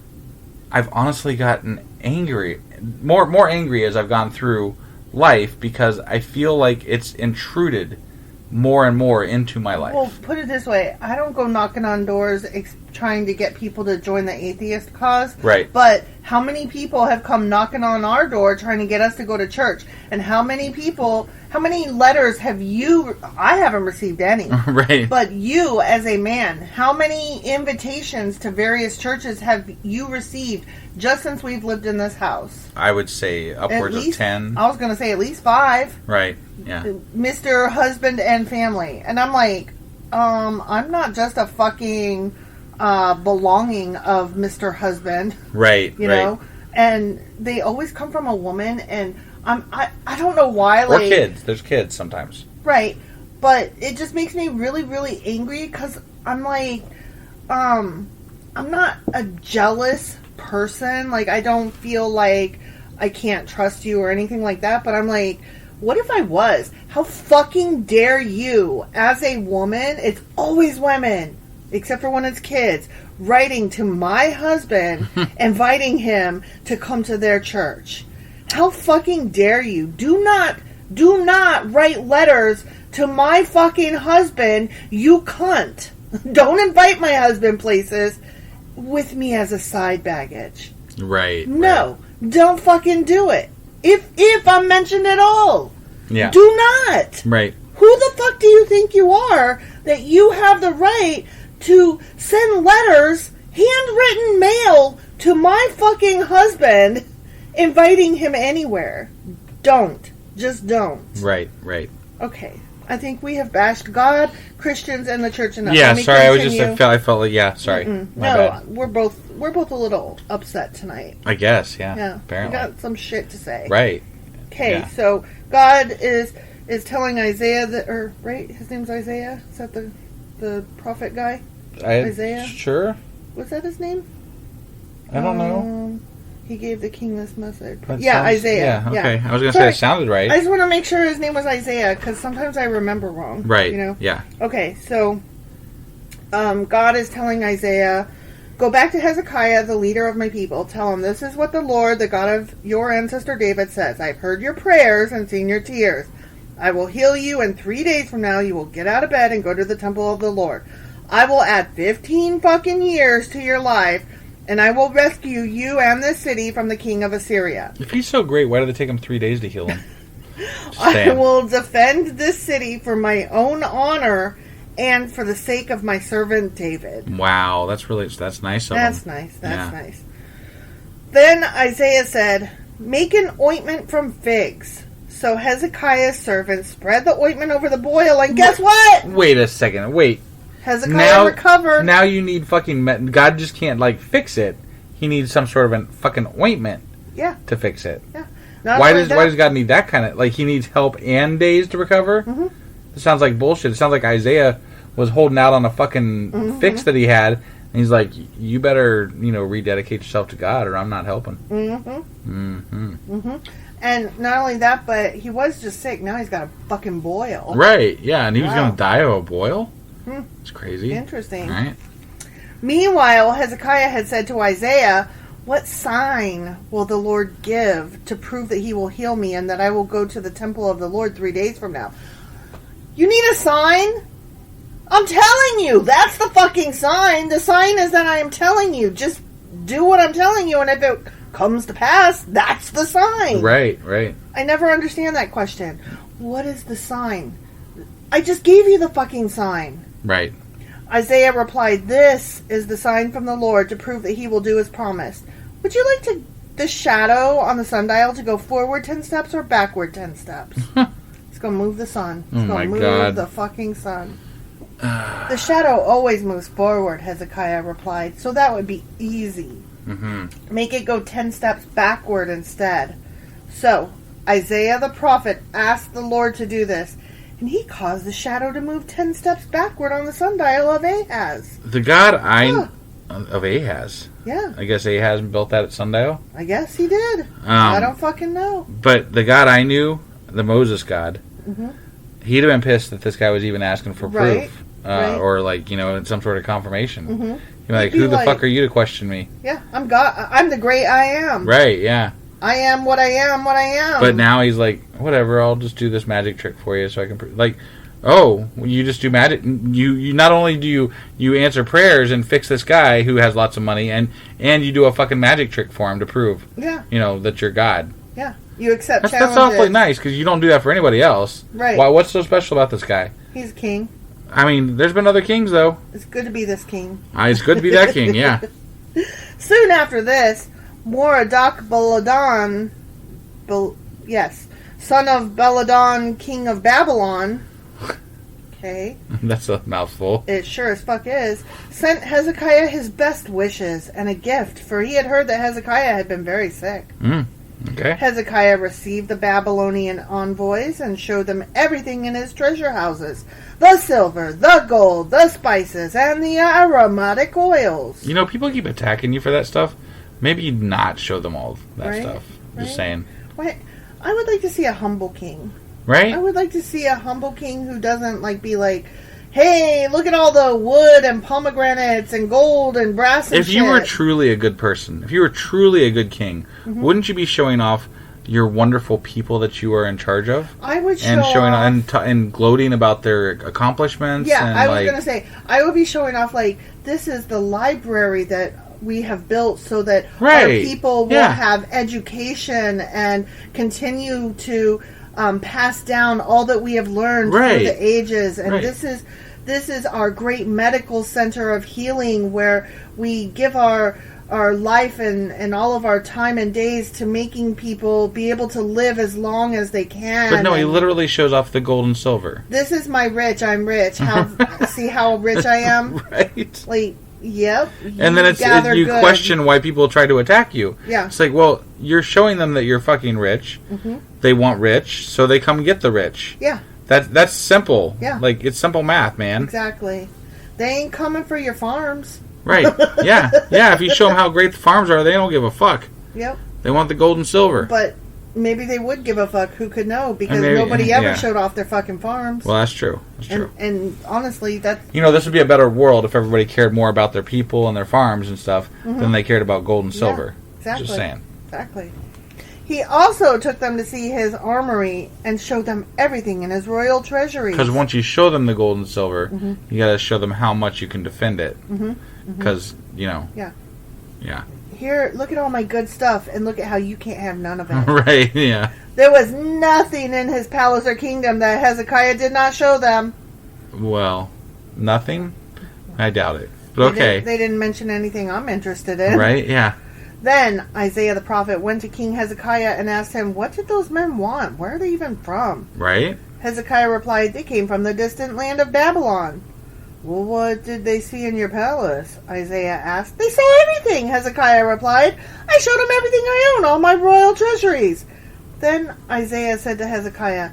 I've honestly gotten angry, more angry as I've gone through life, because I feel like it's intruded more and more into my life. Well, put it this way, I don't go knocking on doors trying to get people to join the atheist cause. Right. But how many people have come knocking on our door trying to get us to go to church? And how many letters have you... I haven't received any. Right. But you, as a man, how many invitations to various churches have you received just since we've lived in this house? I would say upwards of 10. I was going to say at least 5. Right, yeah. Mr. Husband and Family. And I'm like, I'm not just a fucking belonging of Mr. Husband. Right. You know? And they always come from a woman, and I don't know why. Or Like, kids. There's kids sometimes. Right. But it just makes me really, really angry because I'm like, I'm not a jealous person. Like, I don't feel like I can't trust you or anything like that. But I'm like, what if I was? How fucking dare you, as a woman, it's always women, except for when it's kids, writing to my husband, inviting him to come to their church. How fucking dare you? Do not write letters to my fucking husband, you cunt. Don't invite my husband places with me as a side baggage. Right. No, don't fucking do it. If I'm mentioned at all. Yeah. Do not. Right. Who the fuck do you think you are that you have the right to send letters, handwritten mail, to my fucking husband, inviting him anywhere? Don't. Just don't. Right. Okay. I think we have bashed God, Christians, and the church enough. Yeah, sorry. Continue. I felt like, yeah, sorry. No, bad. we're both a little upset tonight. I guess, yeah. Yeah. Apparently. We got some shit to say. Right. Okay, Yeah. so God is telling Isaiah that, or right, his name's Isaiah. Is that the prophet guy? Isaiah? Sure. Was that his name? I don't know. He gave the king this message. That Yeah, sounds- Isaiah. Yeah, okay. Yeah. I was going to say Sorry. it sounded right. I just want to make sure his name was Isaiah because sometimes I remember wrong. Right. You know. Yeah. Okay, so God is telling Isaiah, go back to Hezekiah, the leader of my people. Tell him, this is what the Lord, the God of your ancestor David, says. I've heard your prayers and seen your tears. I will heal you, and 3 days from now you will get out of bed and go to the temple of the Lord. I will add 15 fucking years to your life, and I will rescue you and this city from the king of Assyria. If he's so great, why did it take him 3 days to heal him? I will defend this city for my own honor and for the sake of my servant David. Wow, that's nice of him. That's nice. Then Isaiah said, make an ointment from figs. So Hezekiah's servants spread the ointment over the boil, and guess what? Wait a second. Wait. Hezekiah recovered. Now you need fucking... God just can't, fix it. He needs some sort of a fucking ointment to fix it. Yeah. Why does God need that kind of... he needs help and days to recover? Mm-hmm. It sounds like bullshit. It sounds like Isaiah was holding out on a fucking fix that he had, and he's like, you better, rededicate yourself to God, or I'm not helping. And not only that, but he was just sick. Now he's got a fucking boil. Right, yeah, and he was going to die of a boil? It's crazy. Interesting. Right. Meanwhile, Hezekiah had said to Isaiah, what sign will the Lord give to prove that he will heal me and that I will go to the temple of the Lord 3 days from now? You need a sign? I'm telling you, that's the fucking sign. The sign is that I am telling you. Just do what I'm telling you, and if it comes to pass, that's the sign. Right. I never understand that question. What is the sign? I just gave you the fucking sign. Right. Isaiah replied, this is the sign from the Lord to prove that he will do his promise. Would you like the shadow on the sundial to go forward 10 steps or backward 10 steps? It's going to move the sun. It's going to move the fucking sun. The shadow always moves forward, Hezekiah replied, so that would be easy. Mm-hmm. Make it go 10 steps backward instead. So, Isaiah the prophet asked the Lord to do this, and he caused the shadow to move 10 steps backward on the sundial of Ahaz. The God of Ahaz? Yeah. I guess Ahaz built that at sundial? I guess he did. I don't fucking know. But the God I knew, the Moses God, he'd have been pissed that this guy was even asking for proof. Or some sort of confirmation. Mm-hmm. You're like, who the fuck are you to question me? Yeah, I'm God. I'm the great I am. Right, yeah. I am what I am. But now he's like, whatever, I'll just do this magic trick for you so I can... you just do magic. You not only do you answer prayers and fix this guy who has lots of money, and you do a fucking magic trick for him to prove, that you're God. Yeah, you accept challenges. That's awfully nice, because you don't do that for anybody else. Right. Why? What's so special about this guy? He's a king. I mean, there's been other kings, though. It's good to be this king. It's good to be that king, yeah. Soon after this, Merodach Baladan, son of Baladan, king of Babylon. Okay. That's a mouthful. It sure as fuck is. Sent Hezekiah his best wishes and a gift, for he had heard that Hezekiah had been very sick. Okay. Hezekiah received the Babylonian envoys and showed them everything in his treasure houses. The silver, the gold, the spices, and the aromatic oils. You know, people keep attacking you for that stuff. Maybe not show them all that stuff. Just saying. What? I would like to see a humble king. Right? I would like to see a humble king who doesn't be like, hey, look at all the wood and pomegranates and gold and brass and If you were truly a good person, if you were truly a good king, wouldn't you be showing off your wonderful people that you are in charge of? I would show and showing off, and gloating about their accomplishments. Yeah, and I was going to say, I would be showing off this is the library that we have built so that our people will have education and continue to pass down all that we have learned through the ages. And this is our great medical center of healing, where we give our life and all of our time and days to making people be able to live as long as they can. But no, he literally shows off the gold and silver. This is my rich. I'm rich. See how rich I am? Right. Yep. And then you question why people try to attack you. Yeah. It's like, well, you're showing them that you're fucking rich. Mm-hmm. They want rich, so they come get the rich. Yeah. That's simple. Yeah. It's simple math, man. Exactly. They ain't coming for your farms. Right. Yeah. Yeah. If you show them how great the farms are, they don't give a fuck. Yep. They want the gold and silver. But maybe they would give a fuck. Who could know? Because nobody ever showed off their fucking farms. Well, that's true. That's true. And honestly, that's... this would be a better world if everybody cared more about their people and their farms and stuff than they cared about gold and silver. Yeah, exactly. Just saying. Exactly. He also took them to see his armory and showed them everything in his royal treasuries. Because once you show them the gold and silver, you got to show them how much you can defend it. Because, Yeah. Yeah. Here, look at all my good stuff, and look at how you can't have none of it. Right, yeah. There was nothing in his palace or kingdom that Hezekiah did not show them. Well, nothing? I doubt it. But okay. They didn't mention anything I'm interested in. Right, yeah. Then Isaiah the prophet went to King Hezekiah and asked him, what did those men want? Where are they even from? Right. Hezekiah replied, they came from the distant land of Babylon. Well, what did they see in your palace? Isaiah asked. They saw everything, Hezekiah replied. I showed them everything I own, all my royal treasuries. Then Isaiah said to Hezekiah,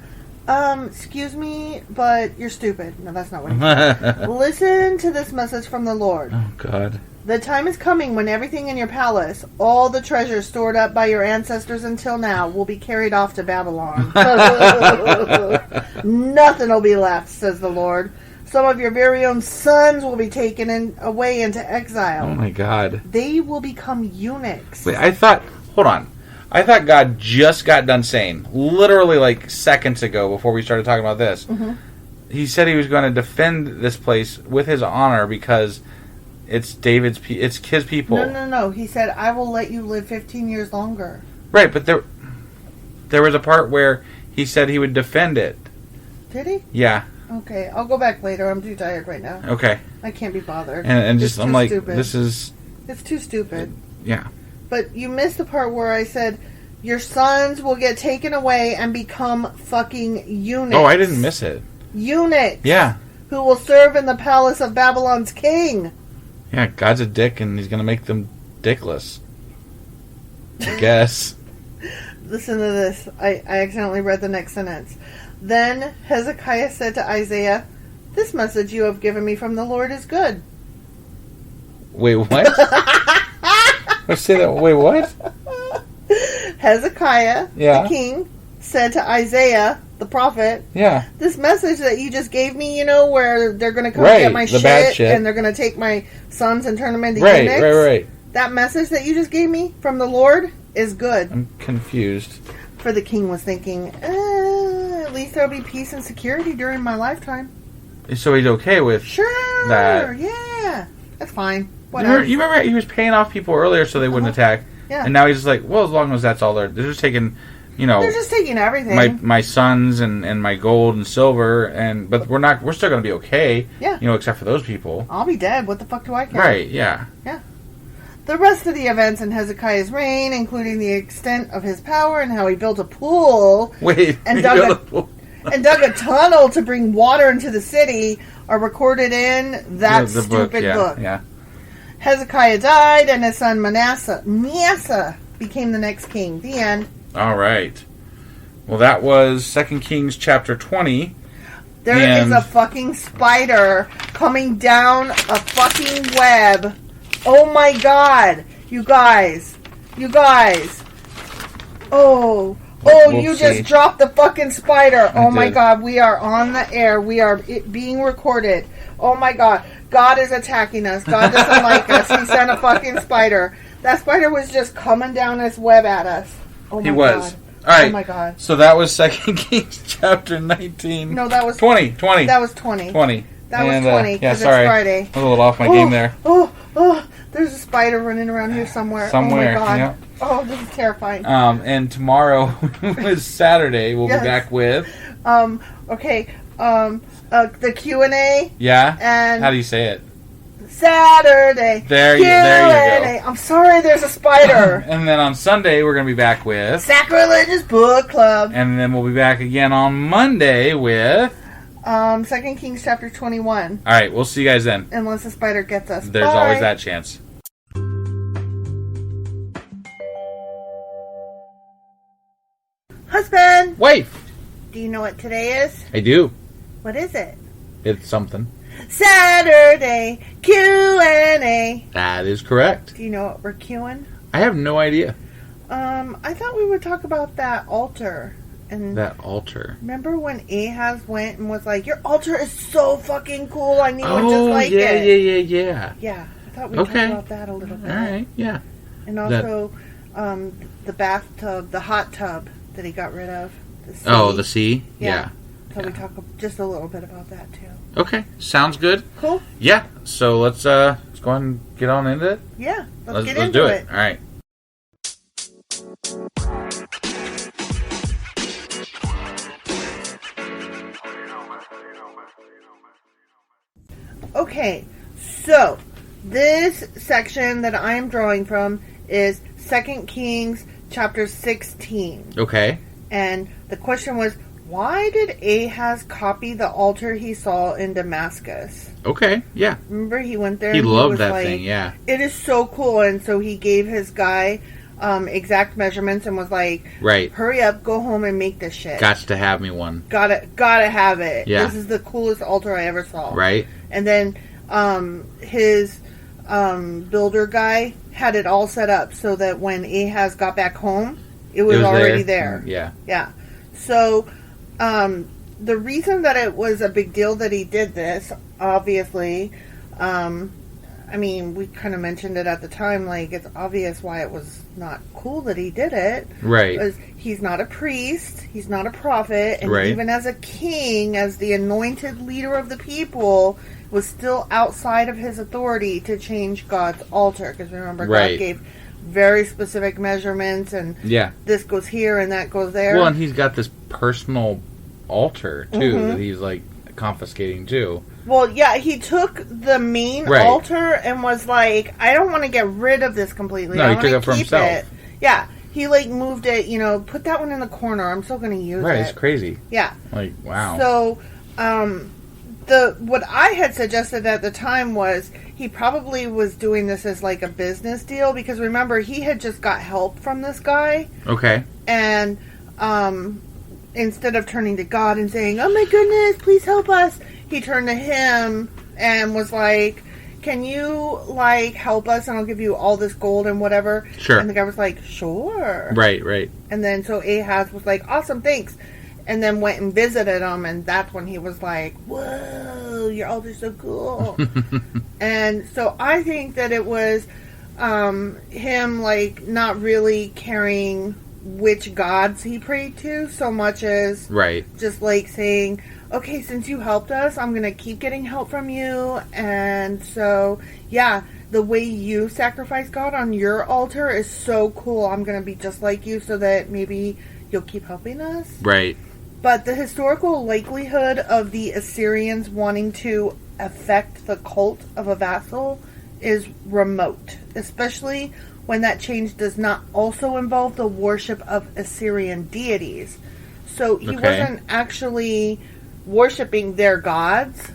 excuse me, but you're stupid. No, that's not what he said. Listen to this message from the Lord. Oh, God. The time is coming when everything in your palace, all the treasures stored up by your ancestors until now, will be carried off to Babylon. Nothing will be left, says the Lord. Some of your very own sons will be taken away into exile. Oh, my God. They will become eunuchs. Wait, hold on. I thought God just got done saying, literally seconds ago before we started talking about this, he said he was going to defend this place with his honor because it's it's his people. No. He said, I will let you live 15 years longer. Right, but there was a part where he said he would defend it. Did he? Yeah. Okay, I'll go back later. I'm too tired right now. Okay. I can't be bothered. And just, I'm like, stupid. this is... It's too stupid. Yeah. But you missed the part where I said, your sons will get taken away and become fucking eunuchs. Oh, I didn't miss it. Eunuchs. Yeah. Who will serve in the palace of Babylon's king. Yeah, God's a dick and he's going to make them dickless. I guess. Listen to this. I accidentally read the next sentence. Then Hezekiah said to Isaiah, this message you have given me from the Lord is good. Wait, what? Let's say that. Wait, what? Hezekiah, the king, said to Isaiah, the prophet, this message that you just gave me, where they're going to come get my shit and they're going to take my sons and turn them into eunuchs. Right. That message that you just gave me from the Lord is good. I'm confused. For the king was thinking, at least there'll be peace and security during my lifetime. So he's okay with that. Yeah. That's fine. You remember he was paying off people earlier so they wouldn't attack? Yeah. And now he's just like, well, as long as that's all they're just taking, they're just taking everything. My sons and my gold and silver, but we're still going to be okay. Yeah. Except for those people. I'll be dead. What the fuck do I care? Right, yeah. Yeah. The rest of the events in Hezekiah's reign, including the extent of his power and how he built a pool. Wait, and and dug a tunnel to bring water into the city are recorded in that the stupid book. Yeah. Hezekiah died, and his son Manasseh became the next king. The end. All right. Well, that was 2 Kings chapter 20. There is a fucking spider coming down a fucking web. Oh my god. You guys. Oh, you just dropped the fucking spider. Oh my god, we are on the air. We are being recorded. Oh my god. God is attacking us. God doesn't like us. He sent a fucking spider. That spider was just coming down his web at us. Oh my god. All right. Oh my god. So that was 2 Kings chapter 19. No, that was 20. That was 20. 20. That was 20 because it's Friday. I was a little off my game there. Oh, there's a spider running around here somewhere. Oh my god. Yeah. Oh, this is terrifying. And tomorrow is Saturday. We'll be back with the Q&A. Yeah. And how do you say it? Saturday. There you go. I'm sorry, there's a spider. And then on Sunday we're going to be back with Sacrilegious Book Club. And then we'll be back again on Monday with 2 Kings chapter 21. All right, we'll see you guys then. Unless the spider gets us. There's always that chance. Husband. Wife. Do you know what today is? I do. What is it? It's something. Saturday Q&A. That is correct. Do you know what we're queuing? I have no idea. I thought we would talk about that altar. And that altar. Remember when Ahaz went and was like, your altar is so fucking cool, I need one just like it. Yeah. Yeah, I thought we'd talk about that a little bit. All right, yeah. And also the bathtub, the hot tub that he got rid of. The sea? Yeah. So we talk just a little bit about that too. Okay, sounds good. Cool. Yeah, so let's go ahead and get on into it. Yeah, let's get into do it. All right. Okay, so this section that I am drawing from is 2 Kings chapter 16. Okay. And the question was, why did Ahaz copy the altar he saw in Damascus? Okay, yeah. Remember he went there? He and loved was that like, thing, yeah. It is so cool. And so he gave his guy exact measurements and was like, right, hurry up, go home and make this shit. Got to have me one. Gotta have it. Yeah. This is the coolest altar I ever saw. Right. And then his builder guy had it all set up so that when Ahaz got back home, it was already there. Yeah. Yeah. So the reason that it was a big deal that he did this, obviously, I mean, we kind of mentioned it at the time, like, it's obvious why it was not cool that he did it. Right. Because he's not a priest, he's not a prophet, and right. even as a king, as the anointed leader of the people, was still outside of his authority to change God's altar. Because remember, right. God gave very specific measurements, and this goes here and that goes there. Well, and he's got this personal altar, too, that he's, like, confiscating, too. Well, yeah, he took the main altar and was like, I don't want to get rid of this completely. No, I he took it for himself. It. Yeah, he, like, moved it, put that one in the corner. I'm still going to use it. Right, it's crazy. Yeah. Like, wow. So, what I had suggested at the time was he probably was doing this as, like, a business deal. Because, remember, he had just got help from this guy. Okay. And, instead of turning to God and saying, oh my goodness, please help us, he turned to him and was like, can you, like, help us and I'll give you all this gold and whatever? Sure. And the guy was like, sure. Right. And then so Ahaz was like, awesome, thanks. And then went and visited him, and that's when he was like, whoa, your altar's so cool. And so I think that it was him, like, not really caring which gods he prayed to so much as just, like, saying, okay, since you helped us, I'm going to keep getting help from you. And so, yeah, the way you sacrifice God on your altar is so cool. I'm going to be just like you so that maybe you'll keep helping us. Right. But the historical likelihood of the Assyrians wanting to affect the cult of a vassal is remote, especially when that change does not also involve the worship of Assyrian deities. So he wasn't actually worshiping their gods.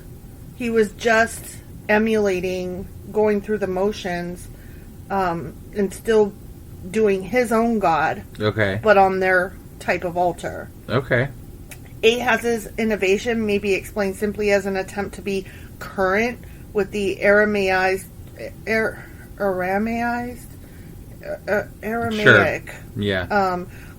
He was just emulating, going through the motions, and still doing his own god. Okay. But on their type of altar. Okay. Ahaz's innovation may be explained simply as an attempt to be current with the Aramaic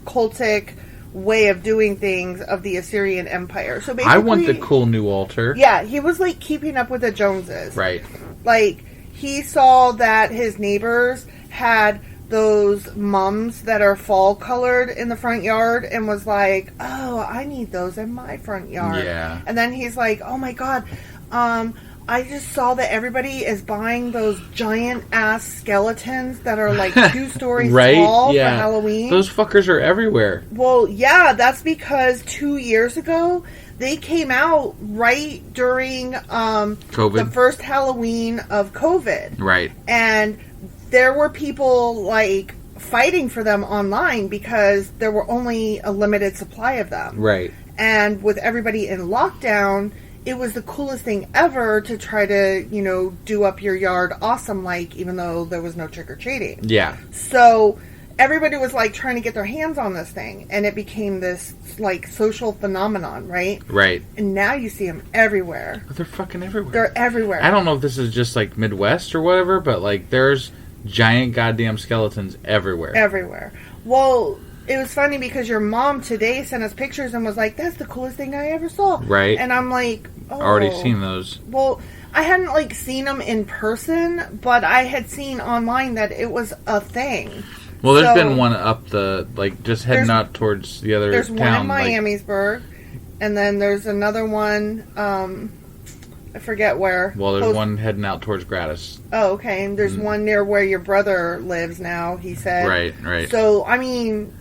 cultic way of doing things of the Assyrian Empire. So basically, I want the cool new altar. Yeah, he was like keeping up with the Joneses. Right. Like, he saw that his neighbors had those mums that are fall colored in the front yard and was like, oh, I need those in my front yard. Yeah. And then he's like, oh my god, I just saw that everybody is buying those giant ass skeletons that are like 2 stories tall for Halloween. Those fuckers are everywhere. Well, yeah, that's because 2 years ago they came out right during COVID. the first Halloween of COVID. Right. And there were people like fighting for them online because there were only a limited supply of them. Right. And with everybody in lockdown, it was the coolest thing ever to try to, you know, do up your yard awesome, like, even though there was no trick-or-treating. Yeah. So everybody was like trying to get their hands on this thing, and it became this like social phenomenon, right? Right. And now you see them everywhere. They're fucking everywhere. They're everywhere. I don't know if this is just like Midwest or whatever, but like there's giant goddamn skeletons everywhere. Everywhere. Well, it was funny because your mom today sent us pictures and was like, that's the coolest thing I ever saw. Right. And I'm like, oh. Already seen those. Well, I hadn't like seen them in person, but I had seen online that it was a thing. Well, there's been one up the, like, just heading out towards the other town. There's one in Miamisburg, like, and then there's another one, I forget where. Well, there's one heading out towards Gratis. Oh, okay. And there's one near where your brother lives now, he said. Right. So, I mean,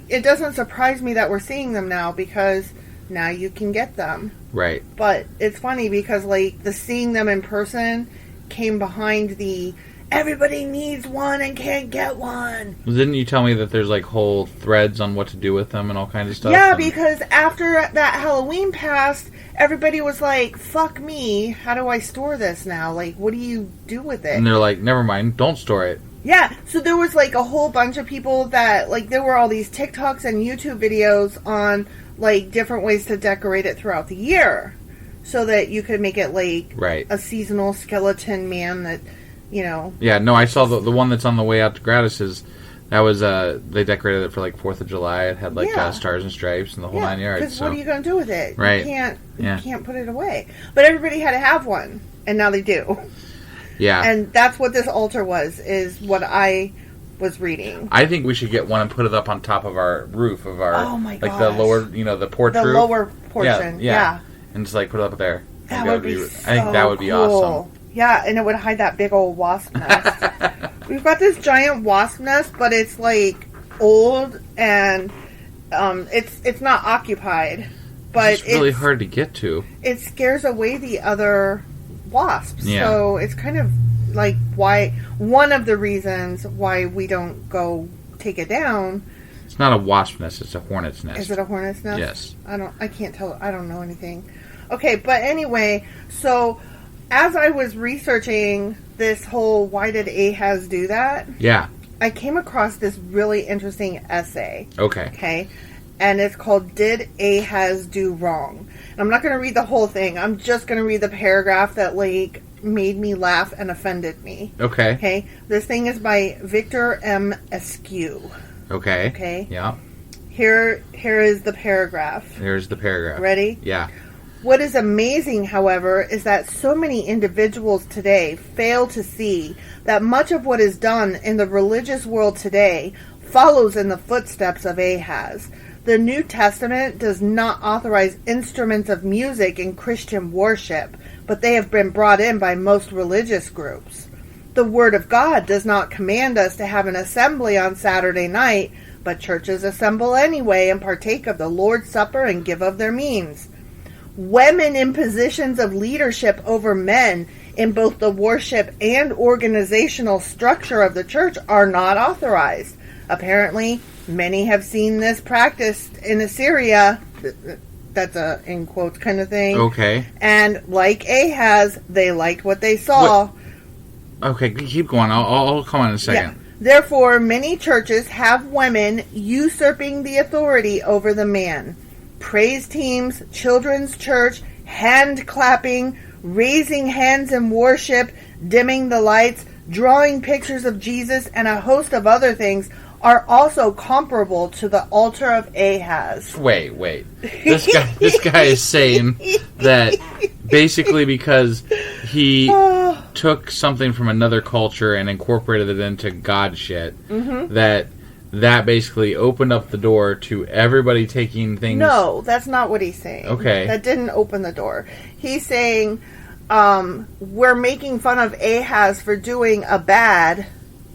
it doesn't surprise me that we're seeing them now because now you can get them. Right. But it's funny because, like, the seeing them in person came behind the everybody needs one and can't get one. Well, didn't you tell me that there's, like, whole threads on what to do with them and all kinds of stuff? Yeah, because after that Halloween passed, everybody was like, fuck me, how do I store this now? Like, what do you do with it? And they're like, never mind, don't store it. Yeah, so there was, like, a whole bunch of people that, like, there were all these TikToks and YouTube videos on, like, different ways to decorate it throughout the year. So that you could make it, like, a seasonal skeleton man that, you know. Yeah, no, I saw the one that's on the way out to Gratis is, that was, they decorated it for, like, 4th of July. It had, like, stars and stripes and the whole 9 yards. Because what are you going to do with it? Right. You can't put it away. But everybody had to have one, and now they do. Yeah. And that's what this altar was, is what I was reading. I think we should get one and put it up on top of our roof of our, oh my like, the lower, you know, the porch roof. The lower portion, yeah. And just, like, put it up there. That would be so I think that would be cool. awesome. Yeah, and it would hide that big old wasp nest. We've got this giant wasp nest, but it's, like, old, and it's not occupied. But it's really hard to get to. It scares away the other wasps. Yeah. So it's kind of like one of the reasons why we don't go take it down. It's not a wasp nest, it's a hornet's nest. Is it a hornet's nest? Yes. I can't tell. I don't know anything. Okay, but anyway, so as I was researching this whole why did Ahaz do that? Yeah. I came across this really interesting essay. Okay. Okay. And it's called Did Ahaz Do Wrong? And I'm not going to read the whole thing. I'm just going to read the paragraph that, like, made me laugh and offended me. Okay. Okay. This thing is by Victor M. Askew. Okay. Okay. Yeah. Here is the paragraph. Here's the paragraph. Ready? Yeah. What is amazing, however, is that so many individuals today fail to see that much of what is done in the religious world today follows in the footsteps of Ahaz. The New Testament does not authorize instruments of music in Christian worship, but they have been brought in by most religious groups. The Word of God does not command us to have an assembly on Saturday night, but churches assemble anyway and partake of the Lord's Supper and give of their means. Women in positions of leadership over men in both the worship and organizational structure of the church are not authorized. Apparently, many have seen this practiced in Assyria, That's a in quotes kind of thing. Okay. And like Ahaz, they liked what they saw. Okay, keep going. I'll come on in a second. Yeah. Therefore, many churches have women usurping the authority over the man. Praise teams, children's church, hand clapping, raising hands in worship, dimming the lights, drawing pictures of Jesus, and a host of other things are also comparable to the altar of Ahaz. Wait. This guy is saying that basically because he took something from another culture and incorporated it into God shit, that basically opened up the door to everybody taking things... No, that's not what he's saying. Okay. That didn't open the door. He's saying, we're making fun of Ahaz for doing a bad,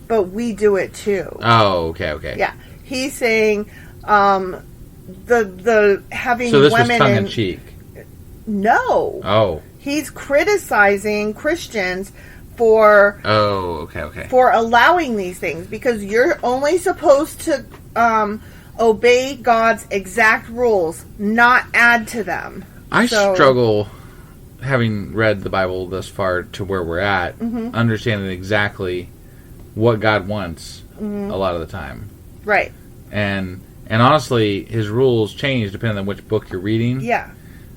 but we do it too. Oh, okay. Yeah. He's saying, the having so this women was tongue-in-cheek? No. Oh. He's criticizing Christians for for allowing these things, because you're only supposed to obey God's exact rules, not add to them. I struggle, having read the Bible thus far to where we're at, understanding exactly what God wants a lot of the time. Right. And honestly, his rules change depending on which book you're reading. Yeah.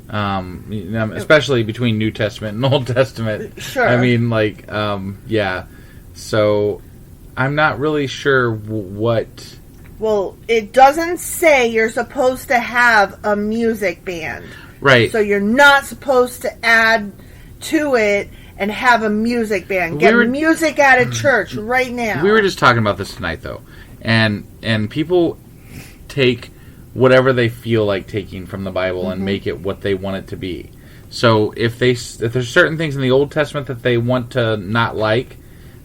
Especially between New Testament and Old Testament. Sure. I mean, yeah. So, I'm not really sure what... Well, it doesn't say you're supposed to have a music band. Right. So you're not supposed to add to it and have a music band. Get music out of church right now. We were just talking about this tonight, though. And people take whatever they feel like taking from the Bible and make it what they want it to be. So if there's certain things in the Old Testament that they want to not like,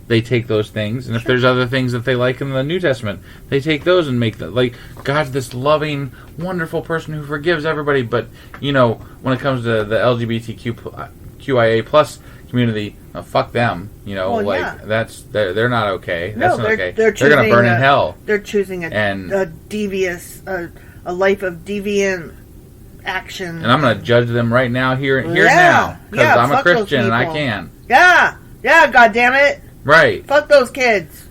they take those things. And if there's other things that they like in the New Testament, they take those and make them. Like, God's this loving, wonderful person who forgives everybody. But, when it comes to the LGBTQIA plus community, fuck them. They're not okay. That's not okay. They're going to burn in hell. They're choosing a devious, a life of deviant action. And I'm going to judge them right now, here now. Because I'm a Christian and I can. Yeah, goddammit. Right. Fuck those kids.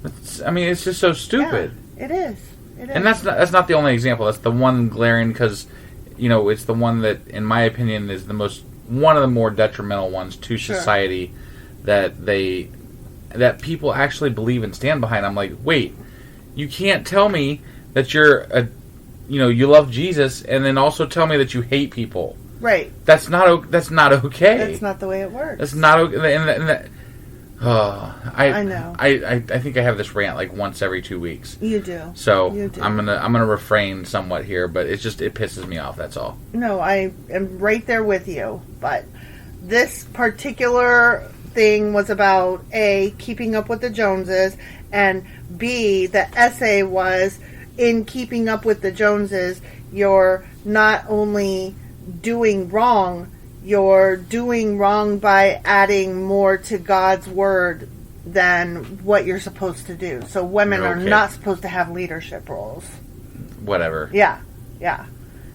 It's just so stupid. Yeah, it is. And that's not the only example. That's the one glaring, because, it's the one that, in my opinion, is one of the more detrimental ones to society that people actually believe and stand behind. I'm like, wait, you can't tell me that you love Jesus and then also tell me that you hate people. Right. That's not okay. That's not the way it works. That's not okay. I know. I think I have this rant like once every 2 weeks. You do. So you do. I'm gonna refrain somewhat here, but it pisses me off. That's all. No, I am right there with you. But this particular thing was about A, keeping up with the Joneses, and B, the essay was, in keeping up with the Joneses, you're not only doing wrong, you're doing wrong by adding more to God's word than what you're supposed to do. So women are not supposed to have leadership roles. Whatever. Yeah.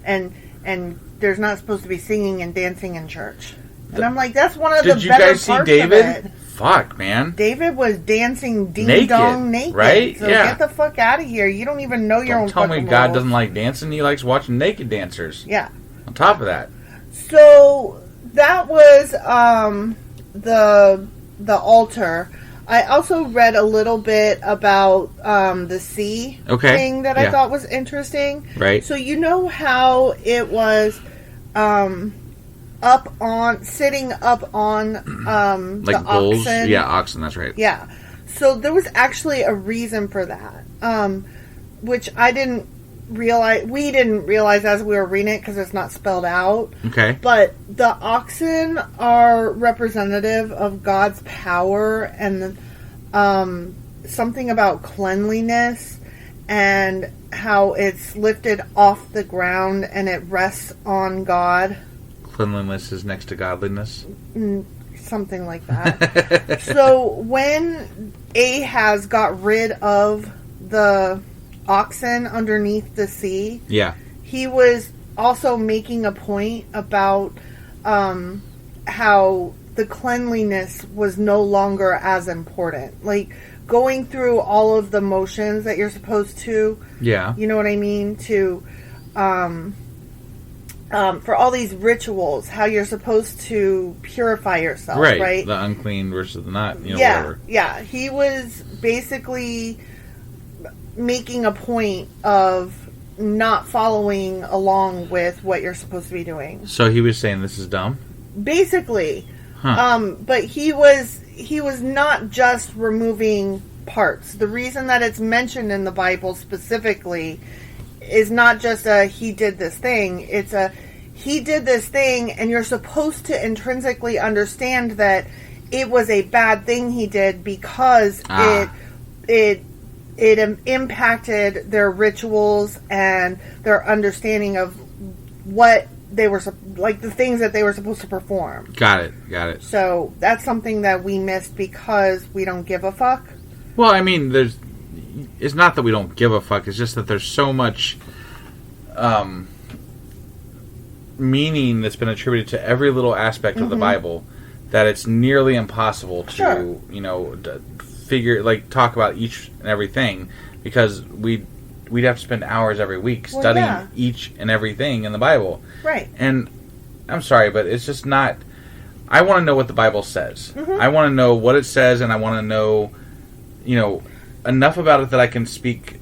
And there's not supposed to be singing and dancing in church. And I'm like, that's one of the better parts of it. Did you guys see David? Fuck, man. David was dancing ding-dong naked. Right? So get the fuck out of here. You don't even know your own fucking Don't tell me God doesn't like dancing. He likes watching naked dancers. Yeah. On top of that. So that was the altar. I also read a little bit about the sea thing that I thought was interesting. Right. So you know how it was sitting up on like the bulls? oxen? Yeah, oxen, that's right. Yeah. So there was actually a reason for that, which I didn't realize. We didn't realize as we were reading it because it's not spelled out. Okay. But the oxen are representative of God's power and something about cleanliness and how it's lifted off the ground and it rests on God. Cleanliness is next to godliness? Something like that. So when Ahaz got rid of the oxen underneath the sea, yeah, he was also making a point about how the cleanliness was no longer as important. Like, going through all of the motions that you're supposed to. Yeah. You know what I mean? To, for all these rituals, how you're supposed to purify yourself, right? The unclean versus the not, yeah, whatever. Yeah. He was basically making a point of not following along with what you're supposed to be doing. So he was saying this is dumb? Basically. Huh. But he was not just removing parts. The reason that it's mentioned in the Bible specifically is not just a he did this thing. It's a he did this thing, and you're supposed to intrinsically understand that it was a bad thing he did because it impacted their rituals and their understanding of what they were like, the things that they were supposed to perform. Got it. So that's something that we missed because we don't give a fuck. Well, I mean, it's not that we don't give a fuck. It's just that there's so much meaning that's been attributed to every little aspect of the Bible that it's nearly impossible to, talk about each and everything, because we'd have to spend hours every week studying each and everything in the Bible. Right. And I'm sorry, but it's just not... I want to know what the Bible says. I want to know what it says, and I want to know, enough about it that I can speak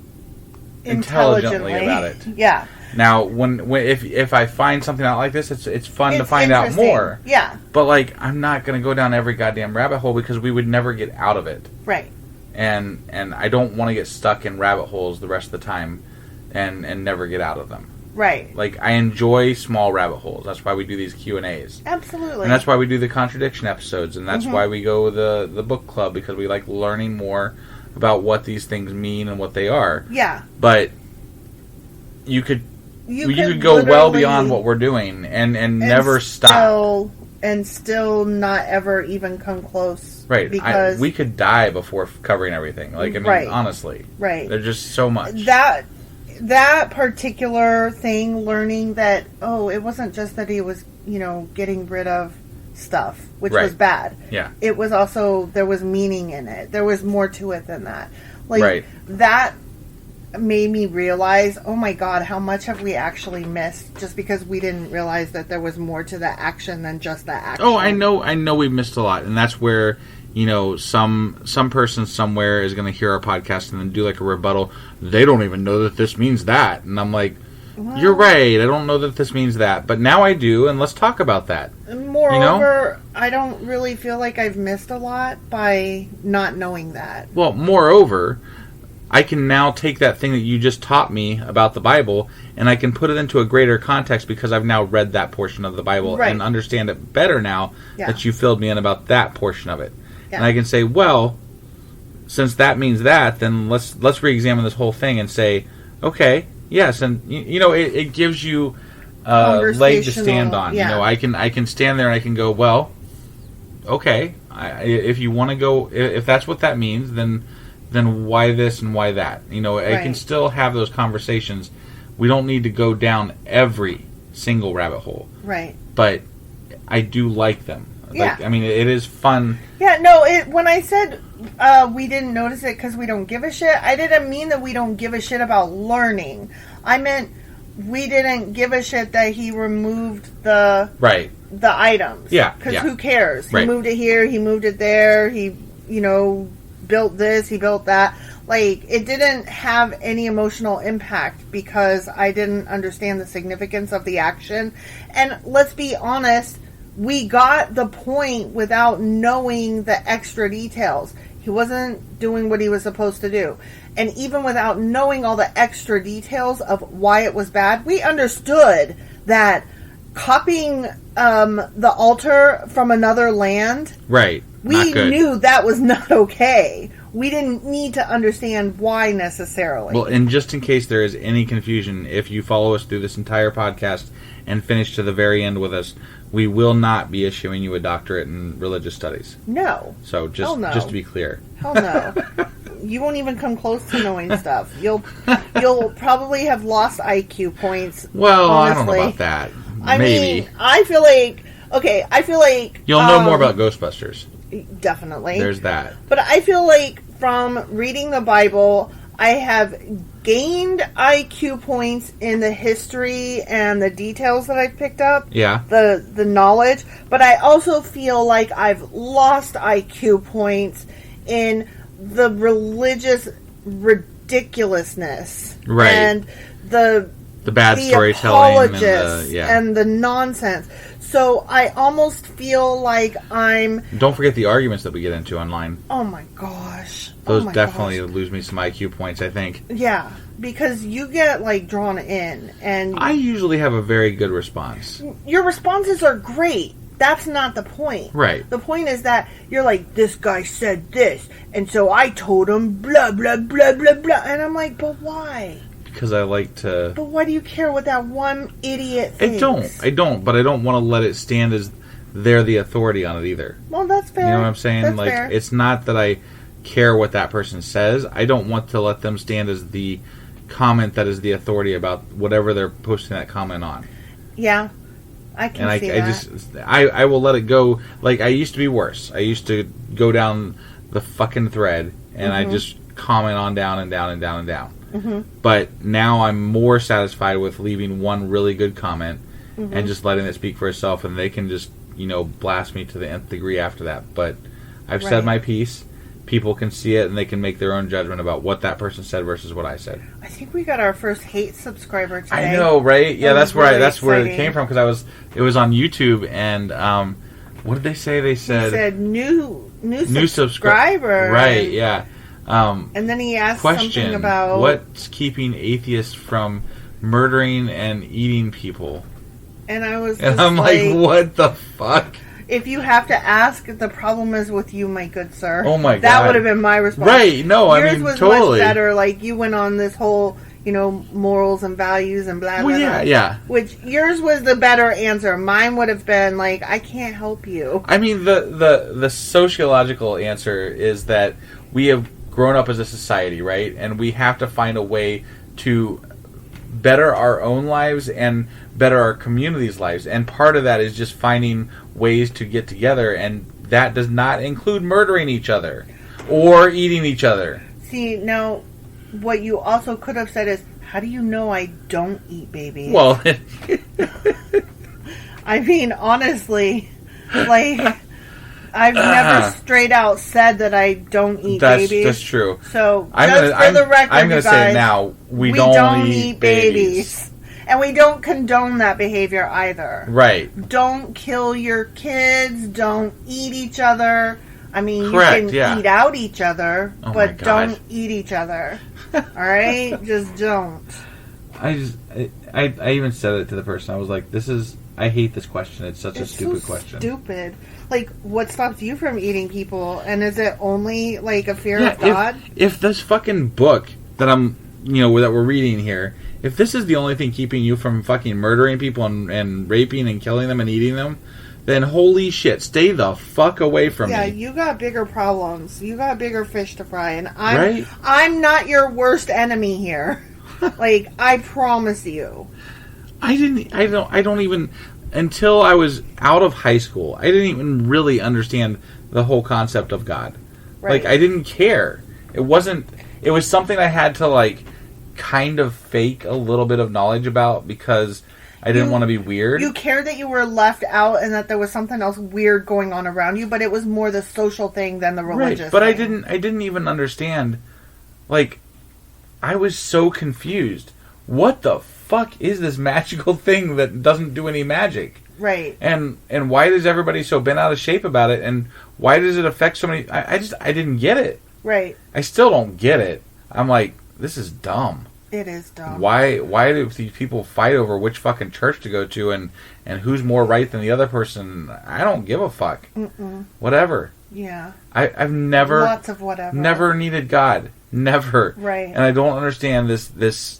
intelligently about it. Yeah. Now, if I find something out like this, it's fun to find out more. Yeah. But, I'm not going to go down every goddamn rabbit hole because we would never get out of it. Right. And I don't want to get stuck in rabbit holes the rest of the time and never get out of them. Right. I enjoy small rabbit holes. That's why we do these Q&As. Absolutely. And that's why we do the contradiction episodes. And that's why we go the book club, because we like learning more about what these things mean and what they are. Yeah. But you could go well beyond what we're doing and never stop. And still not ever even come close. Right. Because we could die before covering everything. Honestly. Right. There's just so much. That particular thing, learning that, it wasn't just that he was, getting rid of stuff, which was bad. Yeah. It was also, there was meaning in it. There was more to it than that. That made me realize, oh my God, how much have we actually missed just because we didn't realize that there was more to the action than just the action. Oh, I know we've missed a lot, and that's where, some person somewhere is going to hear our podcast and then do a rebuttal. They don't even know that this means that. And I'm like, you're right, I don't know that this means that, but now I do, and let's talk about that. Moreover, I don't really feel like I've missed a lot by not knowing that. Well, moreover, I can now take that thing that you just taught me about the Bible, and I can put it into a greater context because I've now read that portion of the Bible and understand it better now that you filled me in about that portion of it. Yeah. And I can say, well, since that means that, then let's re-examine this whole thing and say, okay, yes, and it gives you a leg to stand on. Yeah. I can stand there and I can go, well, okay, if you want to go, if that's what that means, then why this and why that? I can still have those conversations. We don't need to go down every single rabbit hole. Right. But I do like them. Yeah. It is fun. Yeah, no, when I said we didn't notice it because we don't give a shit, I didn't mean that we don't give a shit about learning. I meant we didn't give a shit that he removed the items. Yeah. Because who cares? He moved it here, he moved it there, he, built this, he built that. It didn't have any emotional impact because I didn't understand the significance of the action. And let's be honest, we got the point without knowing the extra details. He wasn't doing what he was supposed to do. And even without knowing all the extra details of why it was bad, we understood that copying the altar from another land... Right. We knew that was not okay. We didn't need to understand why necessarily. Well, and just in case there is any confusion, if you follow us through this entire podcast and finish to the very end with us, we will not be issuing you a doctorate in religious studies. No. So just to be clear. Hell no. You won't even come close to knowing stuff. You'll probably have lost IQ points. Well, honestly. I don't know about that. I Maybe. mean, I feel like You'll know more about Ghostbusters. Definitely. There's that. But I feel like from reading the Bible, I have gained IQ points in the history and the details that I've picked up. Yeah. The knowledge. But I also feel like I've lost IQ points in the religious ridiculousness. Right. And the bad storytelling and the nonsense. So I almost feel like I'm... Don't forget the arguments that we get into online. Oh my gosh. Those definitely lose me some IQ points, I think. Yeah, because you get, like, drawn in, and... I usually have a very good response. Your responses are great. That's not the point. Right. The point is that you're like, this guy said this, and so I told him blah, blah, blah, blah, blah. And I'm like, but why? Because I like to... But why do you care what that one idiot thinks? I don't, but I don't want to let it stand as they're the authority on it either. Well, that's fair. You know what I'm saying? That's like, fair. It's not that I care what that person says. I don't want to let them stand as the comment that is the authority about whatever they're posting that comment on. Yeah. I can see that. I will let it go. Like, I used to be worse. I used to go down the fucking thread, and I just comment on down and down and down and down. Mm-hmm. But now I'm more satisfied with leaving one really good comment and just letting it speak for itself, and they can just, blast me to the nth degree after that. But I've said my piece. People can see it, and they can make their own judgment about what that person said versus what I said. I think we got our first hate subscriber today. I know, right? Yeah, that's really where it exciting. came from, because it was on YouTube, and what did they say? They said new subscriber. Right? Yeah. And then he asked something about what's keeping atheists from murdering and eating people. And I was, and I'm like, what the fuck? If you have to ask, the problem is with you, my good sir. Oh my god, that would have been my response. Right? No, yours I mean was totally much better. Like you went on this whole, morals and values and blah blah. Well, yeah. Which yours was the better answer. Mine would have been like, I can't help you. I mean, the sociological answer is that we have grown up as a society, right? And we have to find a way to better our own lives and better our community's lives. And part of that is just finding ways to get together, and that does not include murdering each other or eating each other. See, now, what you also could have said is, how do you know I don't eat babies? Well, I mean, honestly, like... I've never straight out said that I don't eat babies. That's true. So, I'm going to say it now. We don't eat babies. And we don't condone that behavior either. Right. Don't kill your kids. Don't eat each other. I mean, correct, you can eat out each other, but don't eat each other. All right? Just don't. I even said it to the person. I was like, I hate this question. It's such a stupid question. Stupid. Like, what stops you from eating people? And is it only, like, a fear of God? If this fucking book that I'm, that we're reading here, if this is the only thing keeping you from fucking murdering people and raping and killing them and eating them, then holy shit, stay the fuck away from me. Yeah, you got bigger problems. You got bigger fish to fry. And I'm not your worst enemy here. Like, I promise you. I don't even... Until I was out of high school, I didn't even really understand the whole concept of God. Right. Like, I didn't care. It was something I had to, like, kind of fake a little bit of knowledge about because I didn't want to be weird. You cared that you were left out and that there was something else weird going on around you, but it was more the social thing than the religious but thing. I didn't even understand. Like, I was so confused. What the fuck is this magical thing that doesn't do any magic? Right. And why is everybody so bent out of shape about it? And why does it affect so many... I didn't get it. Right. I still don't get it. I'm like, this is dumb. It is dumb. Why do these people fight over which fucking church to go to and who's more right than the other person? I don't give a fuck. Mm-mm. Whatever. Yeah. I've never... Lots of whatever. Never needed God. Never. Right. And I don't understand this...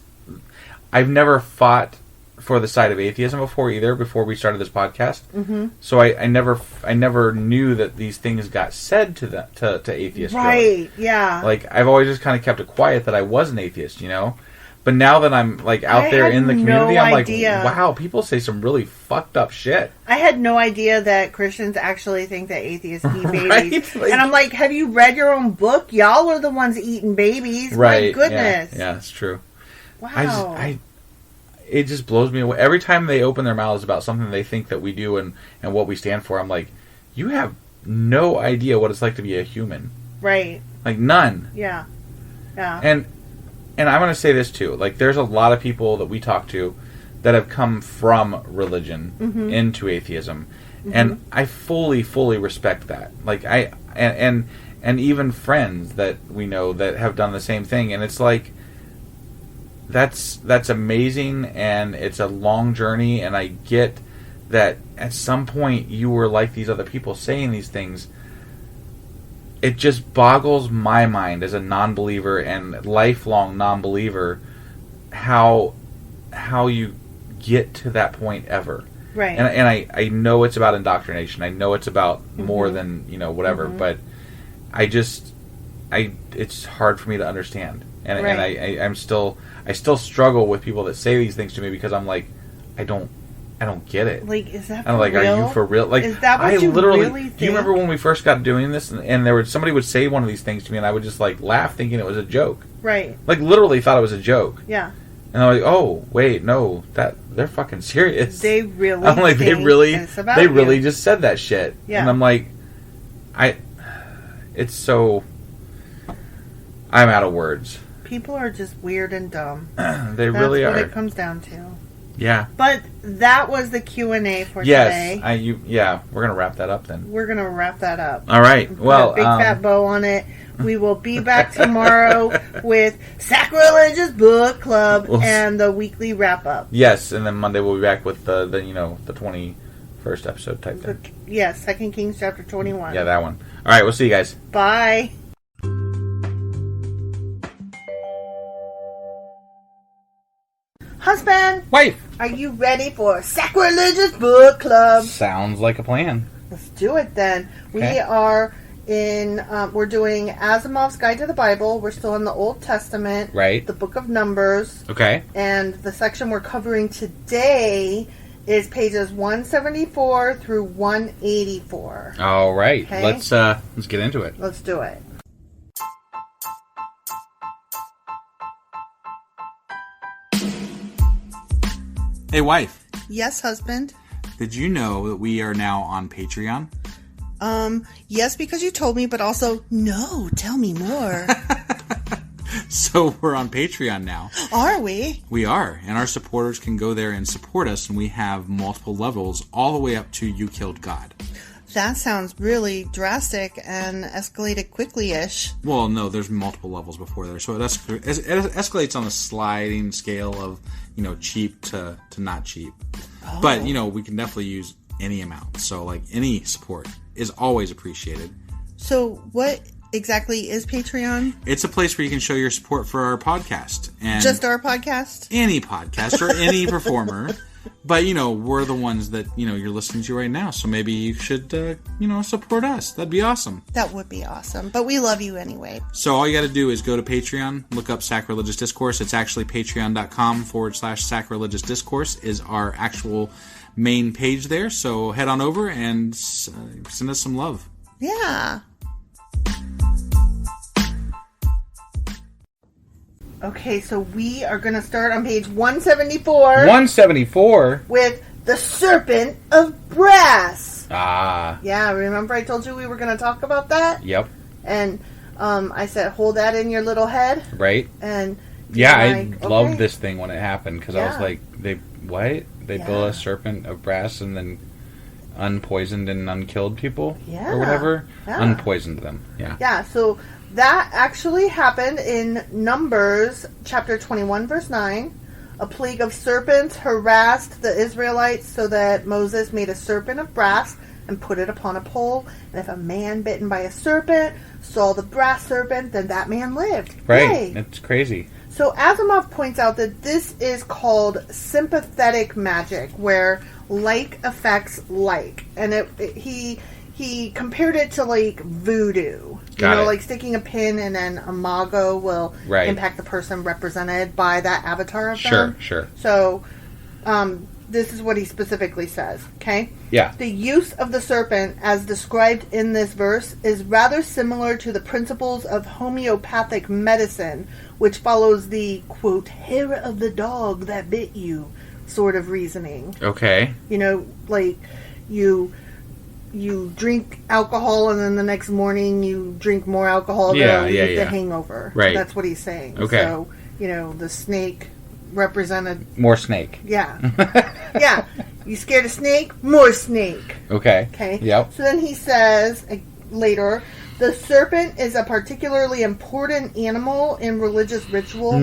I've never fought for the side of atheism before either. Before we started this podcast, so I never knew that these things got said to atheists. Right? Really. Yeah. Like I've always just kind of kept it quiet that I was an atheist, But now that I'm like out there in the community, I'm like, wow, people say some really fucked up shit. I had no idea that Christians actually think that atheists eat babies. Right? And I'm like, have you read your own book? Y'all are the ones eating babies. Right. My goodness. Yeah, it's true. Wow. It just blows me away. Every time they open their mouths about something they think that we do and what we stand for, I'm like, you have no idea what it's like to be a human. Right. Like, none. Yeah. Yeah. And I'm going to say this, too. Like, there's a lot of people that we talk to that have come from religion into atheism. And I fully respect that. Like, and even friends that we know that have done the same thing. And it's like, that's amazing, and it's a long journey, and I get that at some point you were like these other people saying these things. It just boggles my mind as a non-believer and lifelong non-believer how you get to that point ever. Right. And I know it's about indoctrination. I know it's about more than, whatever, but it's hard for me to understand. And I still struggle with people that say these things to me because I'm like, I don't get it. Like, is that for I'm like, real? are you for real? Like, is that what I you literally really think? Do you remember when we first got doing this and there was somebody would say one of these things to me and I would just like laugh thinking it was a joke. Right. Like literally thought it was a joke. Yeah. And I'm like, oh wait, no, they're fucking serious. They really. I'm like, they really just said that shit. Yeah. And I'm like, it's so. I'm out of words. People are just weird and dumb. They really are. That's what it comes down to. Yeah. But that was the Q&A for today. Yes, we're gonna wrap that up then. We're gonna wrap that up. All right. Well, put a big fat bow on it. We will be back tomorrow with Sacrilegious Book Club and the weekly wrap up. Yes, and then Monday we'll be back with the 21st episode type thing. Yes, 2 Kings chapter 21. Yeah, that one. All right, we'll see you guys. Bye. Husband, wife, are you ready for Sacrilegious Book Club? Sounds like a plan. Let's do it then. Okay. We are we're doing Asimov's Guide to the Bible. We're still in the Old Testament. Right. The Book of Numbers. Okay. And the section we're covering today is pages 174 through 184. All right. Okay? Let's get into it. Let's do it. Hey, wife. Yes, husband. Did you know that we are now on Patreon? Yes, because you told me, but also, no, tell me more. So we're on Patreon now. Are we? We are, and our supporters can go there and support us, and we have multiple levels all the way up to You Killed God. That sounds really drastic and escalated quickly-ish. Well, no, there's multiple levels before there, so it escalates on a sliding scale of, cheap to not cheap. Oh. But, we can definitely use any amount, so, any support is always appreciated. So, what exactly is Patreon? It's a place where you can show your support for our podcast. And just our podcast? Any podcast or any performer. But, we're the ones that, you're listening to right now. So maybe you should, support us. That'd be awesome. That would be awesome. But we love you anyway. So all you got to do is go to Patreon, look up Sacrilegious Discourse. It's actually patreon.com/sacrilegious discourse is our actual main page there. So head on over and send us some love. Yeah. Okay, so we are going to start on page 174. 174? With the Serpent of Brass. Ah. Yeah, remember I told you we were going to talk about that? Yep. And I said, hold that in your little head. Right. And yeah, I loved this thing when it happened, because I was like, They built a serpent of brass and then unpoisoned and unkilled people? Yeah. Or whatever? Yeah. Unpoisoned them. Yeah. Yeah, so that actually happened in Numbers chapter 21, verse 9. A plague of serpents harassed the Israelites so that Moses made a serpent of brass and put it upon a pole. And if a man bitten by a serpent saw the brass serpent, then that man lived. Right. Yay. It's crazy. So Asimov points out that this is called sympathetic magic, where like affects like. And he compared it to like voodoo. Got it. Like sticking a pin and then a mago will impact the person represented by that avatar of them. Sure. So this is what he specifically says, okay? Yeah. The use of the serpent, as described in this verse, is rather similar to the principles of homeopathic medicine, which follows the, quote, hair of the dog that bit you sort of reasoning. Okay. Like you drink alcohol and then the next morning you drink more alcohol to relieve the hangover. Right. That's what he's saying. Okay. So, the snake represented... More snake. Yeah. Yeah. You scared a snake? More snake. Okay. Okay. Yep. So then he says later, the serpent is a particularly important animal in religious ritual,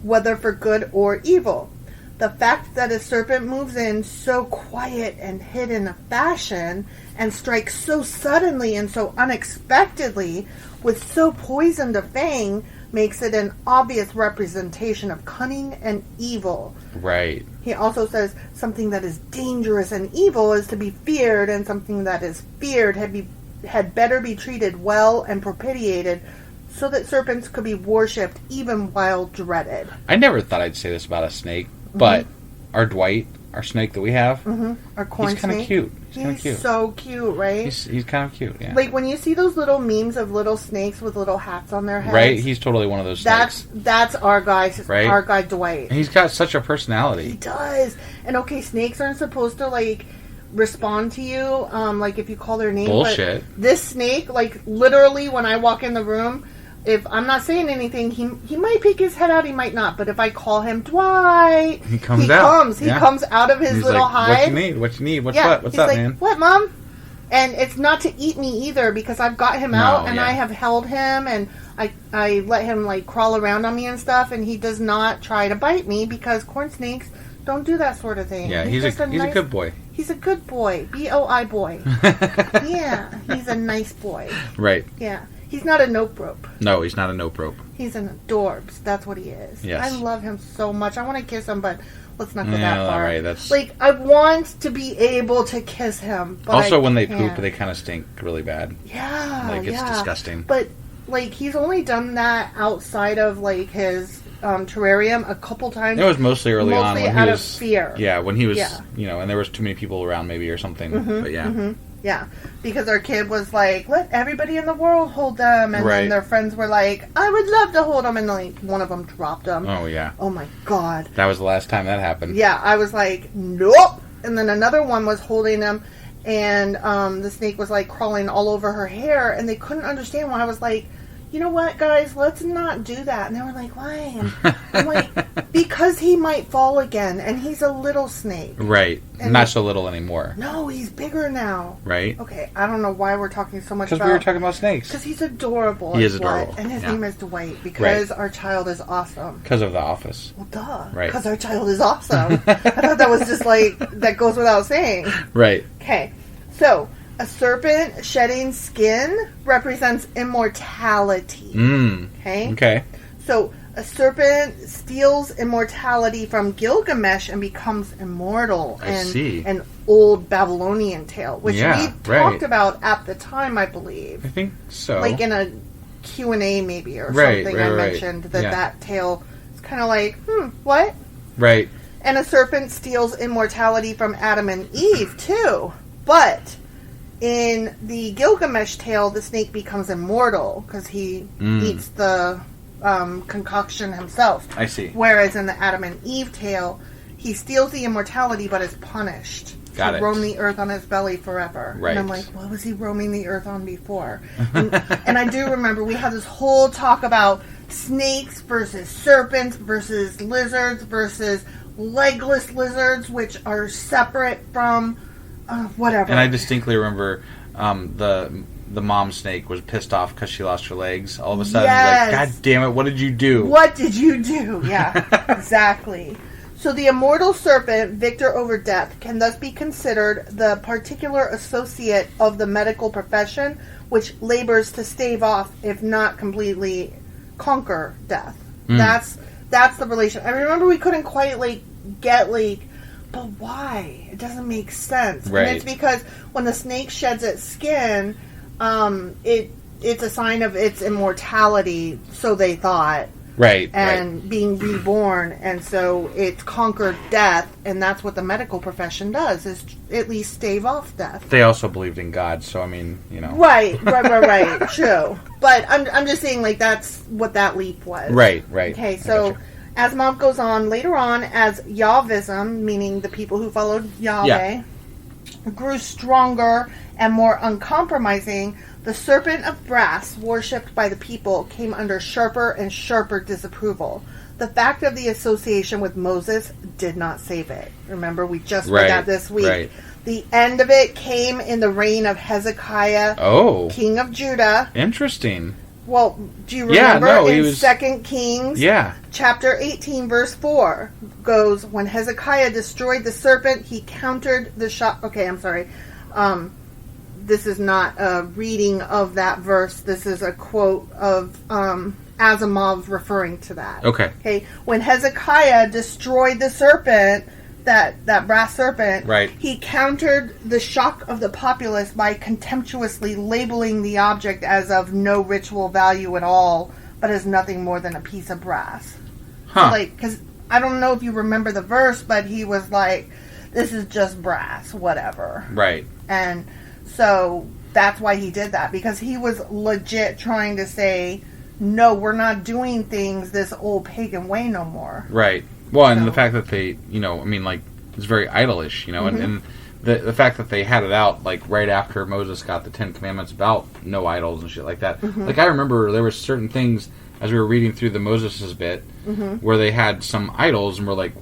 whether for good or evil. The fact that a serpent moves in so quiet and hidden a fashion and strikes so suddenly and so unexpectedly with so poisoned a fang makes it an obvious representation of cunning and evil. Right. He also says something that is dangerous and evil is to be feared, and something that is feared had better be treated well and propitiated, so that serpents could be worshipped even while dreaded. I never thought I'd say this about a snake, but our Dwight, our snake that we have, our corn snake, he's kind of cute. He's so cute, right? He's kind of cute, yeah. Like when you see those little memes of little snakes with little hats on their heads. Right, he's totally one of those snakes. That's our guy, right? Our guy Dwight. And he's got such a personality. He does. And okay, snakes aren't supposed to like respond to you, like if you call their name. Bullshit. But this snake, like literally when I walk in the room, if I'm not saying anything, he might peek his head out, he might not. But if I call him Dwight, he comes out. He comes out of his he's little like, hide. What you need? What's up? What's up, like, man? What, Mom? And it's not to eat me either, because I've got him out and I have held him and I let him like crawl around on me and stuff, and he does not try to bite me because corn snakes don't do that sort of thing. Yeah, he's a good boy. He's a good boy. B-O-I boy. Yeah, he's a nice boy. Right. Yeah. He's not a nope rope. No, he's not a nope rope. He's an adorbs. That's what he is. Yes. I love him so much. I want to kiss him, but let's not go that far. Right, that's... Like, I want to be able to kiss him, but also, when they can't. poop, they kind of stink really bad. Yeah, like it's disgusting. But like, he's only done that outside of like his terrarium a couple times. It was mostly early on when out he was of fear. Yeah, when he was, and there was too many people around, maybe or something. But yeah. Yeah, because our kid was like, let everybody in the world hold them. And then their friends were like, I would love to hold them. And like one of them dropped them. Oh, yeah. Oh, my God. That was the last time that happened. Yeah, I was like, nope. And then another one was holding them. And the snake was like crawling all over her hair. And they couldn't understand why. I was like, you know what, guys, let's not do that. And they were like, why? And I'm like, because he might fall again. And he's a little snake. Right. And not so little anymore. No, he's bigger now. Right. Okay, I don't know why we're talking so much about... Because we were talking about snakes. Because he's adorable. He is adorable. And his name is Dwight, because our child is awesome. Because of The Office. Well, duh. Right. Because our child is awesome. I thought that was just like, that goes without saying. Right. Okay, so... a serpent shedding skin represents immortality. Okay? So, a serpent steals immortality from Gilgamesh and becomes immortal. I see. An old Babylonian tale, which we talked about at the time, I believe. I think so. Like in a Q&A maybe or something I mentioned that tale is kind of like, what? Right. And a serpent steals immortality from Adam and Eve, too. But... in the Gilgamesh tale, the snake becomes immortal because he eats the concoction himself. I see. Whereas in the Adam and Eve tale, he steals the immortality but is punished to roam the earth on his belly forever. Right. And I'm like, what was he roaming the earth on before? And I do remember we had this whole talk about snakes versus serpents versus lizards versus legless lizards, which are separate from... whatever. And I distinctly remember the mom snake was pissed off because she lost her legs. All of a sudden, like, God damn it, what did you do? What did you do? Yeah, exactly. So the immortal serpent, victor over death, can thus be considered the particular associate of the medical profession, which labors to stave off, if not completely conquer, death. That's the relation. I remember we couldn't quite get but why? It doesn't make sense. Right. And it's because when the snake sheds its skin, it's a sign of its immortality, so they thought. Right. And being reborn, and so it's conquered death, and that's what the medical profession does, is at least stave off death. They also believed in God, so I mean, Right, true. But I'm just saying, that's what that leap was. Right. Okay, so Asimov goes on later on as Yahvism, meaning the people who followed Yahweh, grew stronger and more uncompromising. The serpent of brass, worshipped by the people, came under sharper and sharper disapproval. The fact of the association with Moses did not save it. Remember, we just read that this week. Right. The end of it came in the reign of Hezekiah, king of Judah. Interesting. Well, do you remember he in was... 2 Kings, chapter 18, verse 4, goes, when Hezekiah destroyed the serpent, he countered the shot. Okay, I'm sorry. This is not a reading of that verse. This is a quote of Asimov referring to that. Okay. When Hezekiah destroyed the serpent, that brass serpent, he countered the shock of the populace by contemptuously labeling the object as of no ritual value at all, but as nothing more than a piece of brass. So, because I don't know if you remember the verse, but he was like, this is just brass, whatever. Right. And so that's why he did that, because he was legit trying to say, no, we're not doing things this old pagan way no more. Right. Well, and the fact that they, it's very idolish, and the fact that they had it out, right after Moses got the Ten Commandments about no idols and shit like that. I remember there were certain things, as we were reading through the Moses' bit, where they had some idols, and we're like,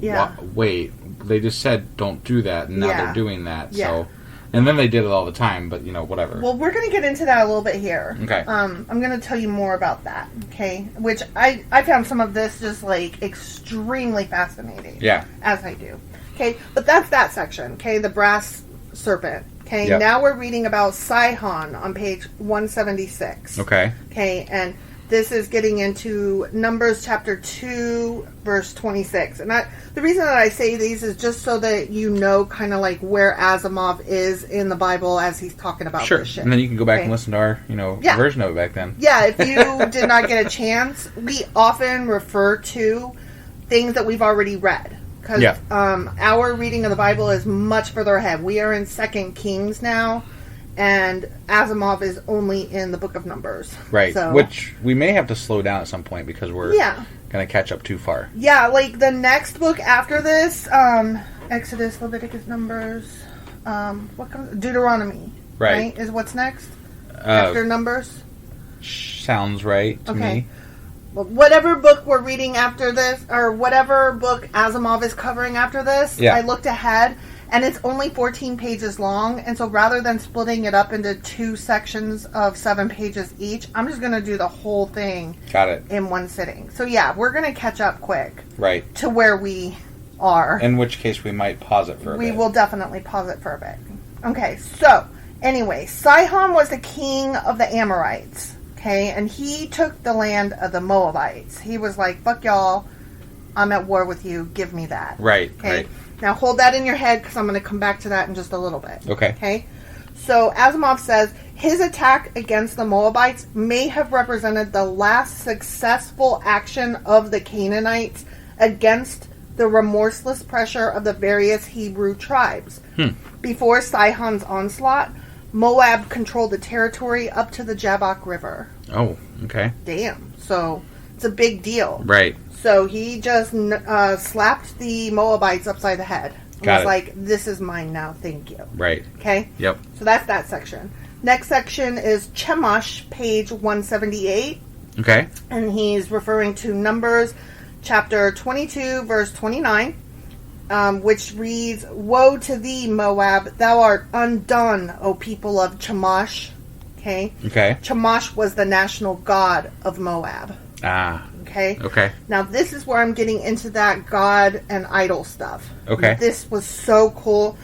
wait, they just said don't do that, and now they're doing that, so... And then they did it all the time, but, whatever. Well, we're going to get into that a little bit here. Okay. I'm going to tell you more about that, okay? Which I found some of this just, extremely fascinating. Yeah. As I do. Okay, but that's that section, okay? The brass serpent. Okay, now we're reading about Sihon on page 176. Okay. Okay, and this is getting into Numbers chapter 2, verse 26. And the reason that I say these is just so that you know kind of where Asimov is in the Bible as he's talking about this shit. And then you can go back and listen to our, version of it back then. Yeah, if you did not get a chance, we often refer to things that we've already read. Because our reading of the Bible is much further ahead. We are in 2 Kings now. And Asimov is only in the book of Numbers. Right. So, which we may have to slow down at some point because we're going to catch up too far. Yeah, the next book after this, Exodus, Leviticus, Numbers, what comes? Deuteronomy. Right. Is what's next? After Numbers? Sounds right to me. Well, whatever book we're reading after this, or whatever book Asimov is covering after this, I looked ahead. And it's only 14 pages long, and so rather than splitting it up into 2 sections of 7 pages each, I'm just going to do the whole thing in one sitting. So yeah, we're going to catch up quick to where we are. In which case we might pause it for a bit. We will definitely pause it for a bit. Okay, so anyway, Sihon was the king of the Amorites, okay, and he took the land of the Moabites. He was like, fuck y'all, I'm at war with you, give me that. Right, okay? Now, hold that in your head because I'm going to come back to that in just a little bit. Okay. So, Asimov says, his attack against the Moabites may have represented the last successful action of the Canaanites against the remorseless pressure of the various Hebrew tribes. Before Sihon's onslaught, Moab controlled the territory up to the Jabbok River. Oh, okay. Damn. So, it's a big deal. Right. So he just slapped the Moabites upside the head. Was like, this is mine now, thank you. Right. Okay? Yep. So that's that section. Next section is Chemosh, page 178. Okay. And he's referring to Numbers chapter 22, verse 29, which reads, Woe to thee, Moab, thou art undone, O people of Chemosh. Okay? Okay. Chemosh was the national god of Moab. Ah. Okay. Now, this is where I'm getting into that God and idol stuff. Okay. This was so cool.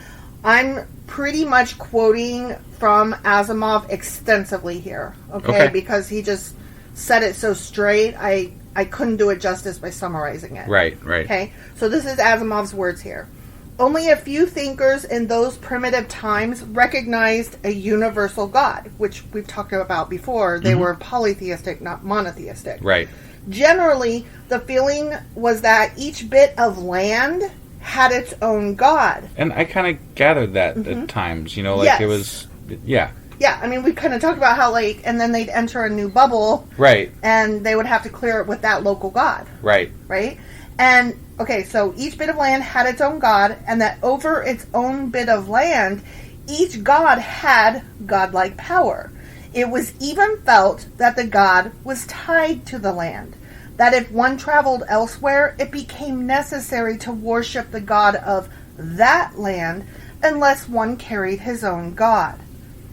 I'm pretty much quoting from Asimov extensively here. Okay. Because he just said it so straight. I I couldn't do it justice by summarizing it. Right. Okay, so this is Asimov's words here. Only a few thinkers in those primitive times recognized a universal God, which we've talked about before. They were polytheistic, not monotheistic. Right. Generally, the feeling was that each bit of land had its own God. And I kind of gathered that at times, like Yes. it was, yeah. Yeah, I mean, we kind of talked about how, and then they'd enter a new bubble. Right. And they would have to clear it with that local God. Right. Right? And, okay, so each bit of land had its own God, and that over its own bit of land, each God had godlike power. It was even felt that the God was tied to the land, that if one traveled elsewhere, it became necessary to worship the God of that land unless one carried his own God.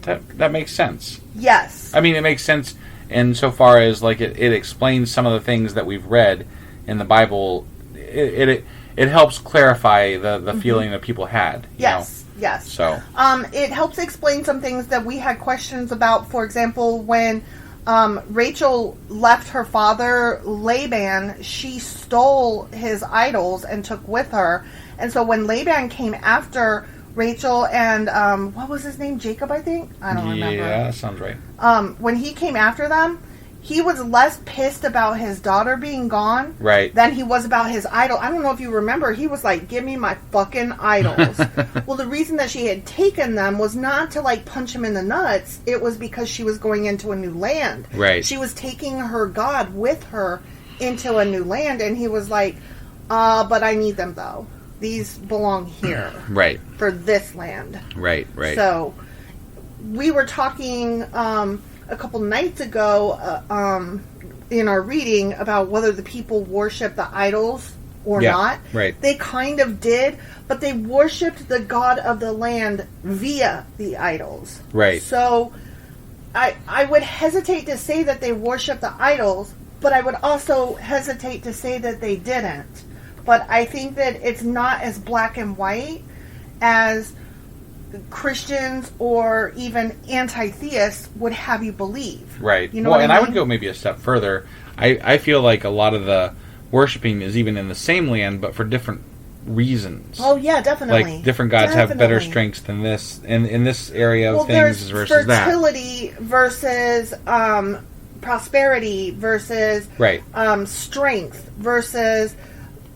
That makes sense. Yes. I mean, it makes sense insofar as, it explains some of the things that we've read in the Bible. It helps clarify the feeling that people had. Yes. Yes. So. It helps explain some things that we had questions about. For example, when Rachel left her father Laban, she stole his idols and took with her. And so when Laban came after Rachel and what was his name? Jacob, I think? I don't remember. Yeah, that sounds right. When he came after them, he was less pissed about his daughter being gone than he was about his idol. I don't know if you remember, he was like, give me my fucking idols. Well, the reason that she had taken them was not to punch him in the nuts. It was because she was going into a new land. Right. She was taking her God with her into a new land, and he was like, but I need them though. These belong here. Right. For this land. Right. So, we were talking a couple nights ago in our reading about whether the people worship the idols or not. Right. They kind of did, but they worshipped the God of the land via the idols. Right. So I would hesitate to say that they worship the idols, but I would also hesitate to say that they didn't. But I think that it's not as black and white as Christians or even anti-theists would have you believe. Right. You know what I mean? I would go maybe a step further. I feel like a lot of the worshiping is even in the same land, but for different reasons. Oh, yeah, definitely. Like, different gods have better strengths than this, in this area of things versus that. Fertility versus prosperity versus strength versus...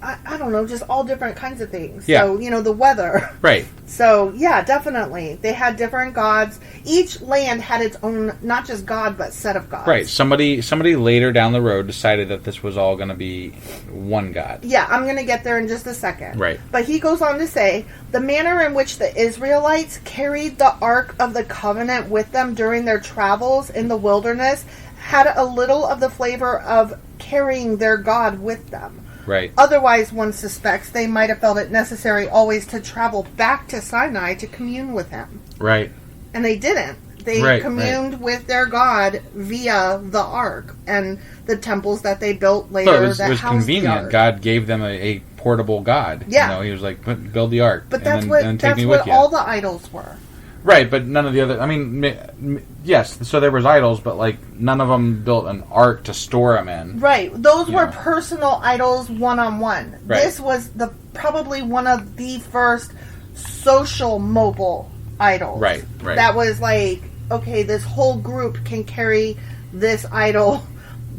I don't know, just all different kinds of things. Yeah. So, the weather. Right. So, yeah, definitely. They had different gods. Each land had its own, not just god, but set of gods. Right. Somebody later down the road decided that this was all going to be one god. Yeah, I'm going to get there in just a second. Right. But he goes on to say, the manner in which the Israelites carried the Ark of the Covenant with them during their travels in the wilderness had a little of the flavor of carrying their God with them. Right. Otherwise, one suspects they might have felt it necessary always to travel back to Sinai to commune with him. Right. And they didn't. They communed with their God via the ark and the temples that they built later. Well, it was convenient. God gave them a portable God. Yeah. He was like, build the ark. But that's what all the idols were. Right, but none of the other... I mean, yes, so there was idols, but, none of them built an ark to store them in. Right. Those were personal idols one-on-one. Right. This was probably one of the first social mobile idols. Right. That was okay, this whole group can carry this idol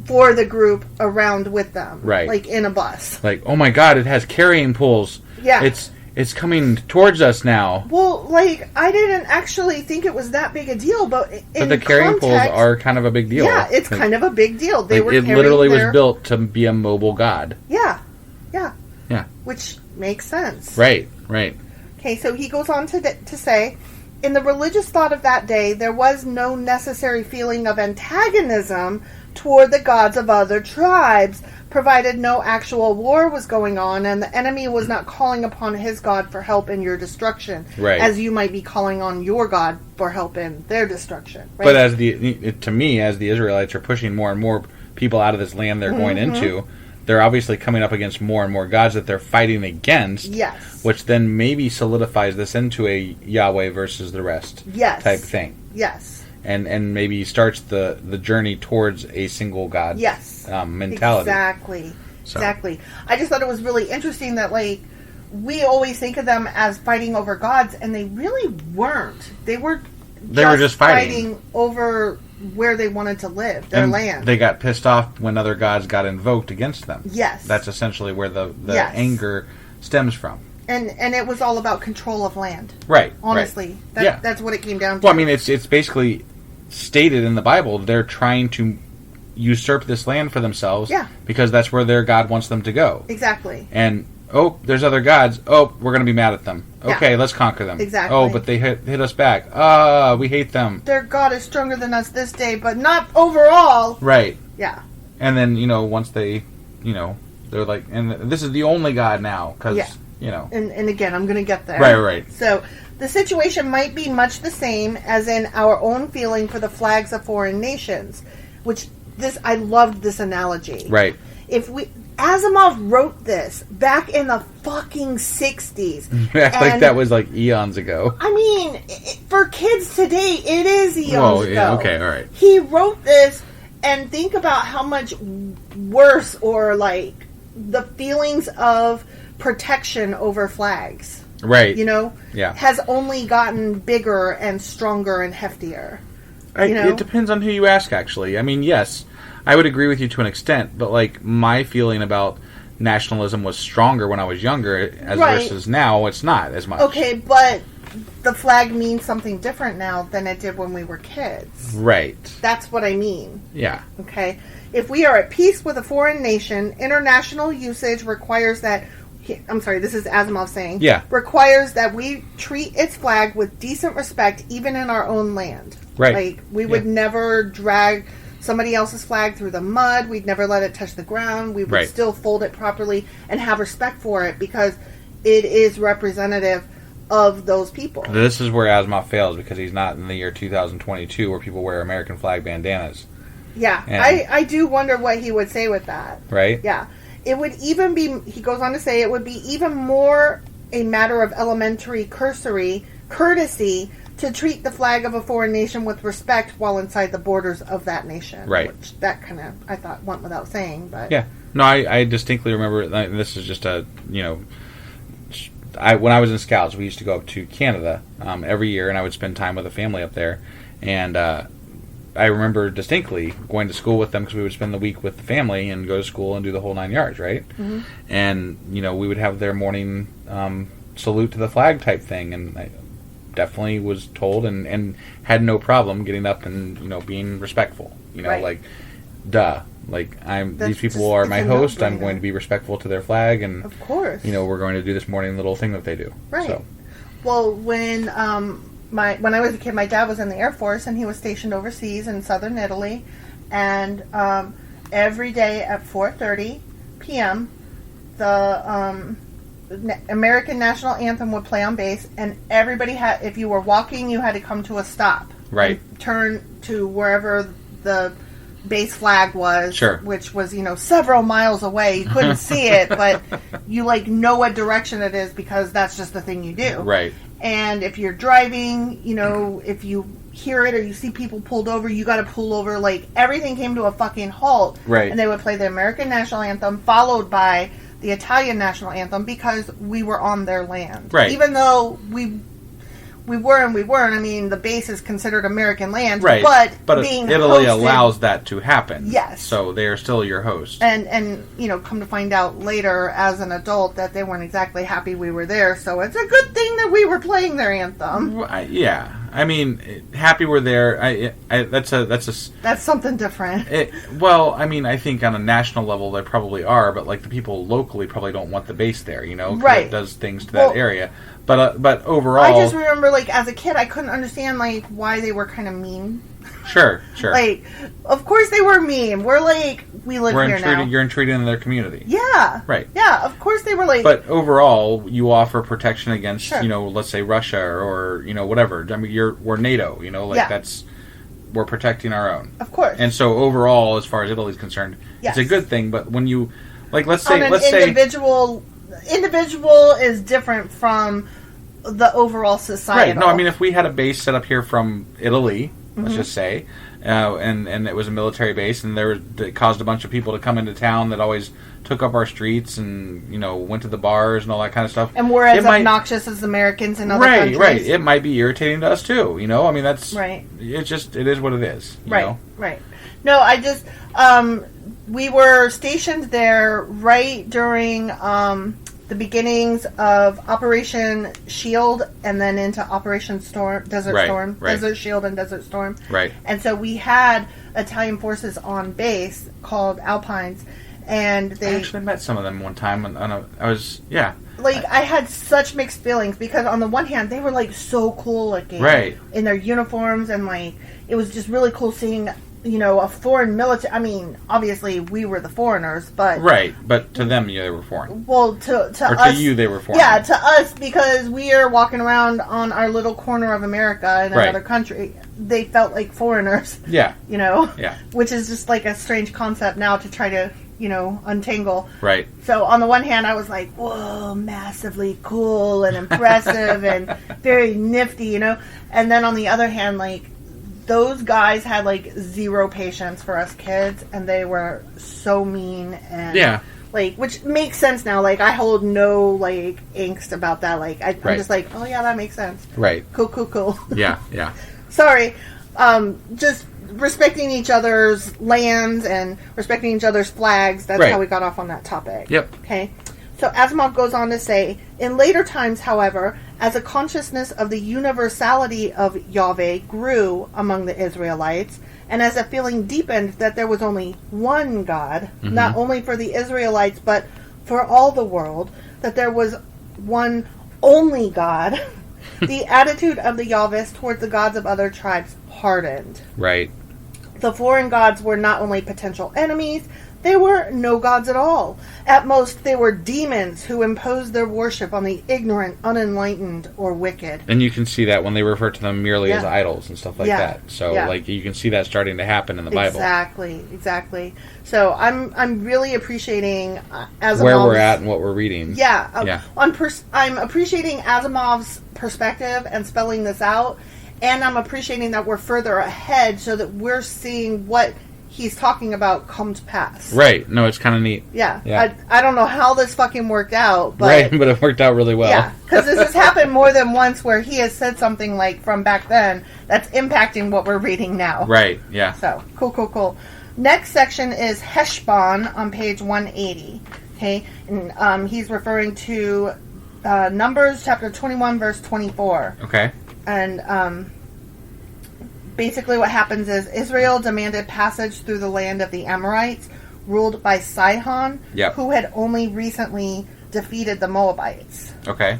for the group around with them. Right. In a bus. Oh my God, it has carrying poles. Yeah. It's coming towards us now. Well, I didn't actually think it was that big a deal, but the carrying poles are kind of a big deal. Yeah, it's kind of a big deal. They were it literally was built to be a mobile god. Yeah. which makes sense. Right. Okay, so he goes on to say, in the religious thought of that day, there was no necessary feeling of antagonism toward the gods of other tribes, provided no actual war was going on and the enemy was not calling upon his god for help in your destruction, right, as you might be calling on your god for help in their destruction. Right? But as to me, as the Israelites are pushing more and more people out of this land they're going into, they're obviously coming up against more and more gods that they're fighting against. Yes. Which then maybe solidifies this into a Yahweh versus the rest type thing. Yes. and maybe starts the journey towards a single God mentality. Exactly. I just thought it was really interesting that, like, we always think of them as fighting over gods, and they really weren't. They were just fighting over where they wanted to live, their land. They got pissed off when other gods got invoked against them. Yes. That's essentially where the anger stems from. And it was all about control of land. Right. Honestly. Right. That's what it came down to. Well, I mean, it's basically stated in the Bible they're trying to usurp this land for themselves. Yeah. Because that's where their God wants them to go. Exactly. And, there's other gods. We're going to be mad at them. Okay, let's conquer them. Exactly. But they hit us back. We hate them. Their God is stronger than us this day, but not overall. Right. Yeah. And then, once they, they're like, and this is the only God now, because, And again, I'm going to get there. Right. So, the situation might be much the same as in our own feeling for the flags of foreign nations, I loved this analogy. Right. Asimov wrote this back in the fucking 60s. Like that was like eons ago. I mean, for kids today, it is eons ago. Okay, all right. He wrote this, and think about how much worse, or like the feelings of protection over flags. Right. Has only gotten bigger and stronger and heftier. It depends on who you ask, actually. I mean, yes, I would agree with you to an extent, but like my feeling about nationalism was stronger when I was younger, versus now it's not as much. Okay, but the flag means something different now than it did when we were kids. Right. That's what I mean. Yeah. Okay. If we are at peace with a foreign nation, international usage requires that. I'm sorry, this is Asimov saying. Yeah. Requires that we treat its flag with decent respect, even in our own land. Right. Like, we would never drag somebody else's flag through the mud. We'd never let it touch the ground. We would still fold it properly and have respect for it because it is representative of those people. This is where Asimov fails because he's not in the year 2022 where people wear American flag bandanas. Yeah. I do wonder what he would say with that. Right? Yeah. It would even be, he goes on to say, it would be even more a matter of elementary courtesy to treat the flag of a foreign nation with respect while inside the borders of that nation. Right. Which that kind of, I thought, went without saying. But yeah. No, I distinctly remember, this is just a, when I was in Scouts, we used to go up to Canada every year, and I would spend time with a family up there. And I remember distinctly going to school with them because we would spend the week with the family and go to school and do the whole 9 yards, right? Mm-hmm. And, we would have their morning salute to the flag type thing, and I definitely was told and had no problem getting up and, being respectful. Like, duh. Like, these people are my host, I'm going to be respectful to their flag, and, of course, we're going to do this morning little thing that they do. Right. So. Well, when I was a kid, my dad was in the Air Force, and he was stationed overseas in southern Italy, and every day at 4:30 p.m., the American national anthem would play on base, and everybody had, if you were walking, you had to come to a stop. Right. Turn to wherever the base flag was, sure, which was, several miles away. You couldn't see it, but you, know what direction it is because that's just the thing you do. Right. And if you're driving, if you hear it or you see people pulled over, you got to pull over. Like, everything came to a fucking halt. Right. And they would play the American national anthem followed by the Italian national anthem because we were on their land. Right. Even though we were and we weren't. I mean, the base is considered American land. Right. But being Italy hosted, allows that to happen. Yes. So they are still your host. And come to find out later as an adult that they weren't exactly happy we were there. So it's a good thing that we were playing their anthem. Yeah. I mean, happy we're there. That's something different. I think on a national level they probably are, but like the people locally probably don't want the base there, 'cause right? It does things to that area. But overall, I just remember, as a kid, I couldn't understand why they were kind of mean. Sure. Of course they were mean. We're we live here now. You're intruding in their community. Yeah. Right. Yeah, of course they were But overall, you offer protection against, sure, let's say Russia or whatever. I mean, we're NATO. That's, we're protecting our own. Of course. And so overall, as far as Italy's concerned, yes, it's a good thing. But when you, let's individual is different from the overall society. Right. No, I mean, if we had a base set up here from Italy, let's just say, and it was a military base, and it caused a bunch of people to come into town that always took up our streets and, went to the bars and all that kind of stuff. And we're as obnoxious as Americans in other countries. Right. It might be irritating to us too, I mean, that's... Right. It is what it is, Right. No, I just... we were stationed there right during the beginnings of Operation Shield and then into Operation Desert Storm. Right. Desert Shield and Desert Storm. Right. And so we had Italian forces on base called Alpines. And I actually met some of them one time. I had such mixed feelings because on the one hand, they were so cool looking. Right. In their uniforms and it was just really cool seeing a foreign military. I mean, obviously we were the foreigners, but right. But to them, they were foreign. Well, to us, to you, they were foreign. Yeah, to us because we are walking around on our little corner of America in another country. They felt like foreigners. Yeah. Yeah. Which is just a strange concept now to try to untangle. Right. So on the one hand, I was like, whoa, massively cool and impressive and very nifty, and then on the other hand, those guys had zero patience for us kids, and they were so mean and which makes sense now. I hold no angst about that. I'm just oh yeah, that makes sense. Right. Cool. Yeah. Sorry. Just respecting each other's lands and respecting each other's flags. That's how we got off on that topic. Yep. Okay. So Asimov goes on to say, in later times, however, as a consciousness of the universality of Yahweh grew among the Israelites, and as a feeling deepened that there was only one God, not only for the Israelites, but for all the world, that there was one only God, the attitude of the Yahwists towards the gods of other tribes hardened. Right. The foreign gods were not only potential enemies, they were no gods at all. At most, they were demons who imposed their worship on the ignorant, unenlightened, or wicked. And you can see that when they refer to them merely as idols and stuff like that. So, you can see that starting to happen in the Bible. Exactly. So, I'm really appreciating Asimov's... where we're at and what we're reading. Yeah. I'm appreciating Asimov's perspective and spelling this out, and I'm appreciating that we're further ahead so that we're seeing what he's talking about come to pass. Right. No, it's kind of neat. Yeah. I don't know how this fucking worked out, but... Right, but it worked out really well. Yeah, because this has happened more than once where he has said something from back then that's impacting what we're reading now. Right, yeah. So, cool. Next section is Heshbon on page 180. Okay, and he's referring to Numbers chapter 21, verse 24. Okay. And basically what happens is Israel demanded passage through the land of the Amorites, ruled by Sihon, who had only recently defeated the Moabites. Okay.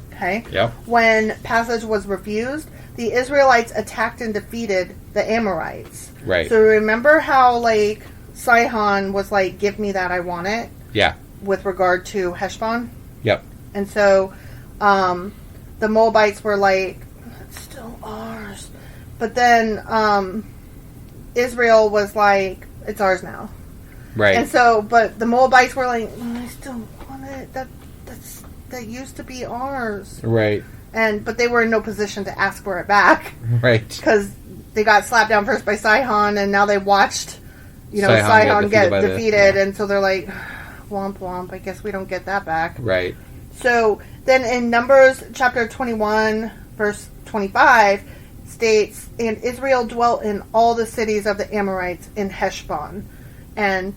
Yep. When passage was refused, the Israelites attacked and defeated the Amorites. Right. So remember how, Sihon was give me that, I want it? Yeah. With regard to Heshbon? Yep. And so, the Moabites were it's still ours. But then Israel was it's ours now. Right. And so, but the Moabites were I still want it. That used to be ours. Right. But they were in no position to ask for it back. Right. Because they got slapped down first by Sihon, and now they watched, Sihon get defeated, and so they're womp womp. I guess we don't get that back. Right. So then in Numbers chapter 21, verse 25, states, and Israel dwelt in all the cities of the Amorites in Heshbon. And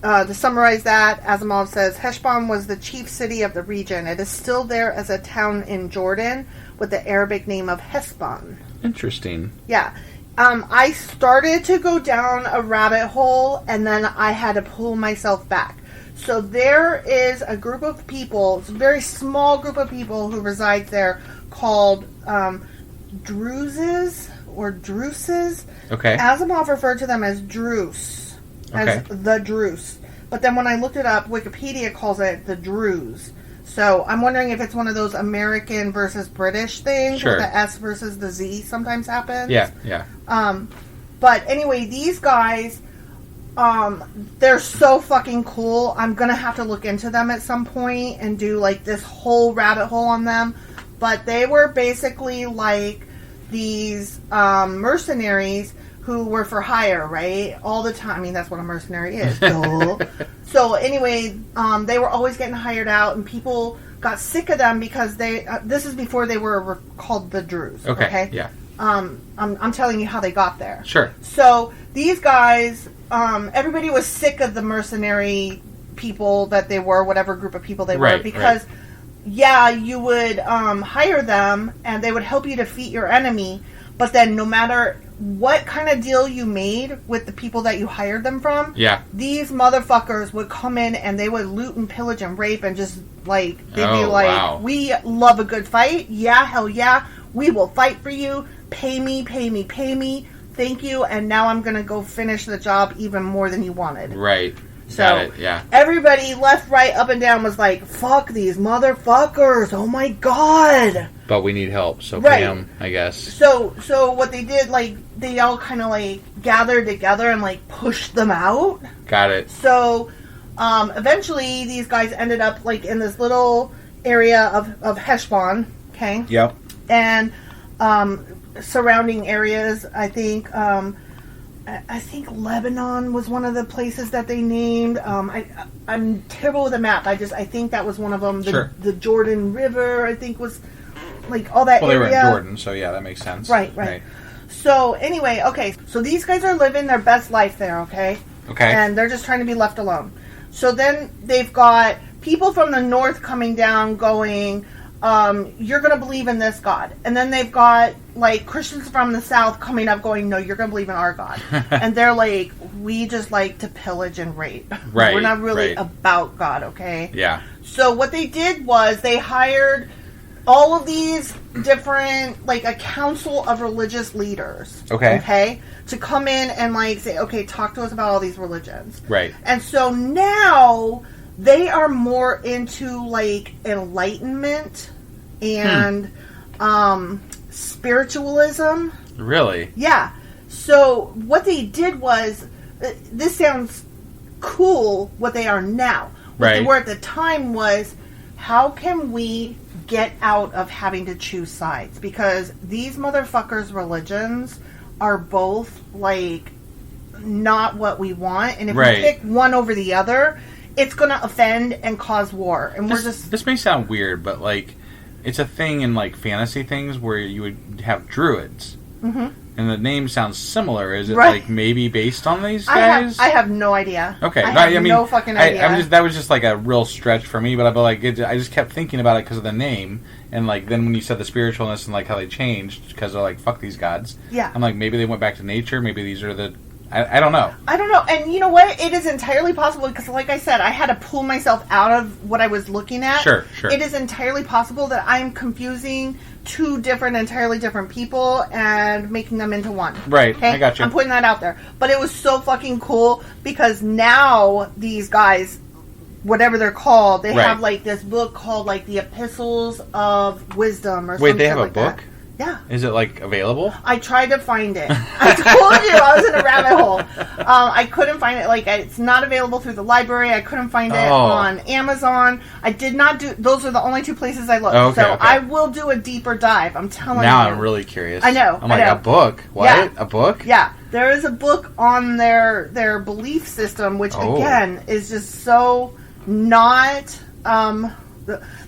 to summarize that, Asimov says, Heshbon was the chief city of the region. It is still there as a town in Jordan with the Arabic name of Heshbon. Interesting. Yeah. I started to go down a rabbit hole, and then I had to pull myself back. So there is a group of people, it's a very small group of people who resides there called Druzes or Druses. Okay. Asimov referred to them as Druze, as the Druze. But then when I looked it up, Wikipedia calls it the Druze. So I'm wondering if it's one of those American versus British things, where the S versus the Z sometimes happens. Yeah. But anyway, these guys, they're so fucking cool. I'm gonna have to look into them at some point and do this whole rabbit hole on them. But they were basically these mercenaries who were for hire, right? All the time. I mean, that's what a mercenary is. So anyway, they were always getting hired out, and people got sick of them because they. This is before they were called the Druze. Okay. Yeah. I'm telling you how they got there. Sure. So these guys, everybody was sick of the mercenary people that they were, whatever group of people they were, because you would hire them and they would help you defeat your enemy, but then no matter what kind of deal you made with the people that you hired them from, these motherfuckers would come in and they would loot and pillage and rape and just like they'd be like, wow. We love a good fight. Yeah, hell yeah, we will fight for you. Pay me. Thank you. And now I'm going to go finish the job even more than you wanted. Right. So everybody left, right, up and down was like, fuck these motherfuckers. Oh my God. But we need help. So pay them, I guess. So what they did, like, they all kind of like gathered together and like pushed them out. Got it. So eventually these guys ended up like in this little area of Heshbon. Okay. Yep. And surrounding areas, I think Lebanon was one of the places that they named. I'm terrible with a map. I think that was one of them. The Jordan River, I think, was like all that area. Well, they were in Jordan, so yeah, that makes sense. Right. So anyway, okay. So these guys are living their best life there, okay? Okay. And they're just trying to be left alone. So then they've got people from the north coming down going, you're going to believe in this God. And then they've got, like, Christians from the south coming up going, no, you're going to believe in our God. And they're like, we just like to pillage and rape. Right. We're not really about God, okay? Yeah. So what they did was they hired all of these different, like, a council of religious leaders. Okay? To come in and, like, say, okay, talk to us about all these religions. Right. And so now they are more into, like, enlightenment and spiritualism. Really? Yeah. So what they did was, this sounds cool, what they are now. What they were at the time was, how can we get out of having to choose sides? Because these motherfuckers' religions are both, like, not what we want. And if we pick one over the other, it's going to offend and cause war. And This may sound weird, but, like, it's a thing in, like, fantasy things where you would have druids. Mm-hmm. And the name sounds similar. Is it, like, maybe based on these guys? I have no idea. Okay. I have no fucking idea. That was just, like, a real stretch for me, but I just kept thinking about it because of the name. And, like, then when you said the spiritualness and, like, how they changed because they're like, fuck these gods. Yeah. I'm like, maybe they went back to nature. Maybe these are the... I don't know. I don't know. And you know what? It is entirely possible because, like I said, I had to pull myself out of what I was looking at. Sure. It is entirely possible that I'm confusing two entirely different people and making them into one. Right. Okay? I got you. I'm putting that out there. But it was so fucking cool because now these guys, whatever they're called, they have, like, this book called, like, the Epistles of Wisdom or something like that. Wait, they have a book? Yeah. Is it, like, available? I tried to find it. I told you I was in a rabbit hole. I couldn't find it. Like, it's not available through the library. I couldn't find it on Amazon. I did not do... Those are the only two places I looked. I will do a deeper dive. I'm telling you. Now I'm really curious. I know. I'm like, a book? What? Yeah. A book? Yeah. There is a book on their belief system, which, again, is just so not...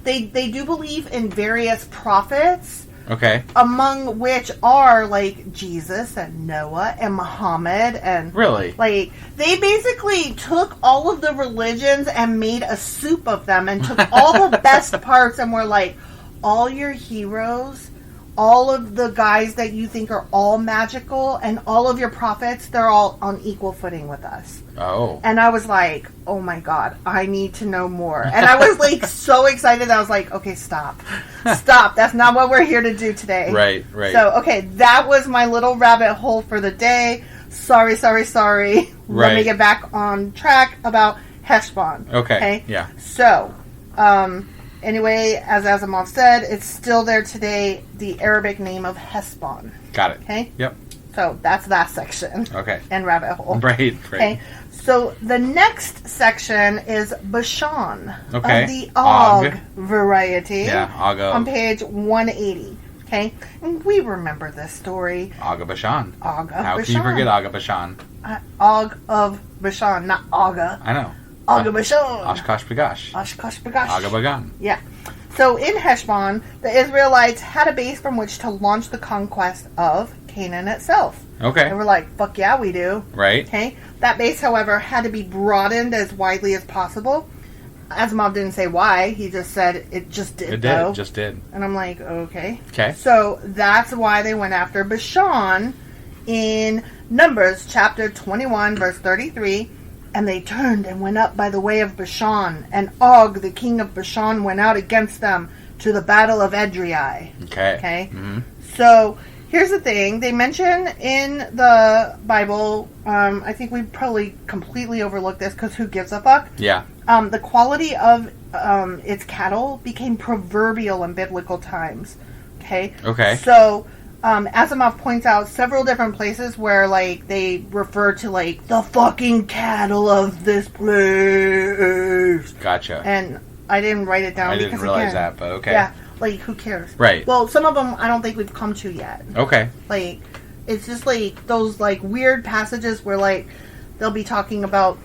They do believe in various prophets... Okay. Among which are, like, Jesus and Noah and Muhammad and... Really? Like, they basically took all of the religions and made a soup of them and took all the best parts and were like, all your heroes, all of the guys that you think are all magical, and all of your prophets, they're all on equal footing with us. Oh. And I was like, oh my God, I need to know more. And I was, like, so excited that I was like, okay, stop. That's not what we're here to do today. Right. So, okay, that was my little rabbit hole for the day. Sorry. Let me get back on track about Heshbon. Okay. Yeah. So, anyway, as Asimov said, it's still there today, the Arabic name of Heshbon. Got it. Okay? Yep. So, that's that section. Okay. And rabbit hole. Right. Okay? So, the next section is Bashan. Okay. Of the Og variety. Yeah, Og. On page 180. Okay, and we remember this story. Og of Bashan. Og of How Bashan. can you forget Og of Bashan? Og of Bashan, not Aga. I know. Og of Bashan. Oshkosh Bagosh. Oshkosh Bagosh. Og of Bagan. Yeah. So in Heshbon, the Israelites had a base from which to launch the conquest of Canaan itself. Okay. And we're like, fuck yeah, we do. Right. Okay. That base, however, had to be broadened as widely as possible. Asimov didn't say why. He just said it just did. It did. Though. It just did. And I'm like, okay. Okay. So that's why they went after Bashan in Numbers chapter 21, verse 33. And they turned and went up by the way of Bashan. And Og, the king of Bashan, went out against them to the battle of Edrei. Okay. Okay. Mm-hmm. So here's the thing. They mention in the Bible, I think we probably completely overlooked this because who gives a fuck? Yeah. The quality of its cattle became proverbial in biblical times. Okay? Okay. So, Asimov points out several different places where, like, they refer to, like, the fucking cattle of this place. Gotcha. And I didn't write it down I because, didn't realize again, that, but okay. yeah, like, who cares? Right. Well, some of them I don't think we've come to yet. Okay. Like, it's just, like, those, like, weird passages where, like, they'll be talking about,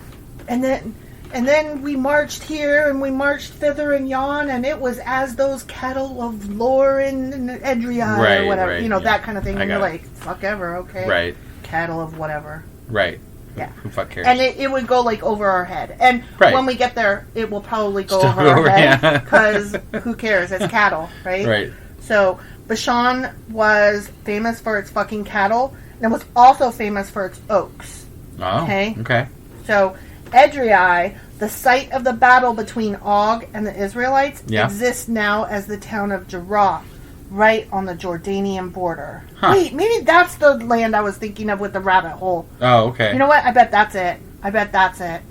and then we marched here, and we marched thither and yon, and it was as those cattle of Lauren and Edrei or whatever. Right, you know, yeah. that kind of thing. I And you're got it. like, fuck ever, okay? Right. Cattle of whatever. Right. Yeah. Who fuck cares? And it would go, like, over our head. And Right. when we get there, it will probably go Still over go our over, head. yeah. Because who cares? It's cattle, right? Right. So, Bashan was famous for its fucking cattle, and it was also famous for its oaks. Oh. Okay. Okay. So, Edrei, the site of the battle between Og and the Israelites, Yeah. exists now as the town of Jerah, right on the Jordanian border. Huh. Wait, maybe that's the land I was thinking of with the rabbit hole. Oh, okay. You know what? I bet that's it.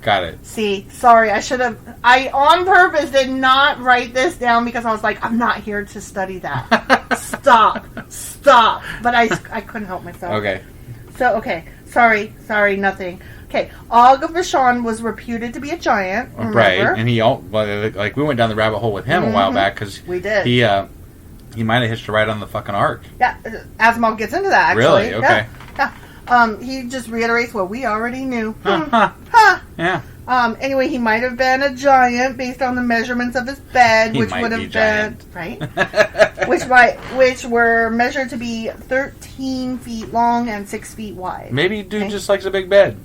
Got it. See, sorry, I on purpose did not write this down because I was like, I'm not here to study that. Stop. But I couldn't help myself. Okay. So, okay. Sorry, nothing. Okay, Og of Bashan was reputed to be a giant, remember? Right. And we went down the rabbit hole with him a while back because We did. he might have hitched a ride on the fucking ark. Yeah, Asimov gets into that, actually. Really? Okay. Yeah. He just reiterates what we already knew. Huh. Yeah. Anyway, he might have been a giant based on the measurements of his bed, He which might would be have giant. been right, which were measured to be 13 feet long and 6 feet wide. Maybe dude just likes a big bed.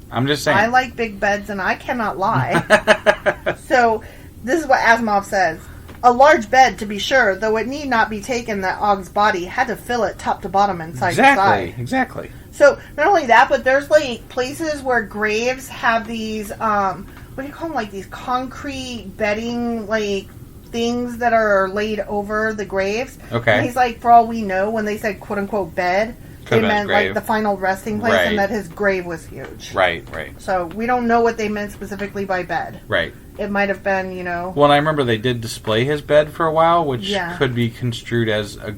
I'm just saying. I like big beds, and I cannot lie. So, this is what Asimov says. A large bed, to be sure, though it need not be taken that Og's body had to fill it top to bottom and side to side. Exactly. So, not only that, but there's, like, places where graves have these, what do you call them, like, these concrete bedding, like, things that are laid over the graves. Okay. And he's like, for all we know, when they said quote-unquote bed, they meant, like, the final resting place, Right. and that his grave was huge. Right. So, we don't know what they meant specifically by bed. Right. It might have been, you know... Well, and I remember they did display his bed for a while, which Yeah. could be construed as a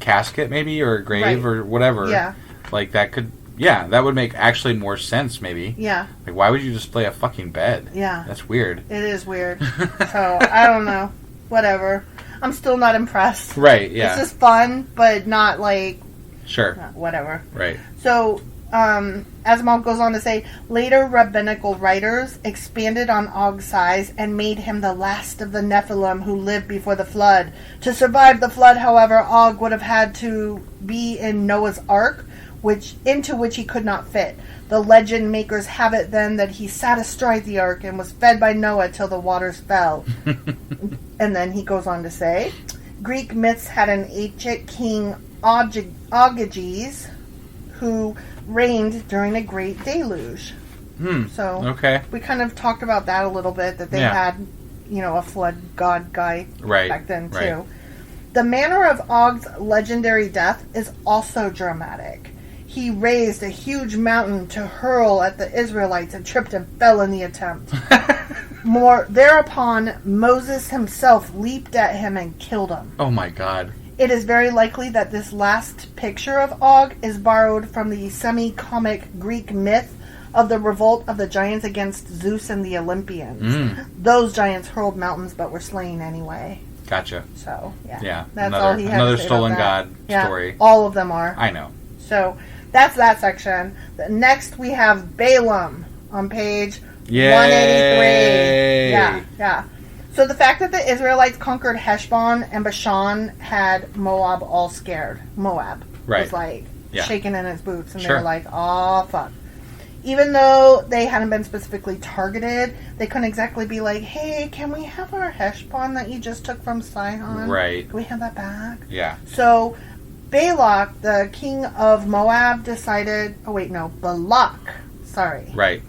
casket, maybe, or a grave, or whatever. Yeah. Like, that could... Yeah, that would make actually more sense, maybe. Yeah. Like, why would you display a fucking bed? Yeah. That's weird. It is weird. So, I don't know. Whatever. I'm still not impressed. Right, yeah. It's just fun, but not, like... Sure. Whatever. Right. So, Asimov goes on to say, later rabbinical writers expanded on Og's size and made him the last of the Nephilim who lived before the flood. To survive the flood, however, Og would have had to be in Noah's Ark, into which he could not fit. The legend makers have it then that he sat astride the ark and was fed by Noah till the waters fell. And then he goes on to say, Greek myths had an ancient king Ogyges, who reigned during a great deluge. So Okay. we kind of talked about that a little bit, that they had, you know, a flood god guy back then too. Right. The manner of Og's legendary death is also dramatic. He raised a huge mountain to hurl at the Israelites and tripped and fell in the attempt. Thereupon, Moses himself leaped at him and killed him. Oh my god. It is very likely that this last picture of Og is borrowed from the semi-comic Greek myth of the revolt of the giants against Zeus and the Olympians. Those giants hurled mountains but were slain anyway. Gotcha. So, yeah. Yeah. That's all he had Another to say stolen about God that. story. Yeah, all of them are. I know. So, that's that section. Next, we have Balaam on page Yay. 183. Yeah. So, the fact that the Israelites conquered Heshbon and Bashan had Moab all scared. Moab was like shaking in his boots, and they were like, oh, fuck. Even though they hadn't been specifically targeted, they couldn't exactly be like, hey, can we have our Heshbon that you just took from Sihon? Right. Can we have that back? Yeah. So, Balak, the king of Moab, Balak. Sorry. Right.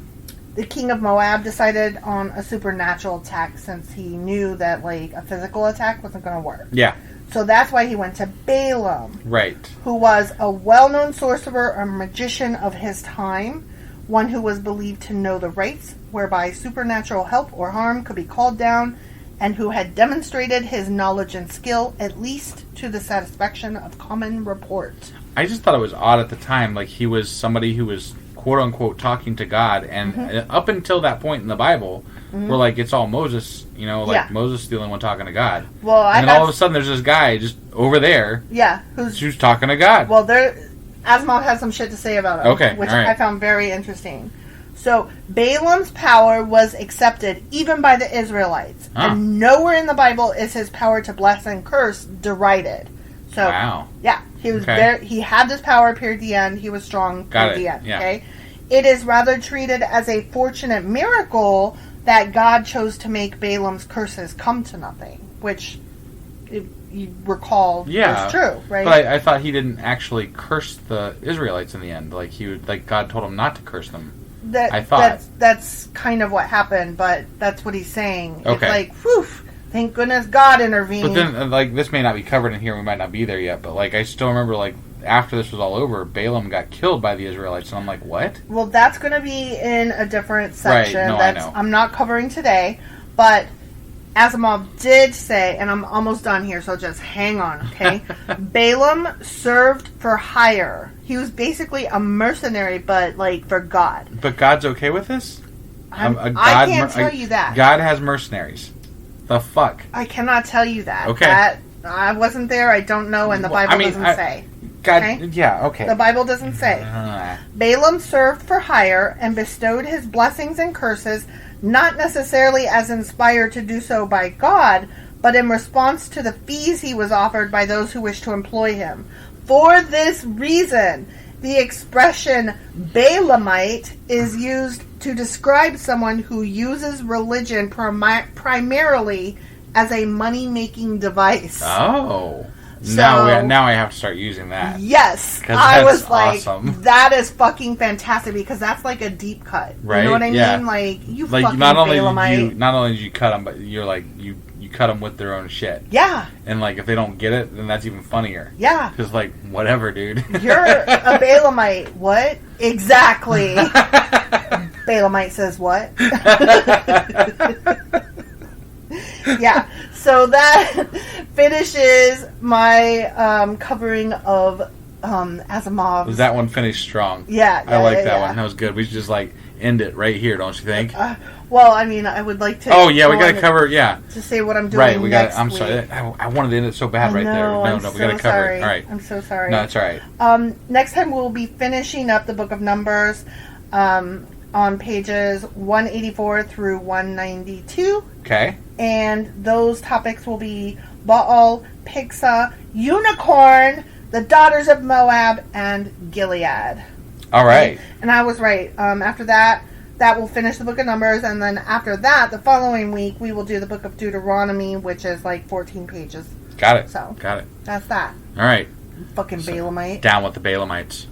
The king of Moab decided on a supernatural attack since he knew that, like, a physical attack wasn't going to work. Yeah. So that's why he went to Balaam. Right. Who was a well-known sorcerer or magician of his time, one who was believed to know the rites whereby supernatural help or harm could be called down, and who had demonstrated his knowledge and skill, at least to the satisfaction of common report. I just thought it was odd at the time, like he was somebody who was quote-unquote talking to God, and up until that point in the Bible, we're like, it's all Moses, Moses is the only one talking to God. Well, and then all of a sudden there's this guy just over there who's talking to God. Well, Asimov has some shit to say about him, which I found very interesting. So, Balaam's power was accepted even by the Israelites. And nowhere in the Bible is his power to bless and curse derided. So, yeah, he was there. He had this power, period, the end. He was strong, period, the end. Yeah. Okay? It is rather treated as a fortunate miracle that God chose to make Balaam's curses come to nothing, which, if you recall, was true, right? But I thought he didn't actually curse the Israelites in the end. Like God told him not to curse them. I thought that's kind of what happened, but that's what he's saying. Okay. It's like, whew, thank goodness God intervened. But then, this may not be covered in here. We might not be there yet. But I still remember, after this was all over, Balaam got killed by the Israelites, and I'm like, what? Well, that's going to be in a different section. Right. No, I know. I'm not covering today, but Asimov did say, and I'm almost done here, so just hang on, okay? Balaam served for hire. He was basically a mercenary, but, for God. But God's okay with this? I can't tell you that. God has mercenaries. The fuck? I cannot tell you that. Okay. I wasn't there, I don't know, and the Bible doesn't say. God, okay? Yeah, okay. The Bible doesn't say. Balaam served for hire and bestowed his blessings and curses, not necessarily as inspired to do so by God, but in response to the fees he was offered by those who wished to employ him. For this reason, the expression Balaamite is used to describe someone who uses religion primarily as a money-making device. Oh. So, now I have to start using that. Yes. I was like, awesome. That is fucking fantastic, because that's like a deep cut. Right? You know what I mean? You fucking not Balaamite. Not only did you cut them, but you're you cut them with their own shit. Yeah. And if they don't get it, then that's even funnier. Yeah. Because whatever, dude. You're a Balaamite. What? Exactly. Balaamite says what? Yeah. So that finishes my covering of Asimov. Was that one finished strong? Yeah. I like that one. That was good. We should just end it right here, don't you think? Well, I mean, I would like to. Oh yeah, we got to cover. Yeah. To say what I'm doing. Right. We got. I'm week. sorry. I wanted to end it so bad right there. No, we got to cover it. All right. I'm so sorry. No, it's all right. Next time we'll be finishing up the Book of Numbers, on pages 184 through 192. Okay. And those topics will be Baal, Pigsa, Unicorn, the Daughters of Moab, and Gilead. All right. And I was right. After that will finish the Book of Numbers, and then after that, the following week, we will do the Book of Deuteronomy, which is 14 pages. Got it. So got it. That's that. All right. Fucking Balaamite. Down with the Balaamites.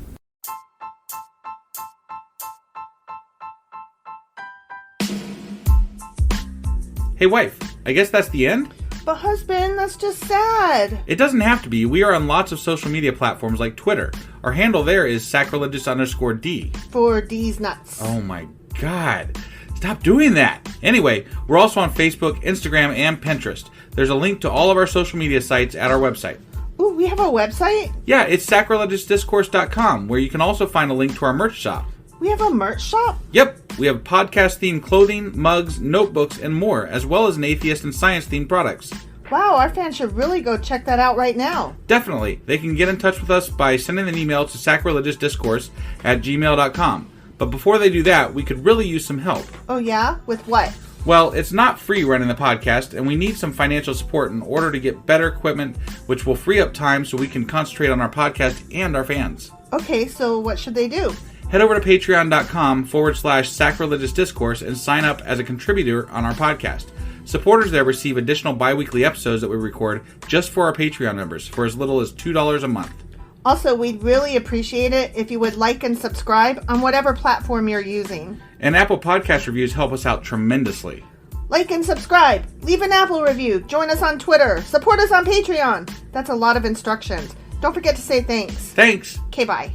Hey, wife. I guess that's the end? But husband, that's just sad. It doesn't have to be. We are on lots of social media platforms like Twitter. Our handle there is sacrilegious_D. For D's nuts. Oh my god. Stop doing that. Anyway, we're also on Facebook, Instagram, and Pinterest. There's a link to all of our social media sites at our website. Ooh, we have a website? Yeah, it's sacrilegiousdiscourse.com, where you can also find a link to our merch shop. We have a merch shop? Yep, we have podcast-themed clothing, mugs, notebooks, and more, as well as an atheist and science-themed products. Wow, our fans should really go check that out right now. Definitely. They can get in touch with us by sending an email to sacrilegiousdiscourse@gmail.com. But before they do that, we could really use some help. Oh yeah? With what? Well, it's not free running the podcast, and we need some financial support in order to get better equipment, which will free up time so we can concentrate on our podcast and our fans. Okay, so what should they do? Head over to patreon.com/sacrilegiousdiscourse and sign up as a contributor on our podcast. Supporters there receive additional bi-weekly episodes that we record just for our Patreon members for as little as $2 a month. Also, we'd really appreciate it if you would like and subscribe on whatever platform you're using. And Apple Podcast reviews help us out tremendously. Like and subscribe. Leave an Apple review. Join us on Twitter. Support us on Patreon. That's a lot of instructions. Don't forget to say thanks. Thanks. Okay, bye.